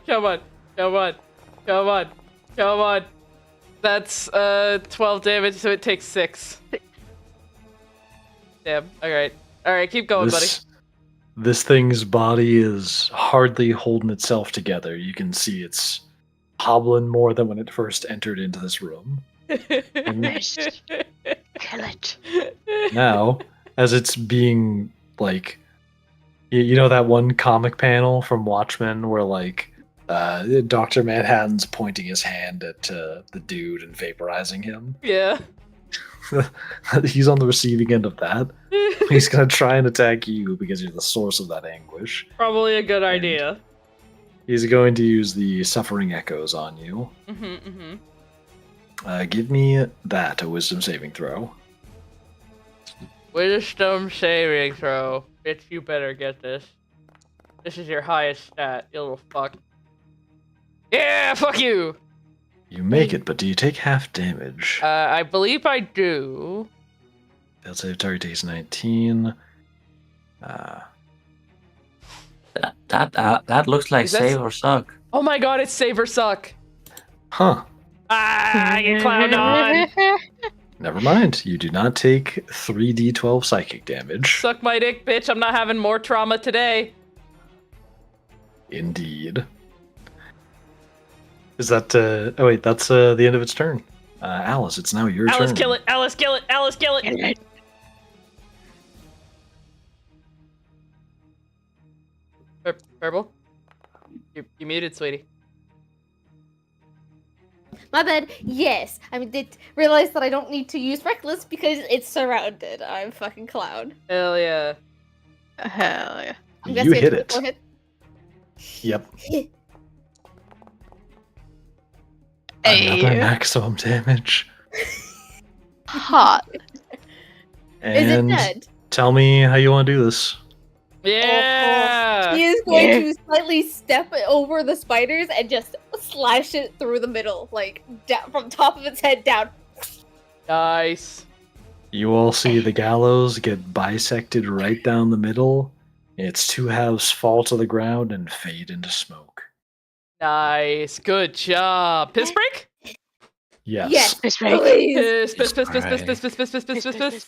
That's 12 damage, so it takes 6. Damn. All right. Keep going, buddy. This thing's body is hardly holding itself together. You can see it's hobbling more than when it first entered into this room. Finished. Kill it. Now, as it's being like, you know that one comic panel from Watchmen where like Dr. Manhattan's pointing his hand at the dude and vaporizing him? Yeah. He's on the receiving end of that. He's gonna try and attack you because you're the source of that anguish. Probably a good idea. He's going to use the suffering echoes on you. Give me that, a wisdom saving throw. Wisdom saving throw. Bitch, you better get this. This is your highest stat, you little fuck. Yeah, fuck you! You make it, but do you take half damage? I believe I do. Failed save target takes 19. That looks like Is that save or suck. Oh my god, it's save or suck. Huh. Ah, you clown on. Never mind. You do not take 3d12 psychic damage. Suck my dick, bitch. I'm not having more trauma today. Indeed. Is that, oh wait, that's the end of its turn. Alice, it's now your turn. Alice, kill it. Alice, kill it. Alice, kill it. Purple? You muted, sweetie. My bad. Yes, I did realize that I don't need to use reckless because it's surrounded. I'm fucking clown. Hell yeah. Hell yeah. I'm You guessing hit it's it. 24 hit. Yep. Hey. Another maximum damage. Hot. Is it And dead? tell me how you want to do this. Yeah. He is going to slightly step over the spiders and just slash it through the middle, like down, from top of its head down. Nice. You all see the gallows get bisected right down the middle. Its 2 halves fall to the ground and fade into smoke. Nice. Good job. Piss break? Yes. Yes, Piss break. please. Piss, piss, piss, piss, piss, piss, piss, piss, piss, piss, piss, piss.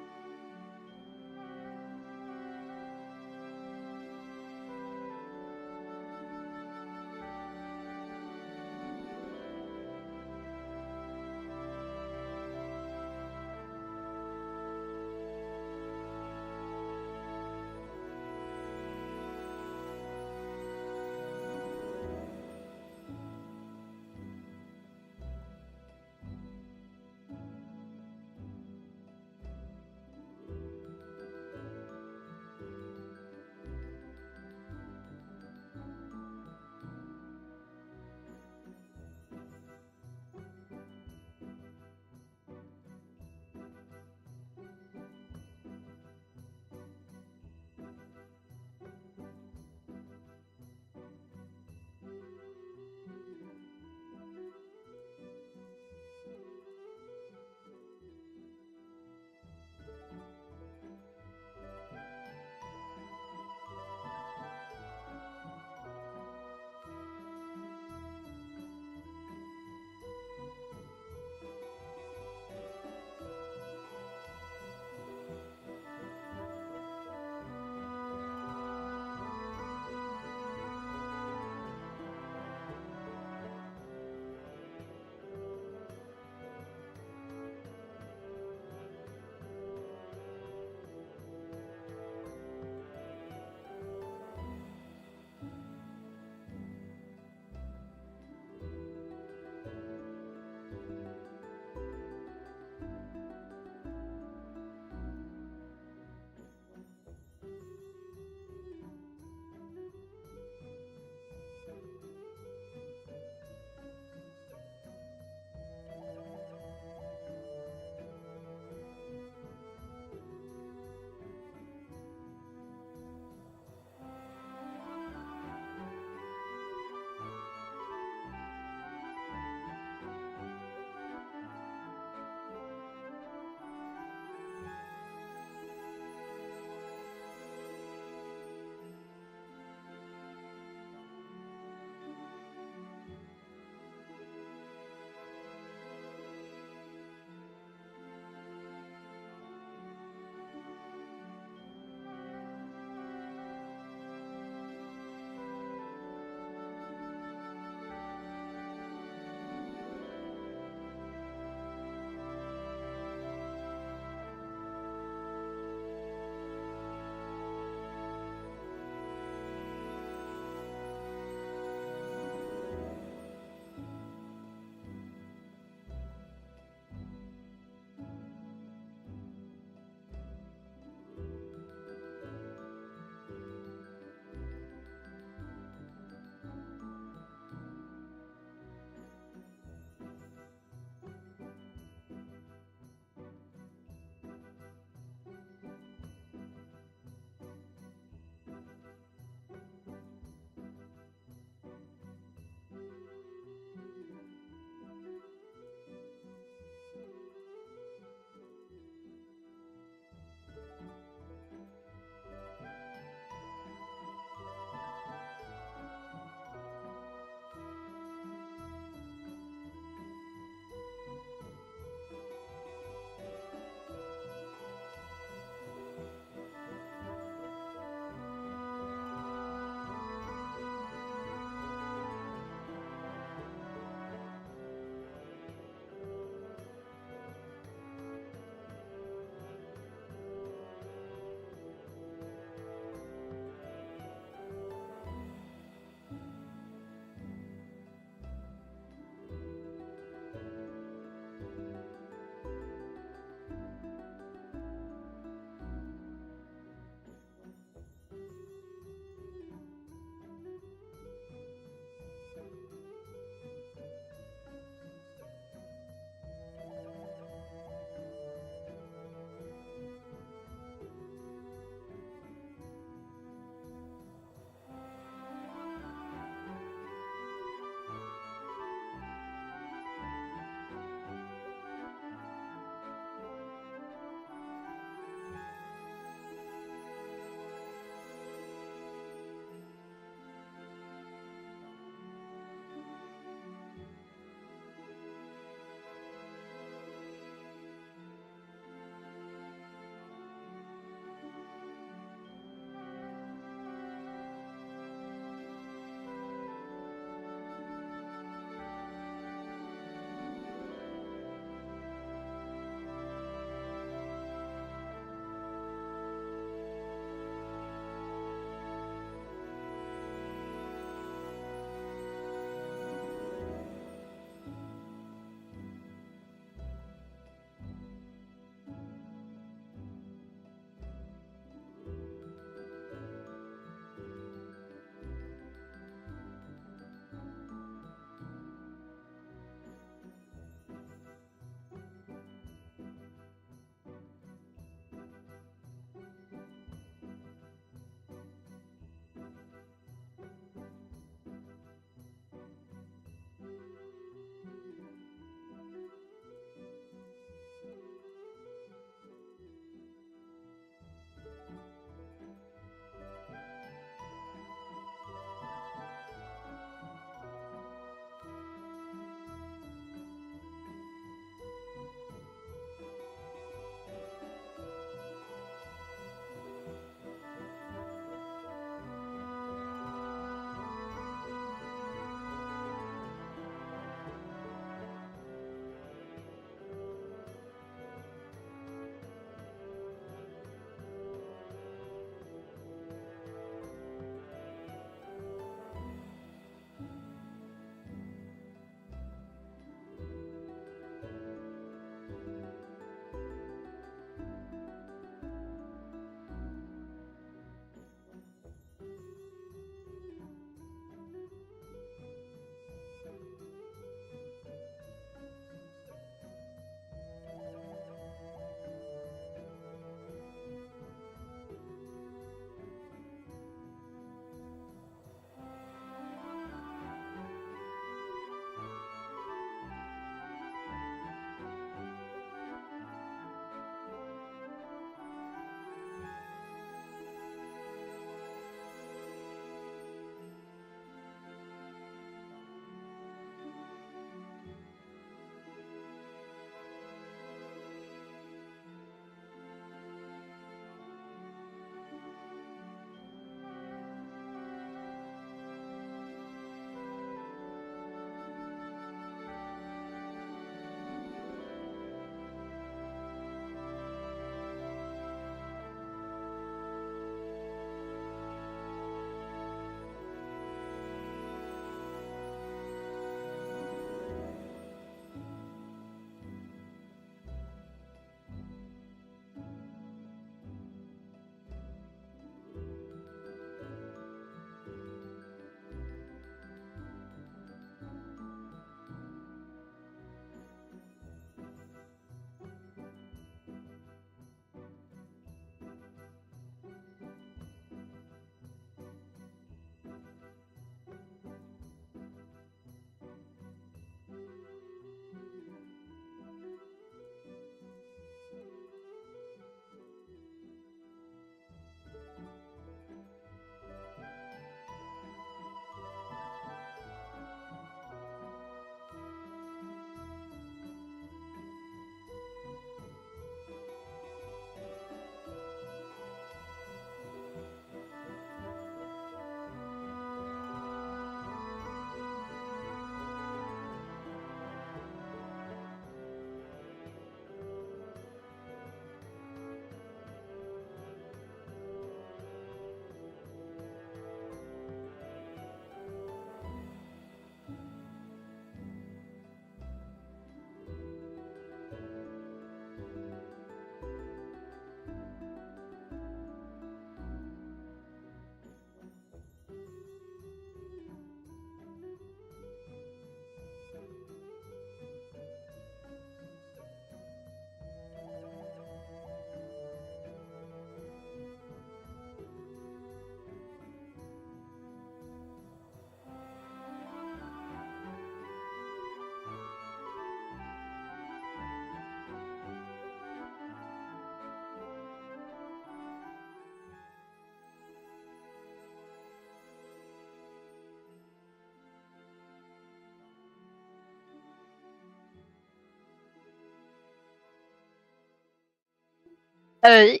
I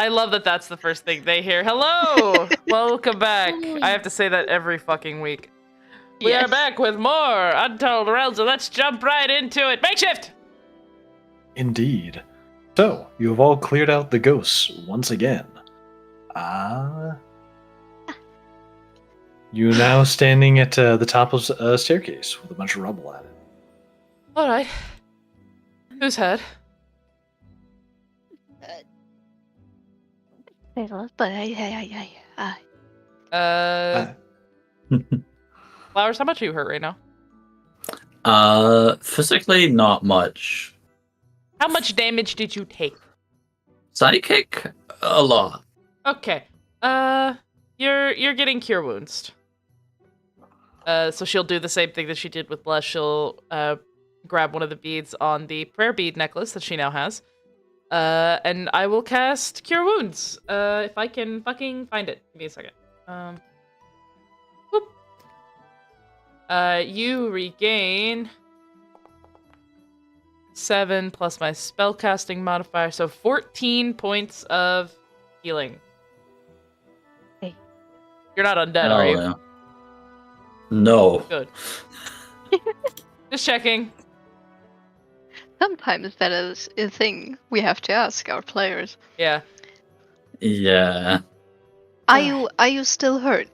love that that's the first thing they hear. Hello! Welcome back. I have to say that every fucking week. We are Yes. back with more Untold Realms, so let's jump right into it. Makeshift! Indeed. So, you have all cleared out the ghosts once again. You're now standing at the top of a staircase with a bunch of rubble at it. Alright. Who's head? Flowers, how much are you hurt right now? Physically, not much. How much damage did you take? Psychic, a lot. Okay. You're getting cure wounds. So she'll do the same thing that she did with Bless. She'll grab one of the beads on the prayer bead necklace that she now has. And I will cast Cure Wounds. If I can fucking find it. Give me a second. Whoop. You regain 7 plus my spellcasting modifier, so 14 points of healing. Hey. You're not undead, are you? Yeah. No. Good. Just checking. Sometimes that is a thing we have to ask our players. Yeah. Yeah. Are you still hurt?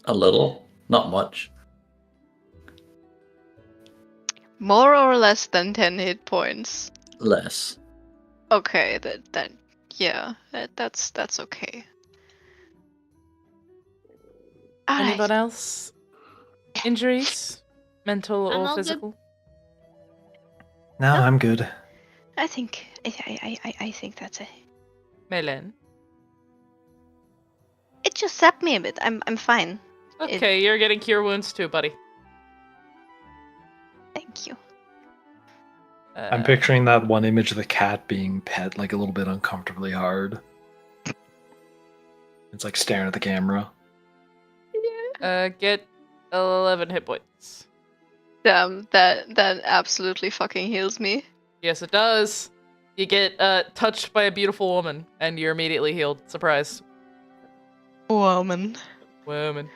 A little. Not much. More or less than 10 hit points? Less. Okay, that's okay. Anyone else? Injuries? Mental I'm or all good. physical? No, I'm good. I think I think that's it. Melen. It just zapped me a bit. I'm fine. Okay, you're getting cure wounds too, buddy. Thank you. I'm picturing that one image of the cat being pet like a little bit uncomfortably hard. It's like staring at the camera. Get 11 hit points. Damn, that absolutely fucking heals me. Yes, it does. You get touched by a beautiful woman, and you're immediately healed. Surprise. Woman. Woman.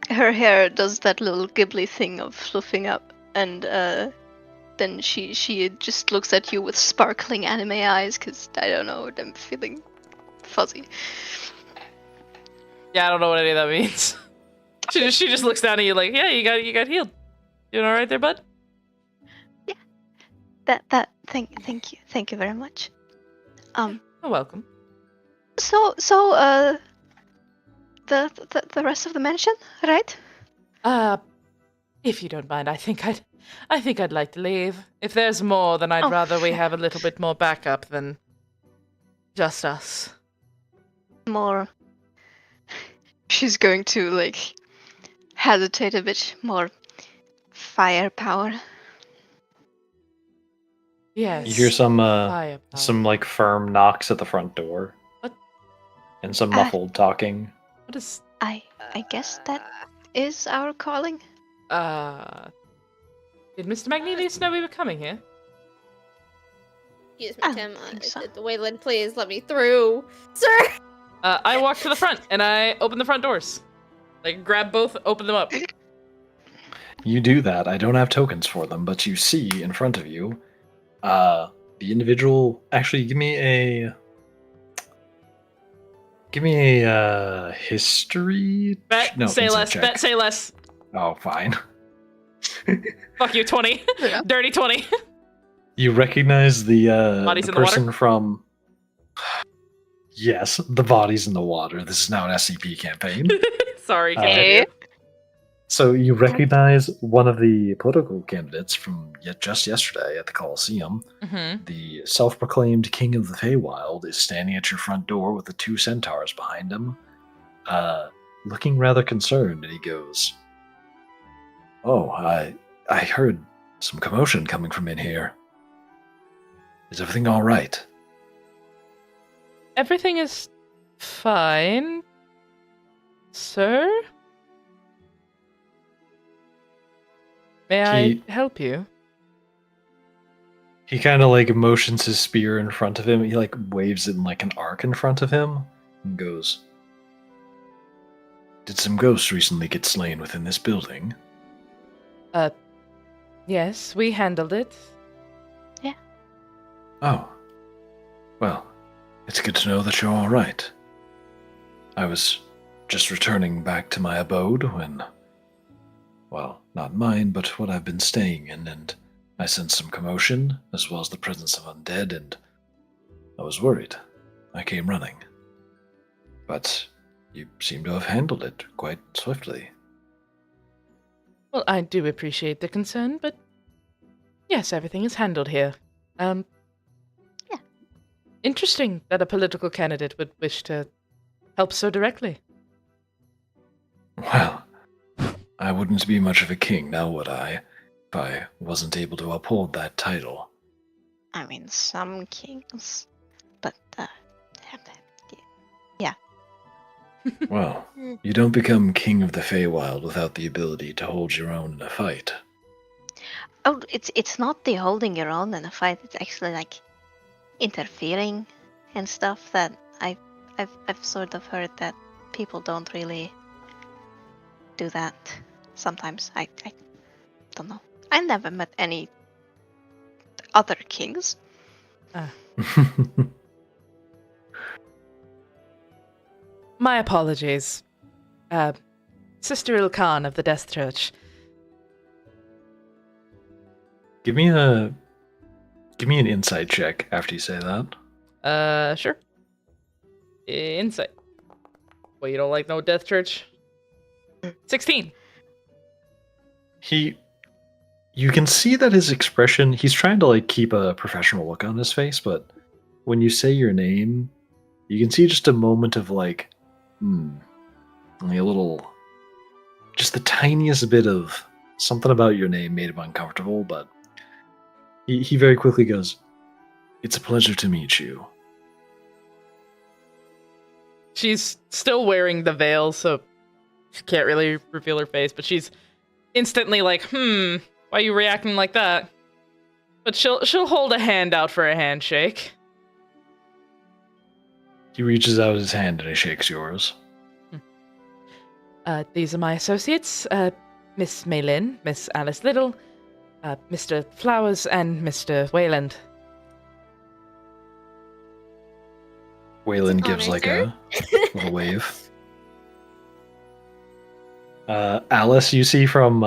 Her hair does that little ghibli thing of fluffing up, and then she just looks at you with sparkling anime eyes, because I don't know, I'm feeling fuzzy. Yeah, I don't know what any of that means. she just looks down at you like, yeah, you got healed. You doing all right there, bud? Yeah. Thank you very much. You're welcome. So the rest of the mansion, right? If you don't mind, I think I'd like to leave. If there's more, then I'd rather we have a little bit more backup than just us. More. She's going to like hesitate a bit more. Firepower. Yes. You hear some firepower. like firm knocks at the front door. What? And some muffled talking. What is? I guess that is our calling. Did Mr. Magnelius know we were coming here? Excuse I me, Tim. don't think so. Wayland, please let me through, sir. I walk to the front and I open the front doors. Like grab both, open them up. You do that. I don't have tokens for them, but you see in front of you, the individual. Actually, give me a history. Bet, No, say insight less. check. Bet, say less. Oh, fine. Fuck you, 20. Yeah. Dirty 20. You recognize the Bodies in the water? person from. Yes, the bodies in the water. This is now an SCP campaign. Sorry, Hey. continue. So you recognize one of the political candidates from just yesterday at the Coliseum. Mm-hmm. The self-proclaimed king of the Feywild is standing at your front door with the 2 centaurs behind him, looking rather concerned, and he goes, "Oh, I heard some commotion coming from in here. Is everything all right?" Everything is fine, sir. May He- I help you? He kind of like motions his spear in front of him. He like waves it in like an arc in front of him and goes, Did some ghosts recently get slain within this building? Yes, we handled it. Oh. Well, it's good to know that you're alright. I was just returning back to my abode when. Well, not mine, but what I've been staying in, and I sensed some commotion, as well as the presence of undead, and I was worried. I came running. But you seem to have handled it quite swiftly. Well, I do appreciate the concern, but yes, everything is handled here. Yeah. Interesting that a political candidate would wish to help so directly. Well, I wouldn't be much of a king now, would I, if I wasn't able to uphold that title. I mean, some kings, but Well, you don't become king of the Feywild without the ability to hold your own in a fight. oh, it's not the holding your own in a fight. It's actually like interfering and stuff that I've sort of heard that people don't really do that. Sometimes I don't know. I never met any other kings. My apologies. Sister Ilkan of the Death Church. Give me an insight check after you say that. Sure. Insight. Well, you don't like no Death Church? 16. You can see that his expression, he's trying to like keep a professional look on his face, but when you say your name, you can see just a moment of like, only a little, just the tiniest bit of something about your name made him uncomfortable, but he very quickly goes, It's a pleasure to meet you. She's still wearing the veil, so she can't really reveal her face, but she's instantly like, why are you reacting like that? But she'll hold a hand out for a handshake. he reaches out his hand and he shakes yours. These are my associates, Miss Maylin, Miss Alice Little, Mr. Flowers, and Mr. Wayland. Waylon It's an gives honor, like sir. a little wave. Alice, you see from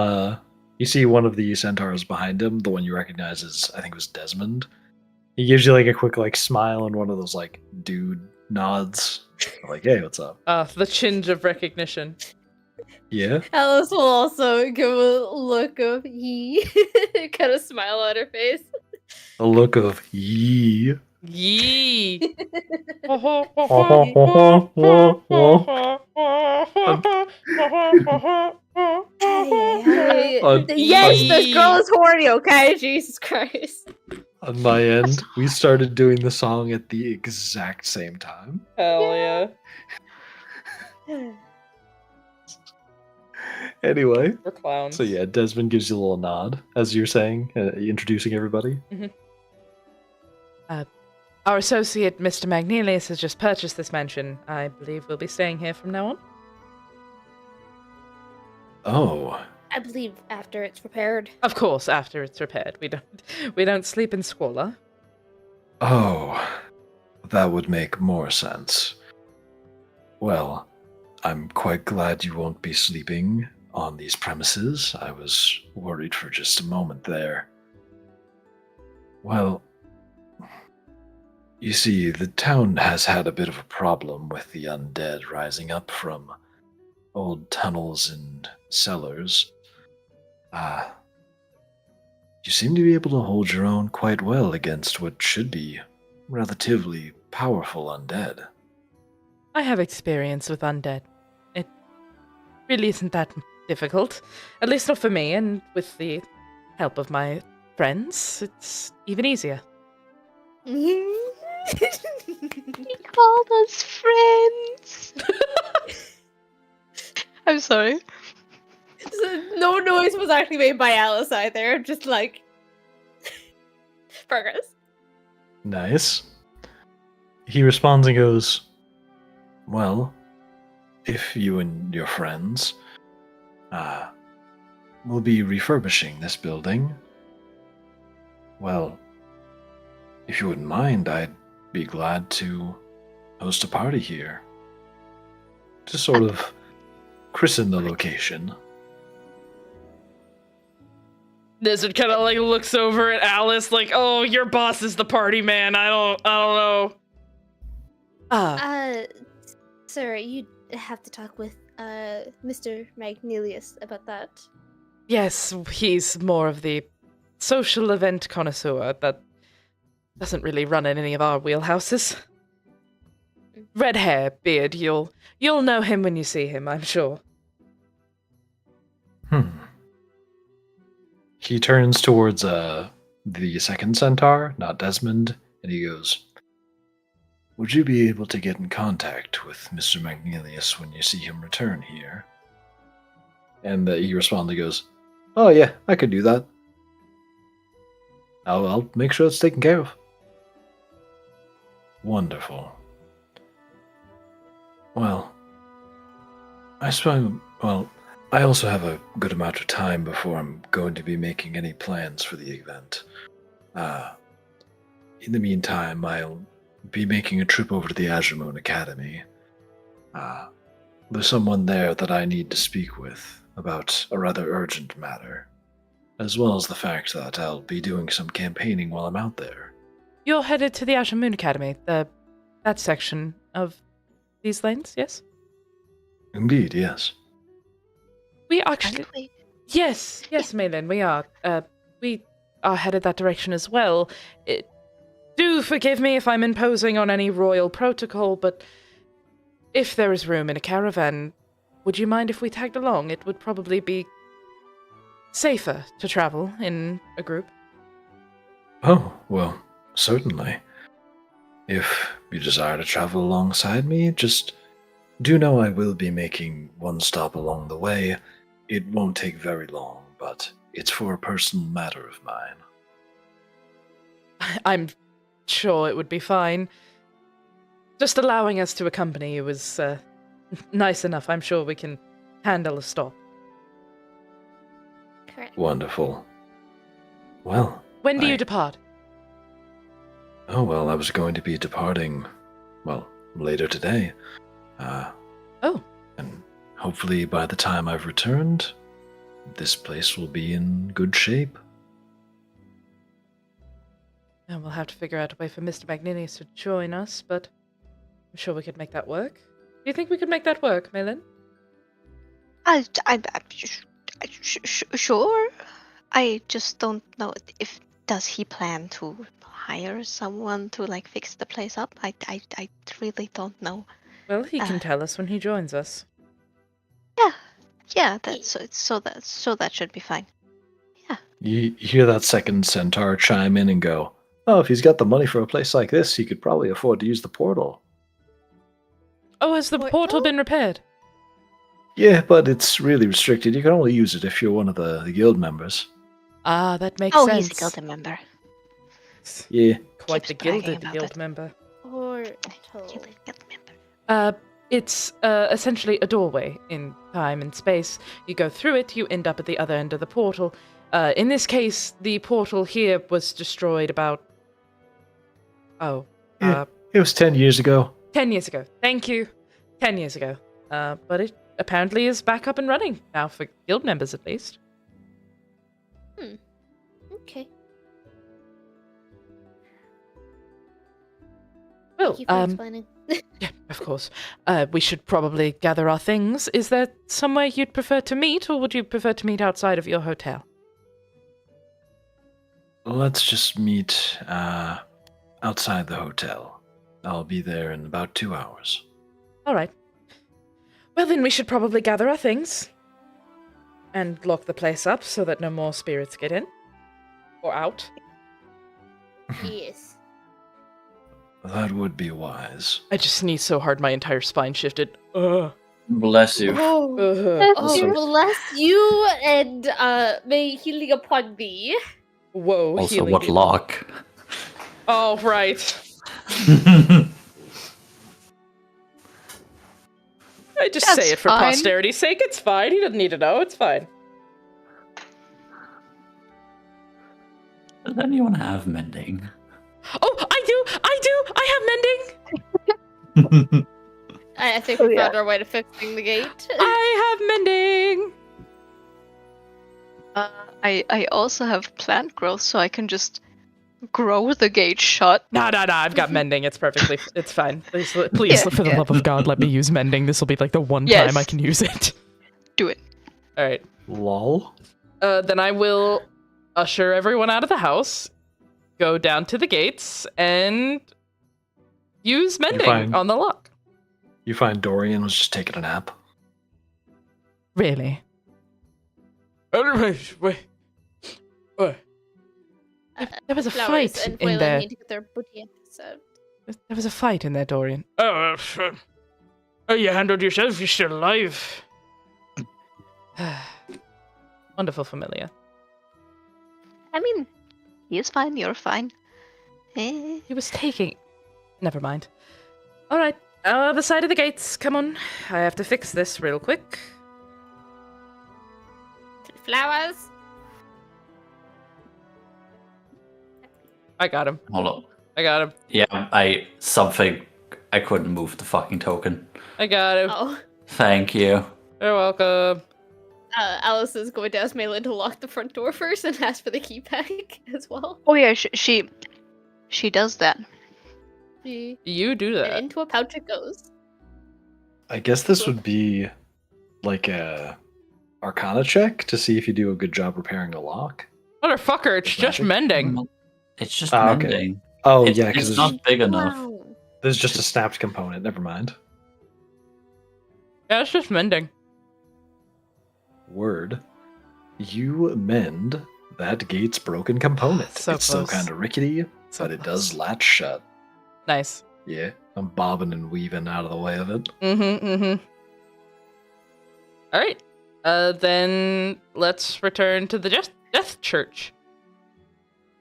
you see one of the centaurs behind him, the one you recognize as I think it was Desmond. He gives you like a quick like smile and one of those like dude nods. Like, hey, what's up? The chinge of recognition. Yeah. Alice will also give a look of he kind of smile on her face. A look of yee. Yee! Yes, this girl is horny, okay? Jesus Christ. On my end, we started doing the song at the exact same time. Hell yeah. Anyway, We're clowns. so yeah, Desmond gives you a little nod as you're saying, introducing everybody. Our associate, Mr. Magnelius, has just purchased this mansion. I believe we'll be staying here from now on. Oh, I believe after it's repaired. Of course, after it's repaired. We don't sleep in squalor. oh, that would make more sense. Well, I'm quite glad you won't be sleeping on these premises. I was worried for just a moment there. Well, you see, the town has had a bit of a problem with the undead rising up from old tunnels and cellars. You seem to be able to hold your own quite well against what should be relatively powerful undead. I have experience with undead. It really isn't that difficult. At least not for me, and with the help of my friends, it's even easier. He called us friends. I'm sorry. no noise was actually made by Alice either. Just like progress. Nice. He responds and goes, well, if you and your friends will be refurbishing this building, well, if you wouldn't mind, I'd be glad to host a party here. To sort of christen the location. Lizard kind of like looks over at Alice like, "Oh, your boss is the party man. I don't know." Sir, you have to talk with Mr. Magnelius about that. Yes, he's more of the social event connoisseur that doesn't really run in any of our wheelhouses. Red hair, beard, you'll know him when you see him, I'm sure. He turns towards the second centaur, not Desmond, and he goes, would you be able to get in contact with Mr. Magnelius when you see him return here? And he responds and goes, oh yeah, I could do that. I'll make sure it's taken care of. Wonderful. Well, I suppose, I also have a good amount of time before I'm going to be making any plans for the event. In the meantime, I'll be making a trip over to the Azure Moon Academy. There's someone there that I need to speak with about a rather urgent matter, as well as the fact that I'll be doing some campaigning while I'm out there. You're headed to the Azure Moon Academy, that section of these lanes, yes? Indeed, yes. We actually... Yes, Malin, we are. We are headed that direction as well. Do forgive me if I'm imposing on any royal protocol, but if there is room in a caravan, would you mind if we tagged along? It would probably be safer to travel in a group. Oh, well, certainly. If you desire to travel alongside me, just do know I will be making one stop along the way. It won't take very long, but it's for a personal matter of mine. I'm sure it would be fine. Just allowing us to accompany you is nice enough. I'm sure we can handle a stop. Correct. Wonderful. Well, When do you depart? Oh, well, I was going to be departing, later today. Oh. And hopefully by the time I've returned, this place will be in good shape. And we'll have to figure out a way for Mr. Magninius to join us, but I'm sure we could make that work. Do you think we could make that work, Malin? Sure. I just don't know if does he plan to hire someone to like fix the place up. I really don't know. Well, he can tell us when he joins us. Yeah. That's so that should be fine. Yeah. You hear that second centaur chime in and go, oh, if he's got the money for a place like this, he could probably afford to use the portal. Oh, has the portal been repaired? Yeah, but it's really restricted. You can only use it if you're one of the guild members. Ah, that makes Oh, sense. he's a guild member. Yeah. Quite Keeps the bragging gilded about guild it. member. Guild member. It's essentially a doorway in time and space. You go through it, you end up at the other end of the portal. In this case, the portal here was destroyed about... It was 10 years ago. 10 years ago. Thank you. 10 years ago. But it apparently is back up and running now, for guild members at least. Okay. Well, Thank you for explaining. yeah, of course. We should probably gather our things. Is there somewhere you'd prefer to meet, or would you prefer to meet outside of your hotel? Let's just meet outside the hotel. I'll be there in about 2 hours. All right. Well, then we should probably gather our things and lock the place up so that no more spirits get in or out. Yes. That would be wise. I just sneezed so hard my entire spine shifted. Ugh. Bless you. Oh, bless you, and may healing upon thee. Whoa, Also, healing what people. lock? Oh, right. I just That's say it for fine. posterity's sake. It's fine. He doesn't need to know. It's fine. Does anyone have mending? Oh, I do! I have mending! I think Oh, we yeah. found our way to fixing the gate. I have mending! I also have plant growth, so I can just grow the gate shut. No, I've got mending. It's perfectly, it's fine. Please, Yeah, for the yeah. love of God, let me use mending. This will be like the one Yes. time I can use it. Do it. All right. Lol. Then I will usher everyone out of the house, go down to the gates, and use mending fine. on the lock. You find Dorian was just taking a nap. Really? Wait. There was a Flowers fight and in Waylon there. need to get their booty episode. There was a fight in there, Dorian. Oh, you handled yourself. You're still alive. Wonderful familiar. I mean, he's fine, you're fine. Eh. He was taking... Never mind. All right, other side of the gates. Come on. I have to fix this real quick. Flowers? I got him. Hold up. I got him. Yeah, I couldn't move the fucking token. I got him. Oh. Thank you. You're welcome. Alice is going to ask Malin to lock the front door first and ask for the key back as well. Oh yeah, she does that. You do And that. into a pouch it goes. I guess this would be like a Arcana check to see if you do a good job repairing the lock. Motherfucker, it's just Magic? mending. It's just Ah, okay. mending. Oh It's, yeah, because it's there's, not big enough. Wow. there's just a snapped component. Never mind. Yeah, it's just mending. Word. You mend that gate's broken component. So it's still close. kind of rickety, So but it close. does latch shut. Nice. Yeah, I'm bobbing and weaving out of the way of it. Mm-hmm. All right. Then let's return to the Death Church,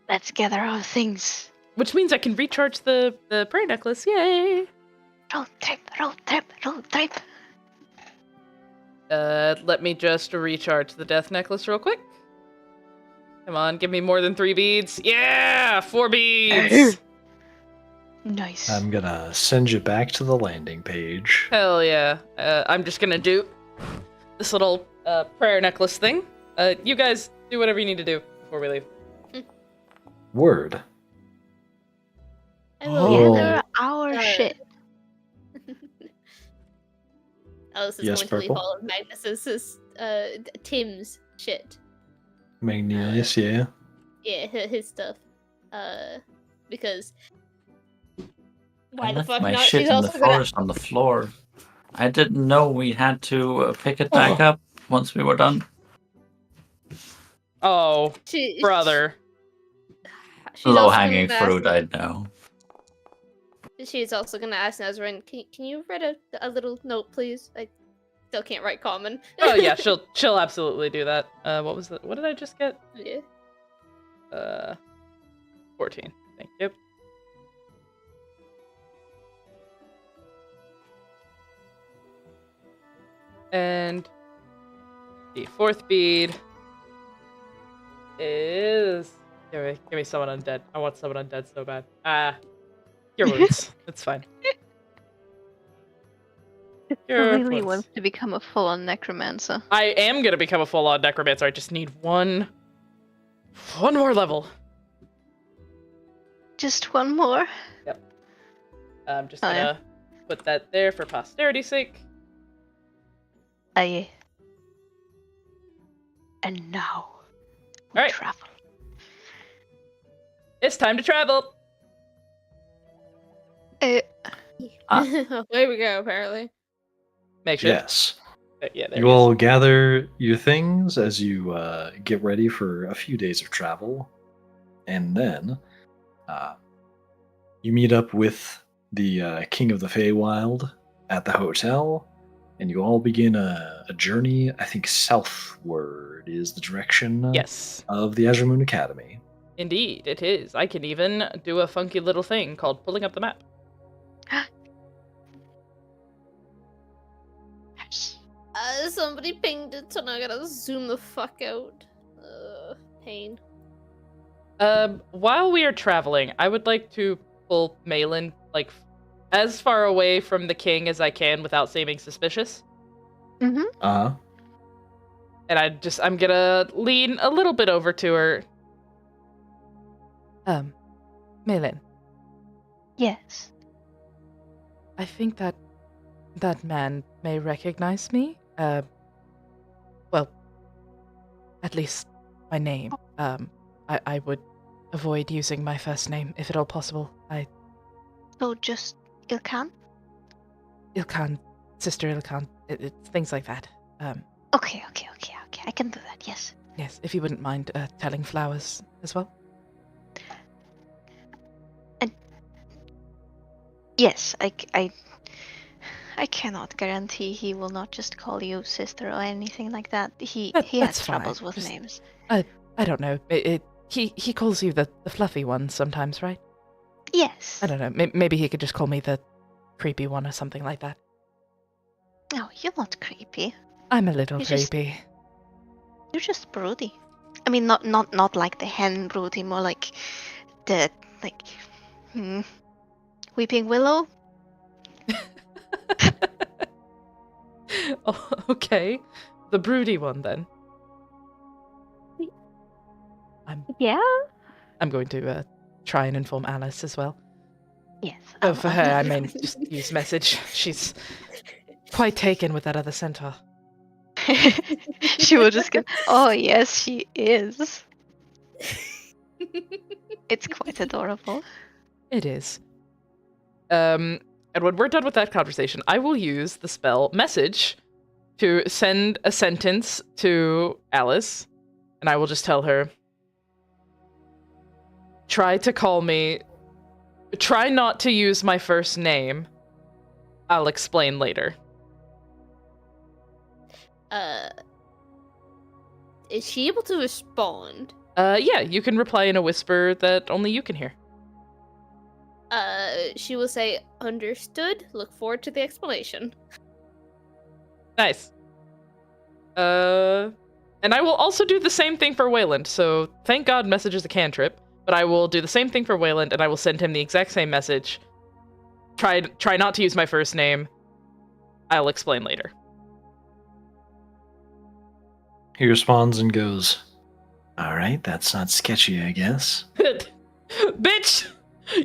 Let's gather our things. which means I can recharge the prayer necklace. Yay! Roll trip, roll trip, roll trip. Let me just recharge the death necklace real quick. Come on, give me more than 3 beads. Yeah, 4 beads. Nice. I'm gonna send you back to the landing page. Hell yeah. I'm just gonna do this little prayer necklace thing. You guys do whatever you need to do before we leave. Word. I will Oh. Gather our Uh, shit. Alice is Yes, going to leave Purple? all of Magnus's, Tim's shit. Magnelius, yeah. Yeah, his stuff. Because... Why I the left fuck my not? shit She's in the also gonna... forest on the floor. I didn't know we had to pick it back up once we were done. Oh, She, brother. she's also Low gonna hanging ask- fruit, I know. She's also gonna ask Nazarene, can you write a little note, please? I still can't write common. Oh yeah, she'll absolutely do that. What was what did I just get? Yeah. 14. Thank you. And the 4th bead is give me someone undead. I want someone undead so bad. Your wounds. It's fine. Your Really wounds. wants to become a full-on necromancer. I am gonna become a full-on necromancer. I just need one more level. Just one more. I'm just Oh, gonna yeah. put that there for posterity's sake. Aye. And now, we Alright. travel. It's time to travel. There we go, apparently. Make sure. Yes. Yeah, there You it is. all gather your things as you get ready for a few days of travel. And then you meet up with the King of the Feywild at the hotel. and you all begin a journey. I think southward is the direction Yes, of the Azure Moon Academy. indeed, it is. I can even do a funky little thing called pulling up the map. Somebody pinged it, so now I gotta zoom the fuck out. Pain. While we are traveling, I would like to pull Malin, like, as far away from the king as I can without seeming suspicious. Mm-hmm. Uh-huh. And I'm gonna lean a little bit over to her. Malin, Yes. I think that man may recognize me. Well, at least my name. I would avoid using my first name if at all possible. So just Ilkan? Ilkan, Sister Ilkan, it's things like that. Okay. I can do that, yes. Yes, if you wouldn't mind telling Flowers as well. Yes, I cannot guarantee he will not just call you sister or anything like that. He That's has fine. troubles with Just- names. I don't know. He calls you the fluffy one sometimes, right? Yes. I don't know. Maybe he could just call me the creepy one or something like that. No, you're not creepy. I'm a little You just- creepy. You're just broody. I mean, not like the hen broody, more like the weeping willow. Oh, okay. The broody one then. Yeah. I'm going to try and inform Alice as well. Yes. Oh, for her, I may just use message. She's quite taken with that other centaur. She will just go. Oh yes, she is. It's quite adorable. It is. And when we're done with that conversation, I will use the spell message to send a sentence to Alice, and I will just tell her, try to call me, try not to use my first name. I'll explain later. Is she able to respond? Yeah, you can reply in a whisper that only you can hear. She will say, understood. Look forward to the explanation. Nice. And I will also do the same thing for Wayland. So thank God message is a cantrip, but I will do the same thing for Wayland, and I will send him the exact same message. Try not to use my first name. I'll explain later. He responds and goes, "All right, that's not sketchy, I guess." Bitch!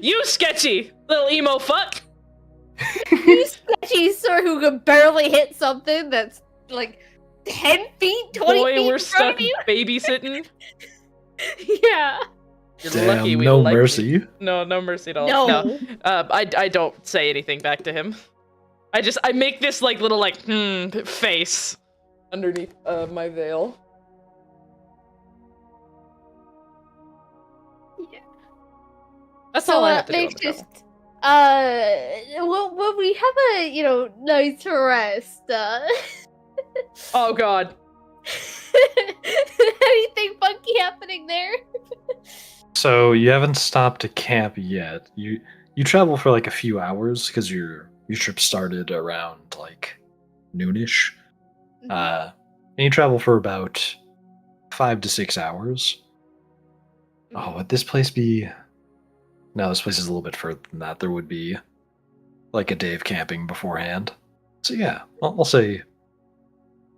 You sketchy, little emo fuck! You sketchy sir who could barely hit something that's like 10 feet, 20 Boy, feet we're in front stuck of you. babysitting. Yeah. You're Damn, lucky we no like mercy. you. No mercy at all. No. I don't say anything back to him. I make this like little like face underneath my veil. Yeah. That's all I have to do on makes the travel. just when we have a nice rest, Oh god. anything funky happening there? So you haven't stopped to camp yet. You travel for like a few hours because your trip started around like noonish. And you travel for about 5 to 6 hours. Oh, would this place be? No, this place is a little bit further than that. There would be like a day of camping beforehand. So yeah, I'll say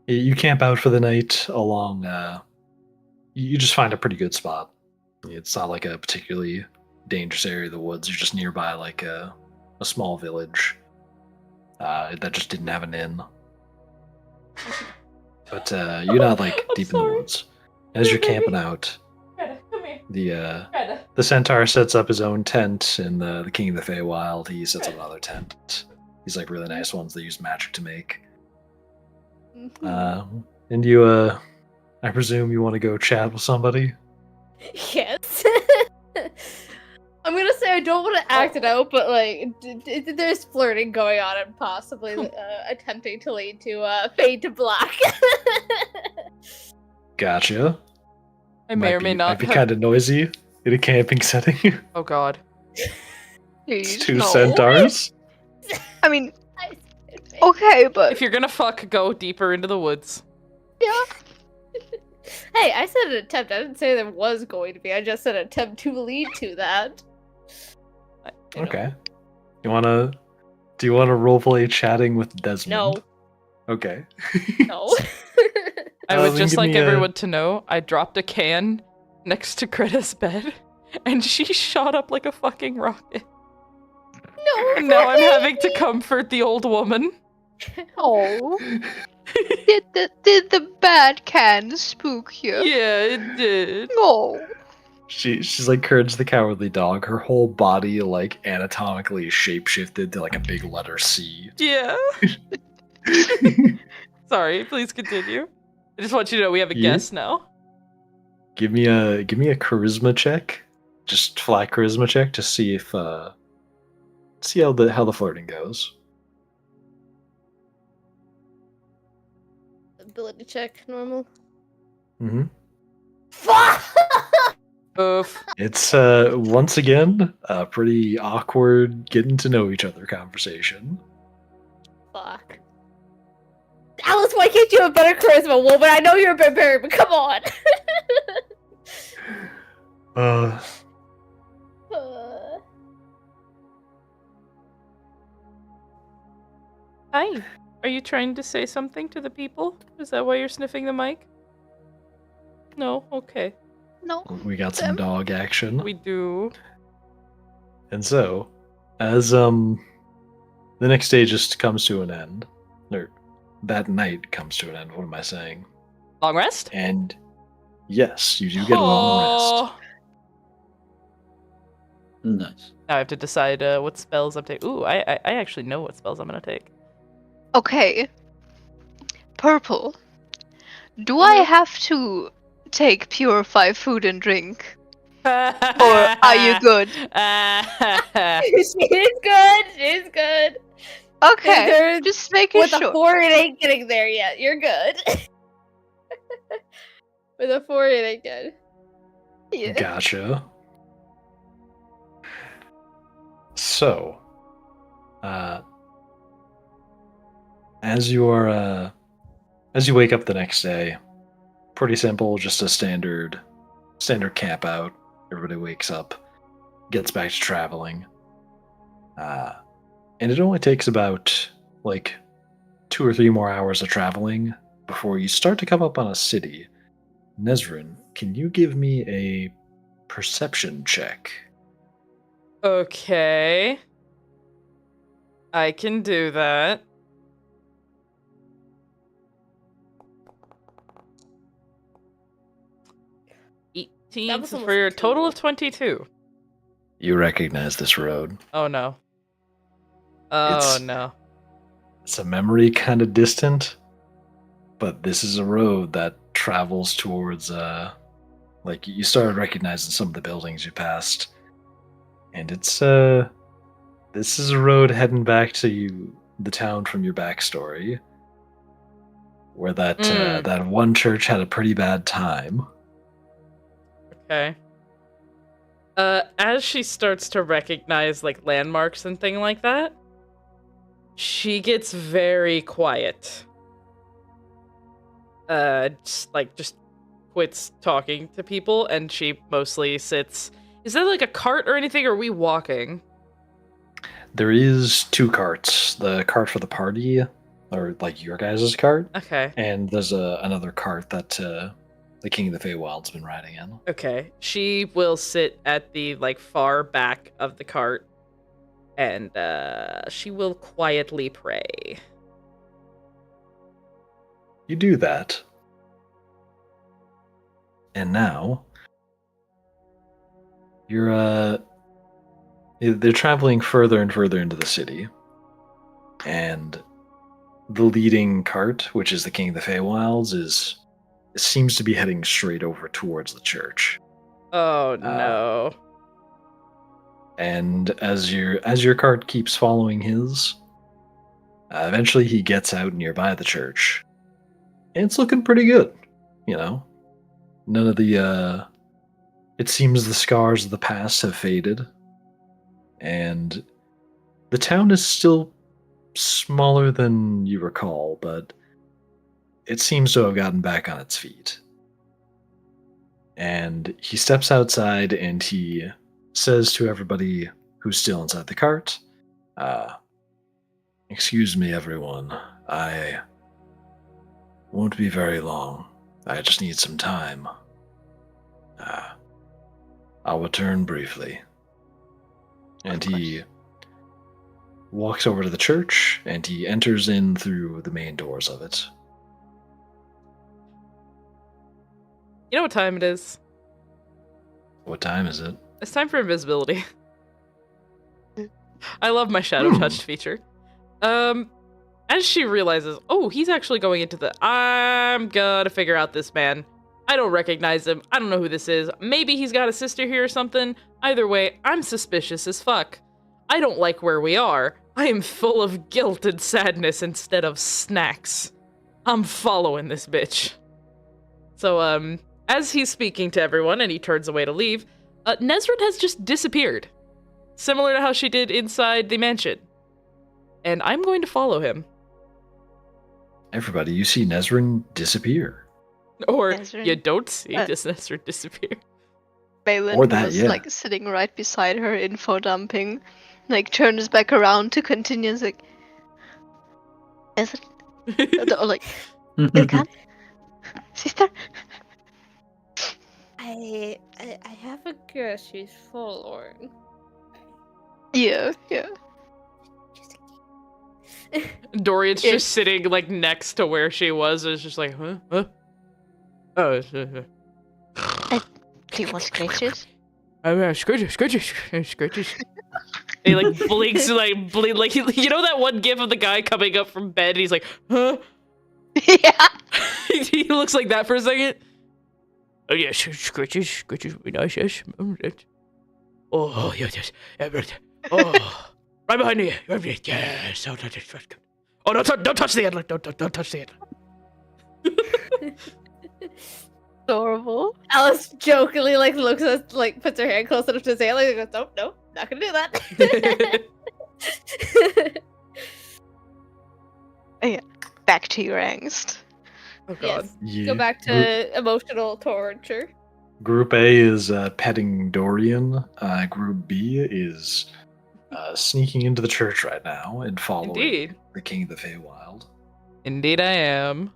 you camp out for the night along. You just find a pretty good spot. It's not like a particularly dangerous area of the woods. You're just nearby like a small village that just didn't have an inn. But you're not like I'm deep in sorry. the woods. As you're camping out, the centaur sets up his own tent, and the king of the Feywild, he sets up another tent. These like really nice ones they use magic to make. And you, I presume you want to go chat with somebody? Yes. I'm gonna say I don't want to act it out, but like there's flirting going on and possibly attempting to lead to fade to black. Gotcha. I may or may not Might be have. kind of noisy in a camping setting. Oh God. It's Please, 2 no. centaurs. I mean, okay, but If you're gonna fuck, go deeper into the woods. yeah. Hey, I said an attempt. I didn't say there was going to be. I just said an attempt to lead to that. You know. Okay. Do you wanna roleplay chatting with Desmond? No, Okay. no. I would then just give like me a- everyone to know I dropped a can next to Greta's bed, and she shot up like a fucking rocket. No. And now I'm having to comfort the old woman. Oh. Did the bad can spook you? Yeah, it did. No. She's like Courage the Cowardly Dog. Her whole body like anatomically shapeshifted to like a big letter C. Yeah. Sorry, please continue. I just want you to know we have a Yeah. guest now. Give me a charisma check. Just flat charisma check to see if see how the flirting goes. Ability check, normal. Mm-hmm. Fuck! Oof. It's once again a pretty awkward getting to know each other conversation. Fuck. Alice, why can't you have better charisma, woman? I know you're a barbarian, but come on. Uh, Hi. Are you trying to say something to the people? Is that why you're sniffing the mic? No? Okay. No. we got some dog action. We do. And so, as the next day just comes to an end, or that night comes to an end, what am I saying? Long rest? And yes, you do get a long rest. Oh. Nice. Now I have to decide what spells I'm taking. Ooh, I actually know what spells I'm gonna take. Okay. Purple. Do I have to take purify food and drink? Or are you good? She's good. She's good. Okay. There's- Just making With a sure. 4, it ain't getting there yet. You're good. With a 4, it ain't good. Yeah. Gotcha. So, as you wake up the next day, pretty simple, just a standard camp out. Everybody wakes up, gets back to traveling, and it only takes about like 2 or 3 more hours of traveling before you start to come up on a city. Nezrin, can you give me a perception check? Okay. I can do that. That 18 was for almost a total two. of 22. You recognize this road. Oh no. Oh It's- no. It's a memory kind of distant, but this is a road that travels towards like you started recognizing some of the buildings you passed. And it's this is a road heading back to the town from your backstory. Where that one church had a pretty bad time. Okay. As she starts to recognize like landmarks and thing like that, she gets very quiet. Just quits talking to people, and she mostly sits. Is there like a cart or anything, or are we walking? There is 2 carts. The cart for the party, or like your guys' cart, Okay. and there's another cart that the King of the Feywild's been riding in. Okay. She will sit at the like far back of the cart, and she will quietly pray. You do that. And now they're traveling further and further into the city. And the leading cart, which is the King of the Feywilds, seems to be heading straight over towards the church. Oh no. And as your cart keeps following his, eventually he gets out nearby the church. And it's looking pretty good, you know. None of the it seems the scars of the past have faded. And the town is still smaller than you recall, but it seems to have gotten back on its feet. And he steps outside and he says to everybody who's still inside the cart, excuse me, everyone. I won't be very long. I just need some time. I'll return briefly. And he walks over to the church and he enters in through the main doors of it. You know what time it is? What time is it? It's time for invisibility. I love my shadow touch feature. As she realizes, oh, he's actually going into the, I'm gonna figure out this man. I don't recognize him. I don't know who this is. Maybe he's got a sister here or something. Either way, I'm suspicious as fuck. I don't like where we are. I am full of guilt and sadness instead of snacks. I'm following this bitch. So, as he's speaking to everyone and he turns away to leave, Nesrin has just disappeared. Similar to how she did inside the mansion. And I'm going to follow him. Everybody, you see Nesrin disappear. Or Nesrin. you don't see Nesrin disappear. Balin, Or who that, was yeah. like sitting right beside her, info dumping, like turns back around to continue. Is like, is it? Or like, Ilkan, sister. I have a guess she's forlorn. Yeah. Dorian's It- just sitting like next to where she was. It's just like, huh? Oh, Do you want scratches? scratches. He like blinks, like you know that one gif of the guy coming up from bed. And he's like, huh? Yeah. He looks like that for a second. Oh yes, scratches would be nice. Yes. Oh yes. Oh, right behind you. Yes. Oh, don't touch the head. Don't touch the head. Adorable. Alice jokingly like looks at puts her hand close enough to his hand, like goes, no, not gonna do that. Back to your angst. Oh god. Yes. Go back to emotional torture. Group A is petting Dorian. Group B is sneaking into the church right now and following Indeed. the King of the Feywild. Indeed, I am.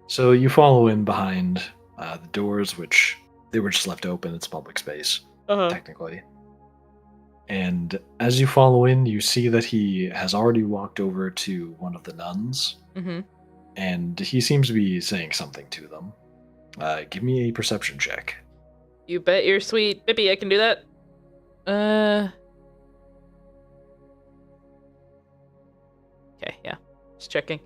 So you follow in behind the doors, which they were just left open. It's public space, technically. And as you follow in, you see that he has already walked over to one of the nuns, Mm-hmm. and he seems to be saying something to them. Give me a perception check. You bet you're sweet, Bippy. I can do that. Okay, yeah. Just checking.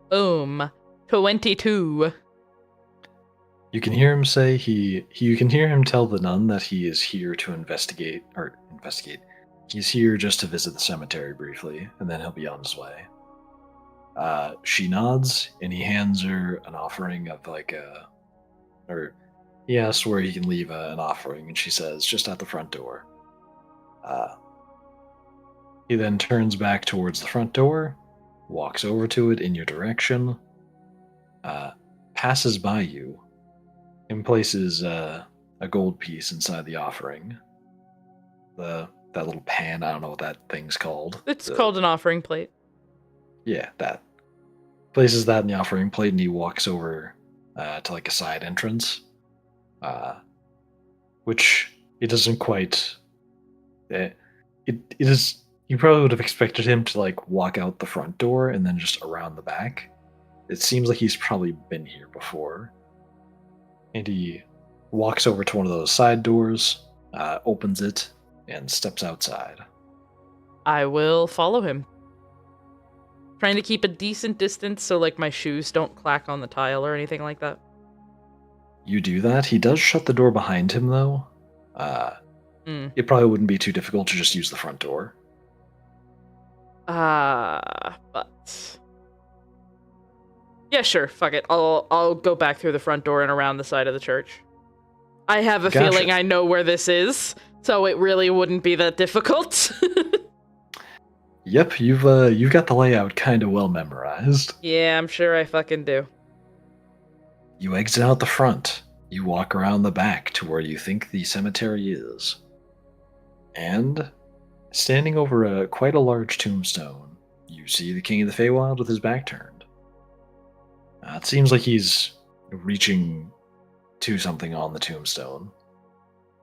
Boom. 22. You can hear him say you can hear him tell the nun that he is here to investigate. He's here just to visit the cemetery briefly, and then he'll be on his way. She nods, and he hands her an offering of he asks where he can leave an offering, and she says, just at the front door. He then turns back towards the front door, walks over to it in your direction, passes by you, and places a gold piece inside the offering. That little pan, I don't know what that thing's called. It's called an offering plate. Yeah, that. Places that in the offering plate, and he walks over to like a side entrance, which it doesn't quite. It is. You probably would have expected him to like walk out the front door and then just around the back. It seems like he's probably been here before. And he walks over to one of those side doors, opens it, and steps outside. I will follow him. Trying to keep a decent distance so like my shoes don't clack on the tile or anything like that. You do that. He does shut the door behind him, though, It probably wouldn't be too difficult to just use the front door. But yeah, sure. Fuck it. I'll go back through the front door and around the side of the church. I have a Gotcha. feeling I know where this is, so it really wouldn't be that difficult. Yep, you've got the layout kind of well memorized. Yeah, I'm sure I fucking do. You exit out the front. You walk around the back to where you think the cemetery is. And standing over quite a large tombstone, you see the King of the Feywild with his back turned. It seems like he's reaching to something on the tombstone.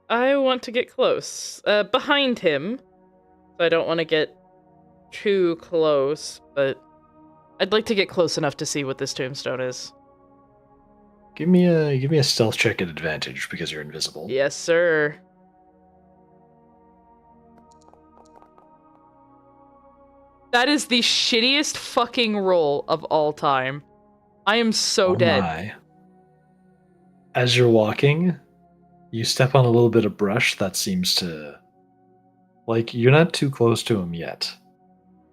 I want to get close. Behind him. So I don't want to get too close, but I'd like to get close enough to see what this tombstone is. Give me a stealth check at advantage because you're invisible. Yes, sir. That is the shittiest fucking roll of all time. I am so dead. My. As you're walking, you step on a little bit of brush that seems to... Like, you're not too close to him yet,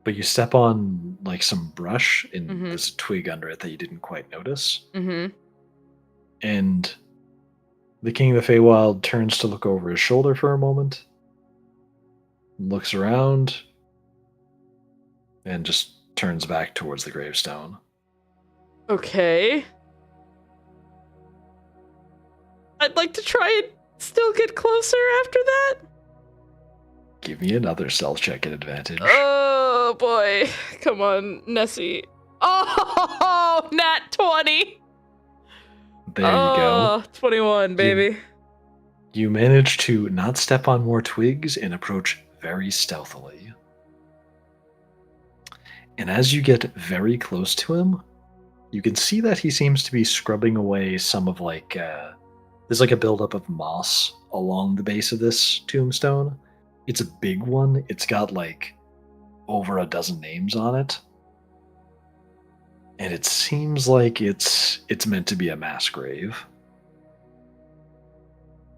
but you step on, like, some brush, and there's a twig under it that you didn't quite notice. Mm-hmm. And the King of the Feywild turns to look over his shoulder for a moment, looks around, and just turns back towards the gravestone. Okay. I'd like to try and still get closer after that. Give me another stealth check at advantage. Oh boy. Come on, Nessie. Oh, nat 20. There you go. 21, baby. You manage to not step on more twigs and approach very stealthily. And as you get very close to him, you can see that he seems to be scrubbing away some of there's like a buildup of moss along the base of this tombstone. It's a big one. It's got like over a dozen names on it. And it seems like it's meant to be a mass grave.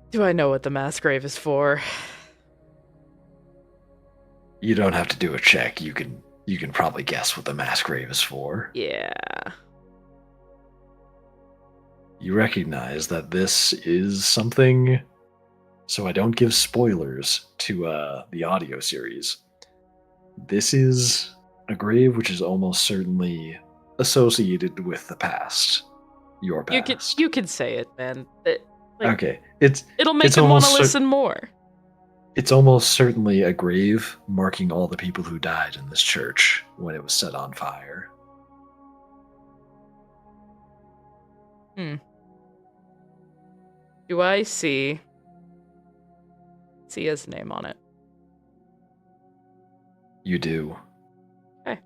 Do I know what the mass grave is for? You don't have to do a check. You can probably guess what the mass grave is for. Yeah. You recognize that this is something, so I don't give spoilers to the audio series. This is a grave which is almost certainly associated with the past. Your past. You could say it, man. Okay. It'll make it's them want to almost listen more. It's almost certainly a grave marking all the people who died in this church when it was set on fire. Do I see his name on it? You do. Okay.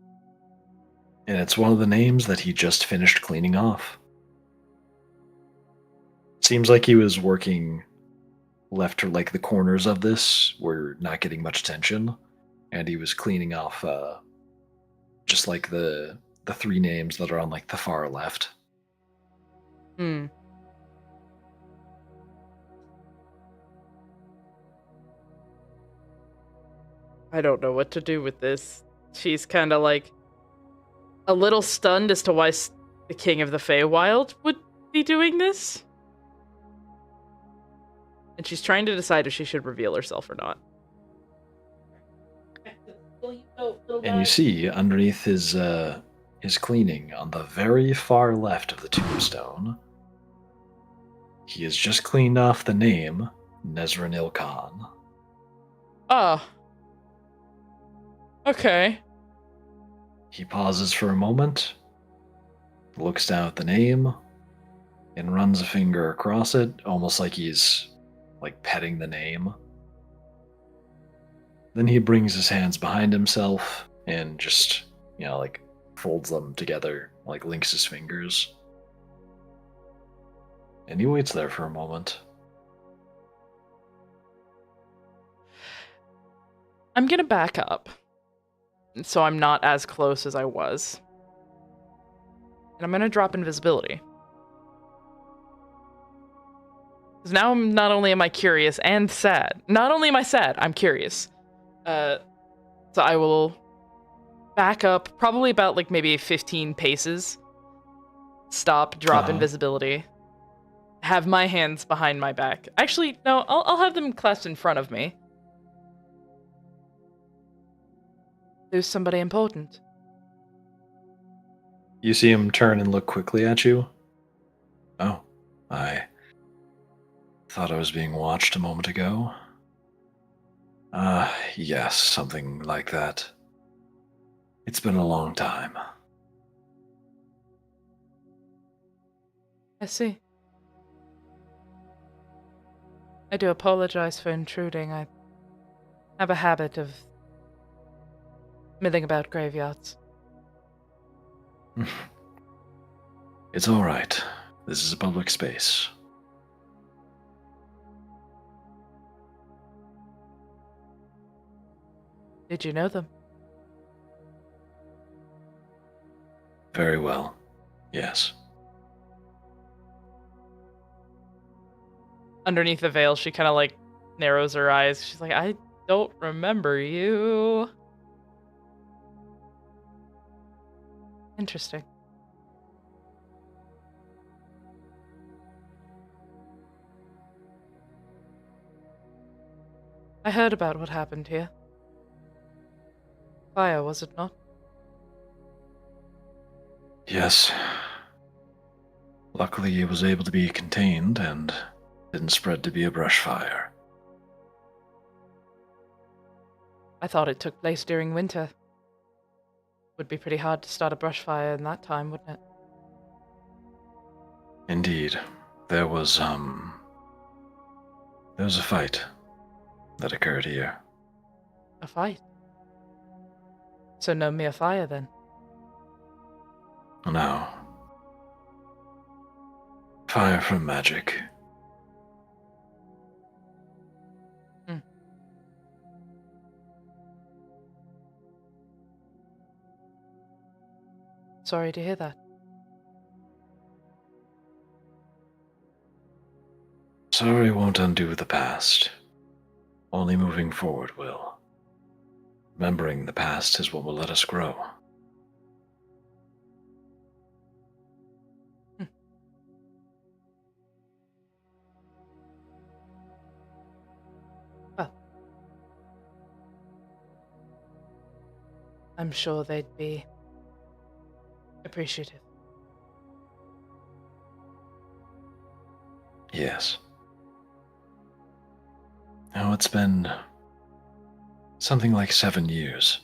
And it's one of the names that he just finished cleaning off. Seems like he was working left or like the corners of this were not getting much attention, and he was cleaning off just like the three names that are on like the far left. I don't know what to do with this. She's kind of like a little stunned as to why the King of the Feywild would be doing this. And she's trying to decide if she should reveal herself or not. And you see underneath his cleaning on the very far left of the tombstone, he has just cleaned off the name Nezranil Khan. Oh. Okay. He pauses for a moment, looks down at the name, and runs a finger across it, almost like he's like petting the name. Then he brings his hands behind himself and just, like folds them together, like links his fingers. And he waits there for a moment. I'm gonna back up, so I'm not as close as I was. And I'm gonna drop invisibility. 'Cause now not only am I curious and sad. Not only am I sad, I'm curious. So I will back up probably about like maybe 15 paces. Stop, drop invisibility. Have my hands behind my back. Actually, no, I'll have them clasped in front of me. There's somebody important. You see him turn and look quickly at you. Oh, I thought I was being watched a moment ago. Yes, something like that. It's been a long time. I see. I do apologize for intruding. I have a habit of milling about graveyards. It's all right. This is a public space. Did you know them? Very well. Yes. Underneath the veil, she kind of like narrows her eyes. She's like, I don't remember you. Interesting. I heard about what happened here. Fire, was it not? Yes. Luckily, it was able to be contained and didn't spread to be a brush fire. I thought it took place during winter. Would be pretty hard to start a brush fire in that time, wouldn't it? Indeed. There was a fight that occurred here. A fight? So no mere fire, then? No. Fire from magic. Sorry to hear that. Sorry won't undo the past. Only moving forward will. Remembering the past is what will let us grow. Well, I'm sure they'd be appreciative. Yes. Now it's been something like 7 years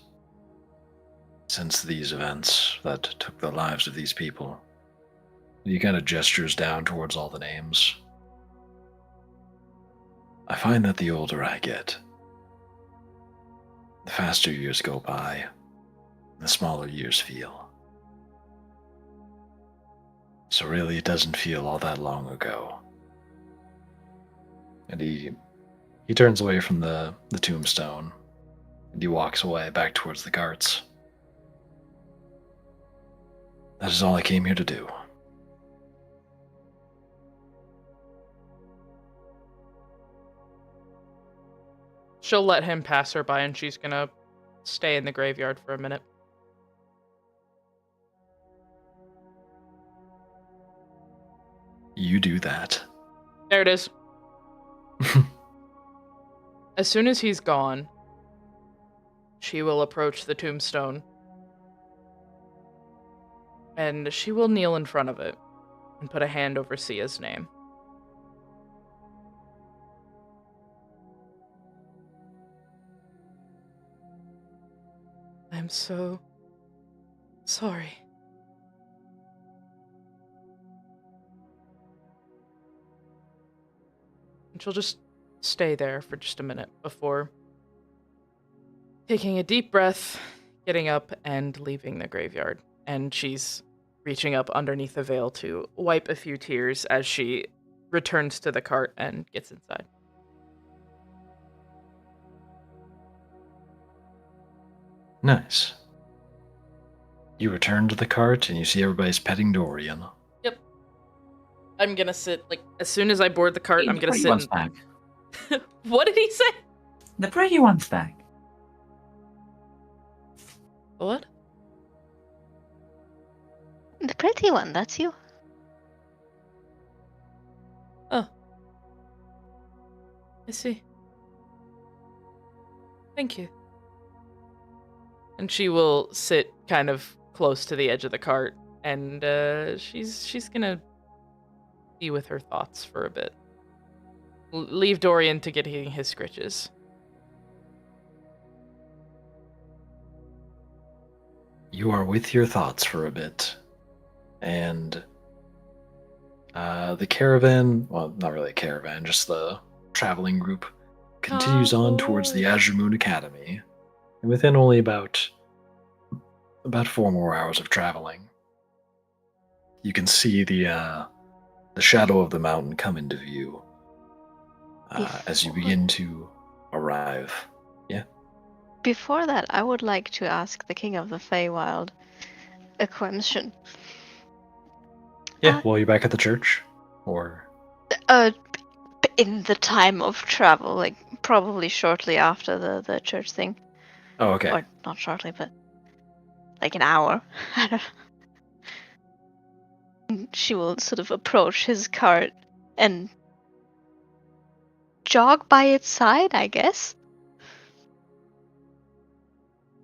since these events that took the lives of these people. He kind of gestures down towards all the names. I find that the older I get, the faster years go by, the smaller years feel. So really it doesn't feel all that long ago. And he turns away from the tombstone, and he walks away back towards the carts. That is all I came here to do. She'll let him pass her by, and she's gonna stay in the graveyard for a minute. You do that. There it is. As soon as he's gone, she will approach the tombstone. And she will kneel in front of it and put a hand over Sia's name. I'm so sorry. And she'll just stay there for just a minute before taking a deep breath, getting up, and leaving the graveyard. And she's reaching up underneath the veil to wipe a few tears as she returns to the cart and gets inside. Nice. You return to the cart and you see everybody's petting Dorian. Yep. I'm gonna sit, like, as soon as I board the cart, I'm The gonna pretty sit one's and... back. What did he say? The pretty one's back. What? The pretty one, that's you. Oh. I see. Thank you. And she will sit kind of close to the edge of the cart, and she's gonna be with her thoughts for a bit. Leave Dorian to getting his scritches. You are with your thoughts for a bit, and the caravan, well, not really a caravan, just the traveling group, continues on towards the Azure Moon Academy. And within only about 4 more hours of traveling, you can see the shadow of the mountain come into view as you begin to arrive. Yeah. Before that, I would like to ask the King of the Feywild a question. Yeah. While you're back at the church, or In the time of travel, like probably shortly after the church thing. oh, okay. Or not shortly, but like an hour. She will sort of approach his cart and jog by its side, I guess.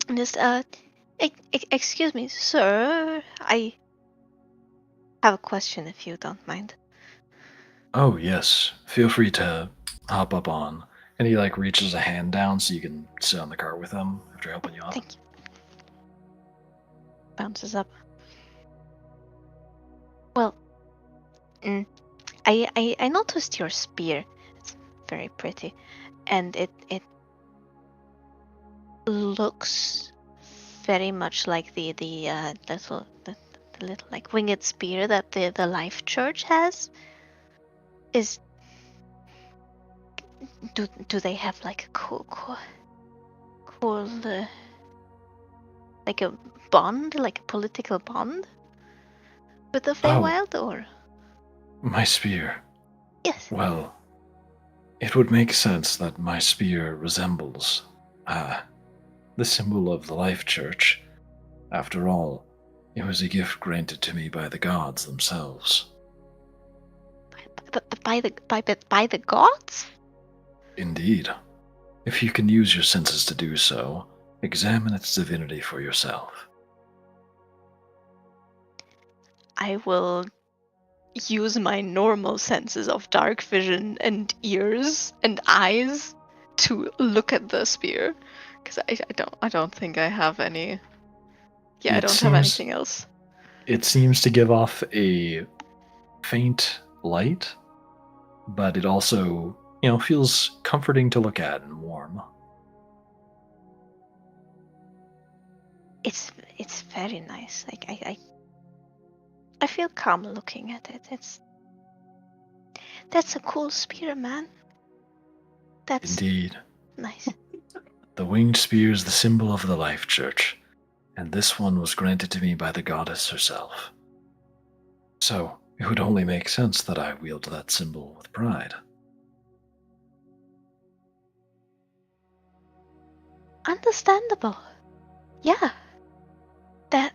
And just, excuse me, sir. I have a question if you don't mind. Oh, yes. Feel free to hop up on. And he like reaches a hand down so you can sit on the cart with him after helping you up. Thank you. Bounces up. Well, I noticed your spear. It's very pretty, and it looks very much like the little like winged spear that the Life Church has. Do they have like a cool like a bond, like a political bond with the Feywild, or? My spear. Yes. Well, it would make sense that my spear resembles the symbol of the Life Church. After all, it was a gift granted to me by the gods themselves. By the gods? Indeed. If you can use your senses to do so, examine its divinity for yourself. I will use my normal senses of dark vision and ears and eyes to look at the spear, because I don't think I have any. Yeah, I don't have anything else. It seems to give off a faint light, but it also, feels comforting to look at and warm. It's very nice. Like I feel calm looking at it. That's a cool spear, man. That's Indeed. nice. The winged spear is the symbol of the Life Church, and this one was granted to me by the goddess herself. So, it would only make sense that I wield that symbol with pride. Understandable. Yeah. That.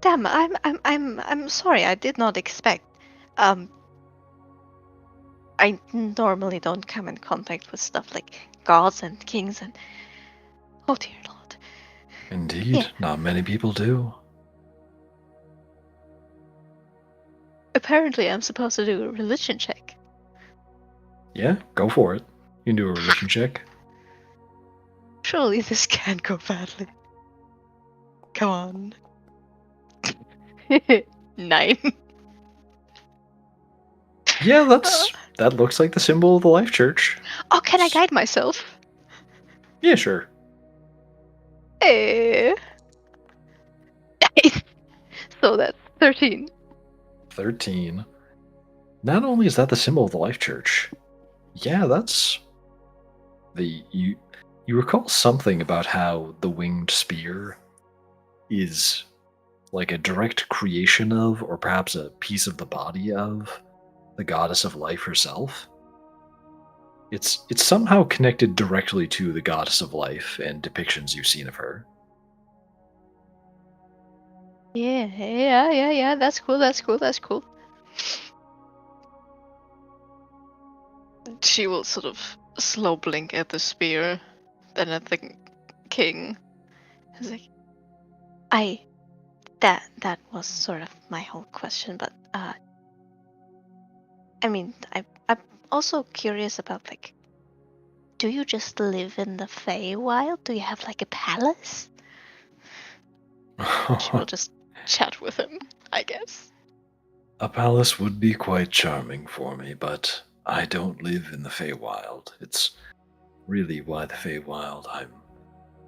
Damn, I'm sorry. I did not expect. I normally don't come in contact with stuff like gods and kings and. Oh dear lord. Indeed, Yeah. not many people do. Apparently, I'm supposed to do a religion check. Yeah, go for it. You can do a religion check. Surely this can't go badly. Come on. 9. Yeah, that looks like the symbol of the Life Church. Oh, can I guide myself? Yeah, sure. Nice. So that's 13. 13. Not only is that the symbol of the Life Church, yeah, that's you recall something about how the winged spear is like a direct creation of, or perhaps a piece of the body of, the goddess of life herself. It's somehow connected directly to the goddess of life and depictions you've seen of her. Yeah. That's cool. She will sort of slow blink at the spear, then at the king. It's like, that was sort of my whole question, but I mean, I'm also curious about, like, do you just live in the Feywild? Do you have like a palace? she will just chat with him, I guess. A palace would be quite charming for me, but I don't live in the Feywild. It's really why the Feywild. I'm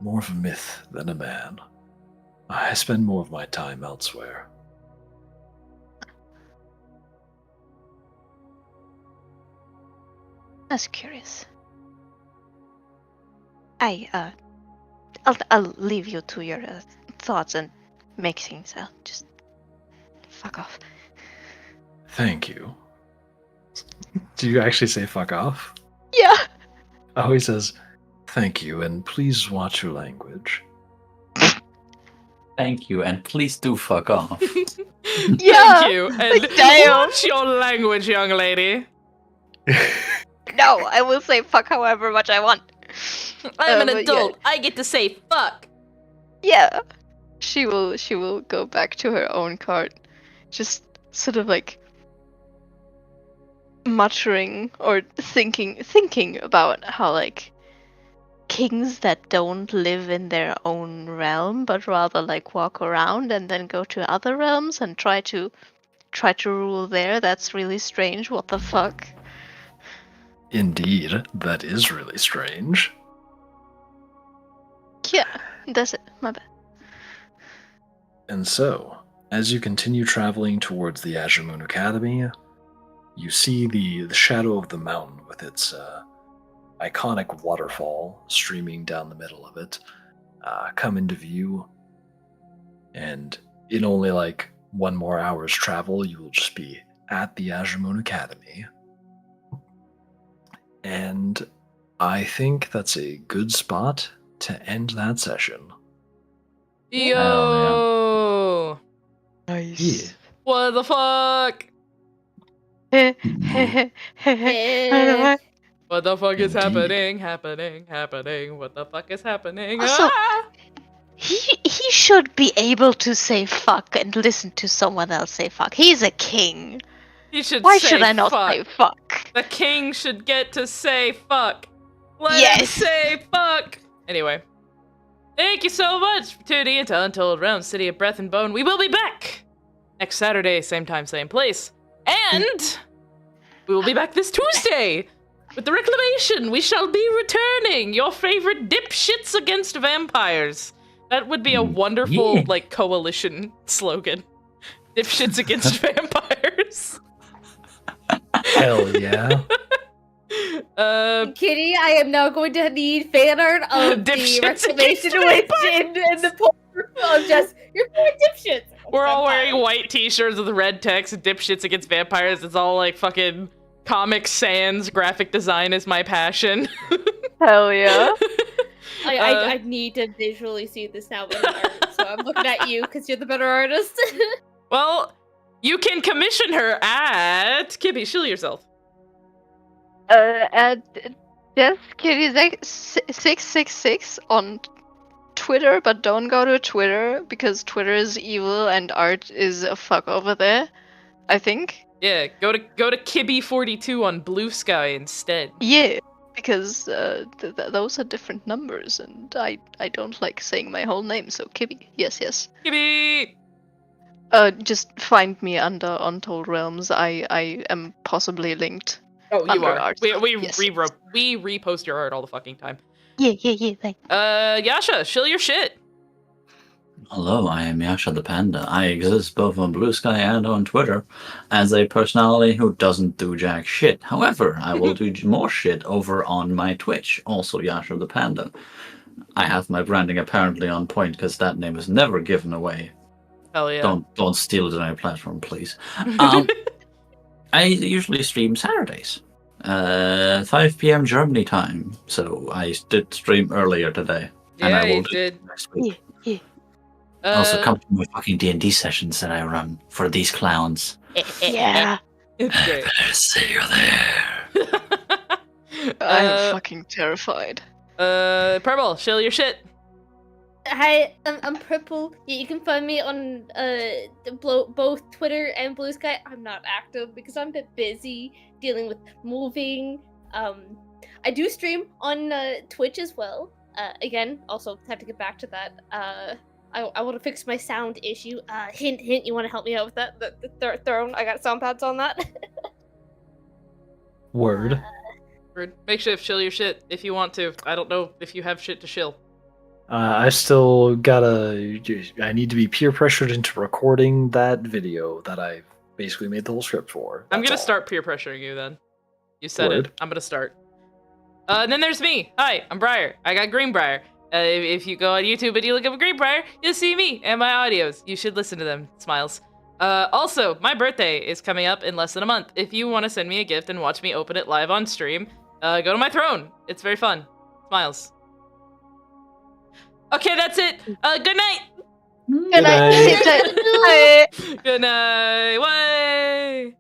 more of a myth than a man. I spend more of my time elsewhere. That's curious. I'll leave you to your thoughts and make things. I'll just fuck off. Thank you. Do you actually say fuck off? Yeah. Oh, he says, Thank you, and please watch your language. Thank you, and please do fuck off. Yeah. Thank you. And damn. watch your language, young lady. No, I will say fuck however much I want. I'm an but adult. I get to say fuck. Yeah. She will go back to her own cart. Just sort of like muttering or thinking about how, like, kings that don't live in their own realm but rather like walk around and then go to other realms and try to rule there. That's really strange. What the fuck? Indeed, that is really strange. Yeah, that's it. My bad. and so, as you continue traveling towards the Azure Moon Academy, you see the shadow of the mountain with its iconic waterfall streaming down the middle of it come into view. And in only like one more hour's travel, you will just be at the Azure Moon Academy. And I think that's a good spot to end that session. Yo. Nice. Yeah. What the fuck? What the fuck is Indeed. happening? What the fuck is happening? Also- Ah! He should be able to say fuck and listen to someone else say fuck. He's a king. You should Why say should I not fuck. say fuck? The king should get to say fuck. Let him Yes. say fuck. Anyway, thank you so much for tuning into Untold Realms, City of Breath and Bone. We will be back next Saturday, same time, same place. And we will be back this Tuesday with the Reclamation. We shall be returning your favorite dipshits against vampires. That would be a wonderful, Yeah. like, coalition slogan. Dipshits against vampires. Hell yeah. Kitty, I am now going to need fan art of the Dipshits reclamation against with Jin and the poor of just you're poor dipshits. We're all Vampires. wearing white t-shirts with red text, dipshits against vampires. It's all like fucking Comic Sans, graphic design is my passion. Hell yeah. I need to visually see this now with an art, so I'm looking at you because you're the better artist. Well, you can commission her at Kibby, shield yourself. At Death Kitty 666 on Twitter, but don't go to Twitter because Twitter is evil and art is a fuck over there, I think. Yeah, go to Kibby42 on Blue Sky instead. Yeah, because those are different numbers and I don't like saying my whole name, so Kibby. Yes. Kibby! Just find me under Untold Realms. I am possibly linked. Oh, you Under are. art. We Yes. we repost your art all the fucking time. Yeah, thank Yasha, shill your shit. Hello, I am Yasha the Panda. I exist both on Blue Sky and on Twitter as a personality who doesn't do jack shit. However, I will do more shit over on my Twitch, also Yasha the Panda. I have my branding apparently on point because that name is never given away Hell yeah. Don't steal it on our platform, please. I usually stream Saturdays, 5 p.m. Germany time. So I did stream earlier today, and I Yeah, will you do did. it next week. Uh, Also, come to my fucking D&D sessions that I run for these clowns. Yeah. It's great. Better see you there. I'm fucking terrified. Purple, shill your shit. Hi, I'm Purple. You can find me on both Twitter and Blue Sky. I'm not active because I'm a bit busy dealing with moving. I do stream on Twitch as well. Again, also have to get back to that. I want to fix my sound issue. Hint, hint. You want to help me out with that? The throne. I got sound pads on that. Word. Makeshift, shill your shit if you want to. I don't know if you have shit to shill. I still gotta. I need to be peer pressured into recording that video that I basically made the whole script for. I'm That's gonna all. start peer pressuring you then. You said Word. it. I'm gonna start. And then there's me. Hi, I'm Briar. I got Greenbrier. If you go on YouTube and you look up Greenbrier, you'll see me and my audios. You should listen to them. Smiles. Also, my birthday is coming up in less than a month. If you want to send me a gift and watch me open it live on stream, go to my throne. It's very fun. Smiles. Okay, that's it. Good night. Good night. Sit tight. Bye. Good night. Way.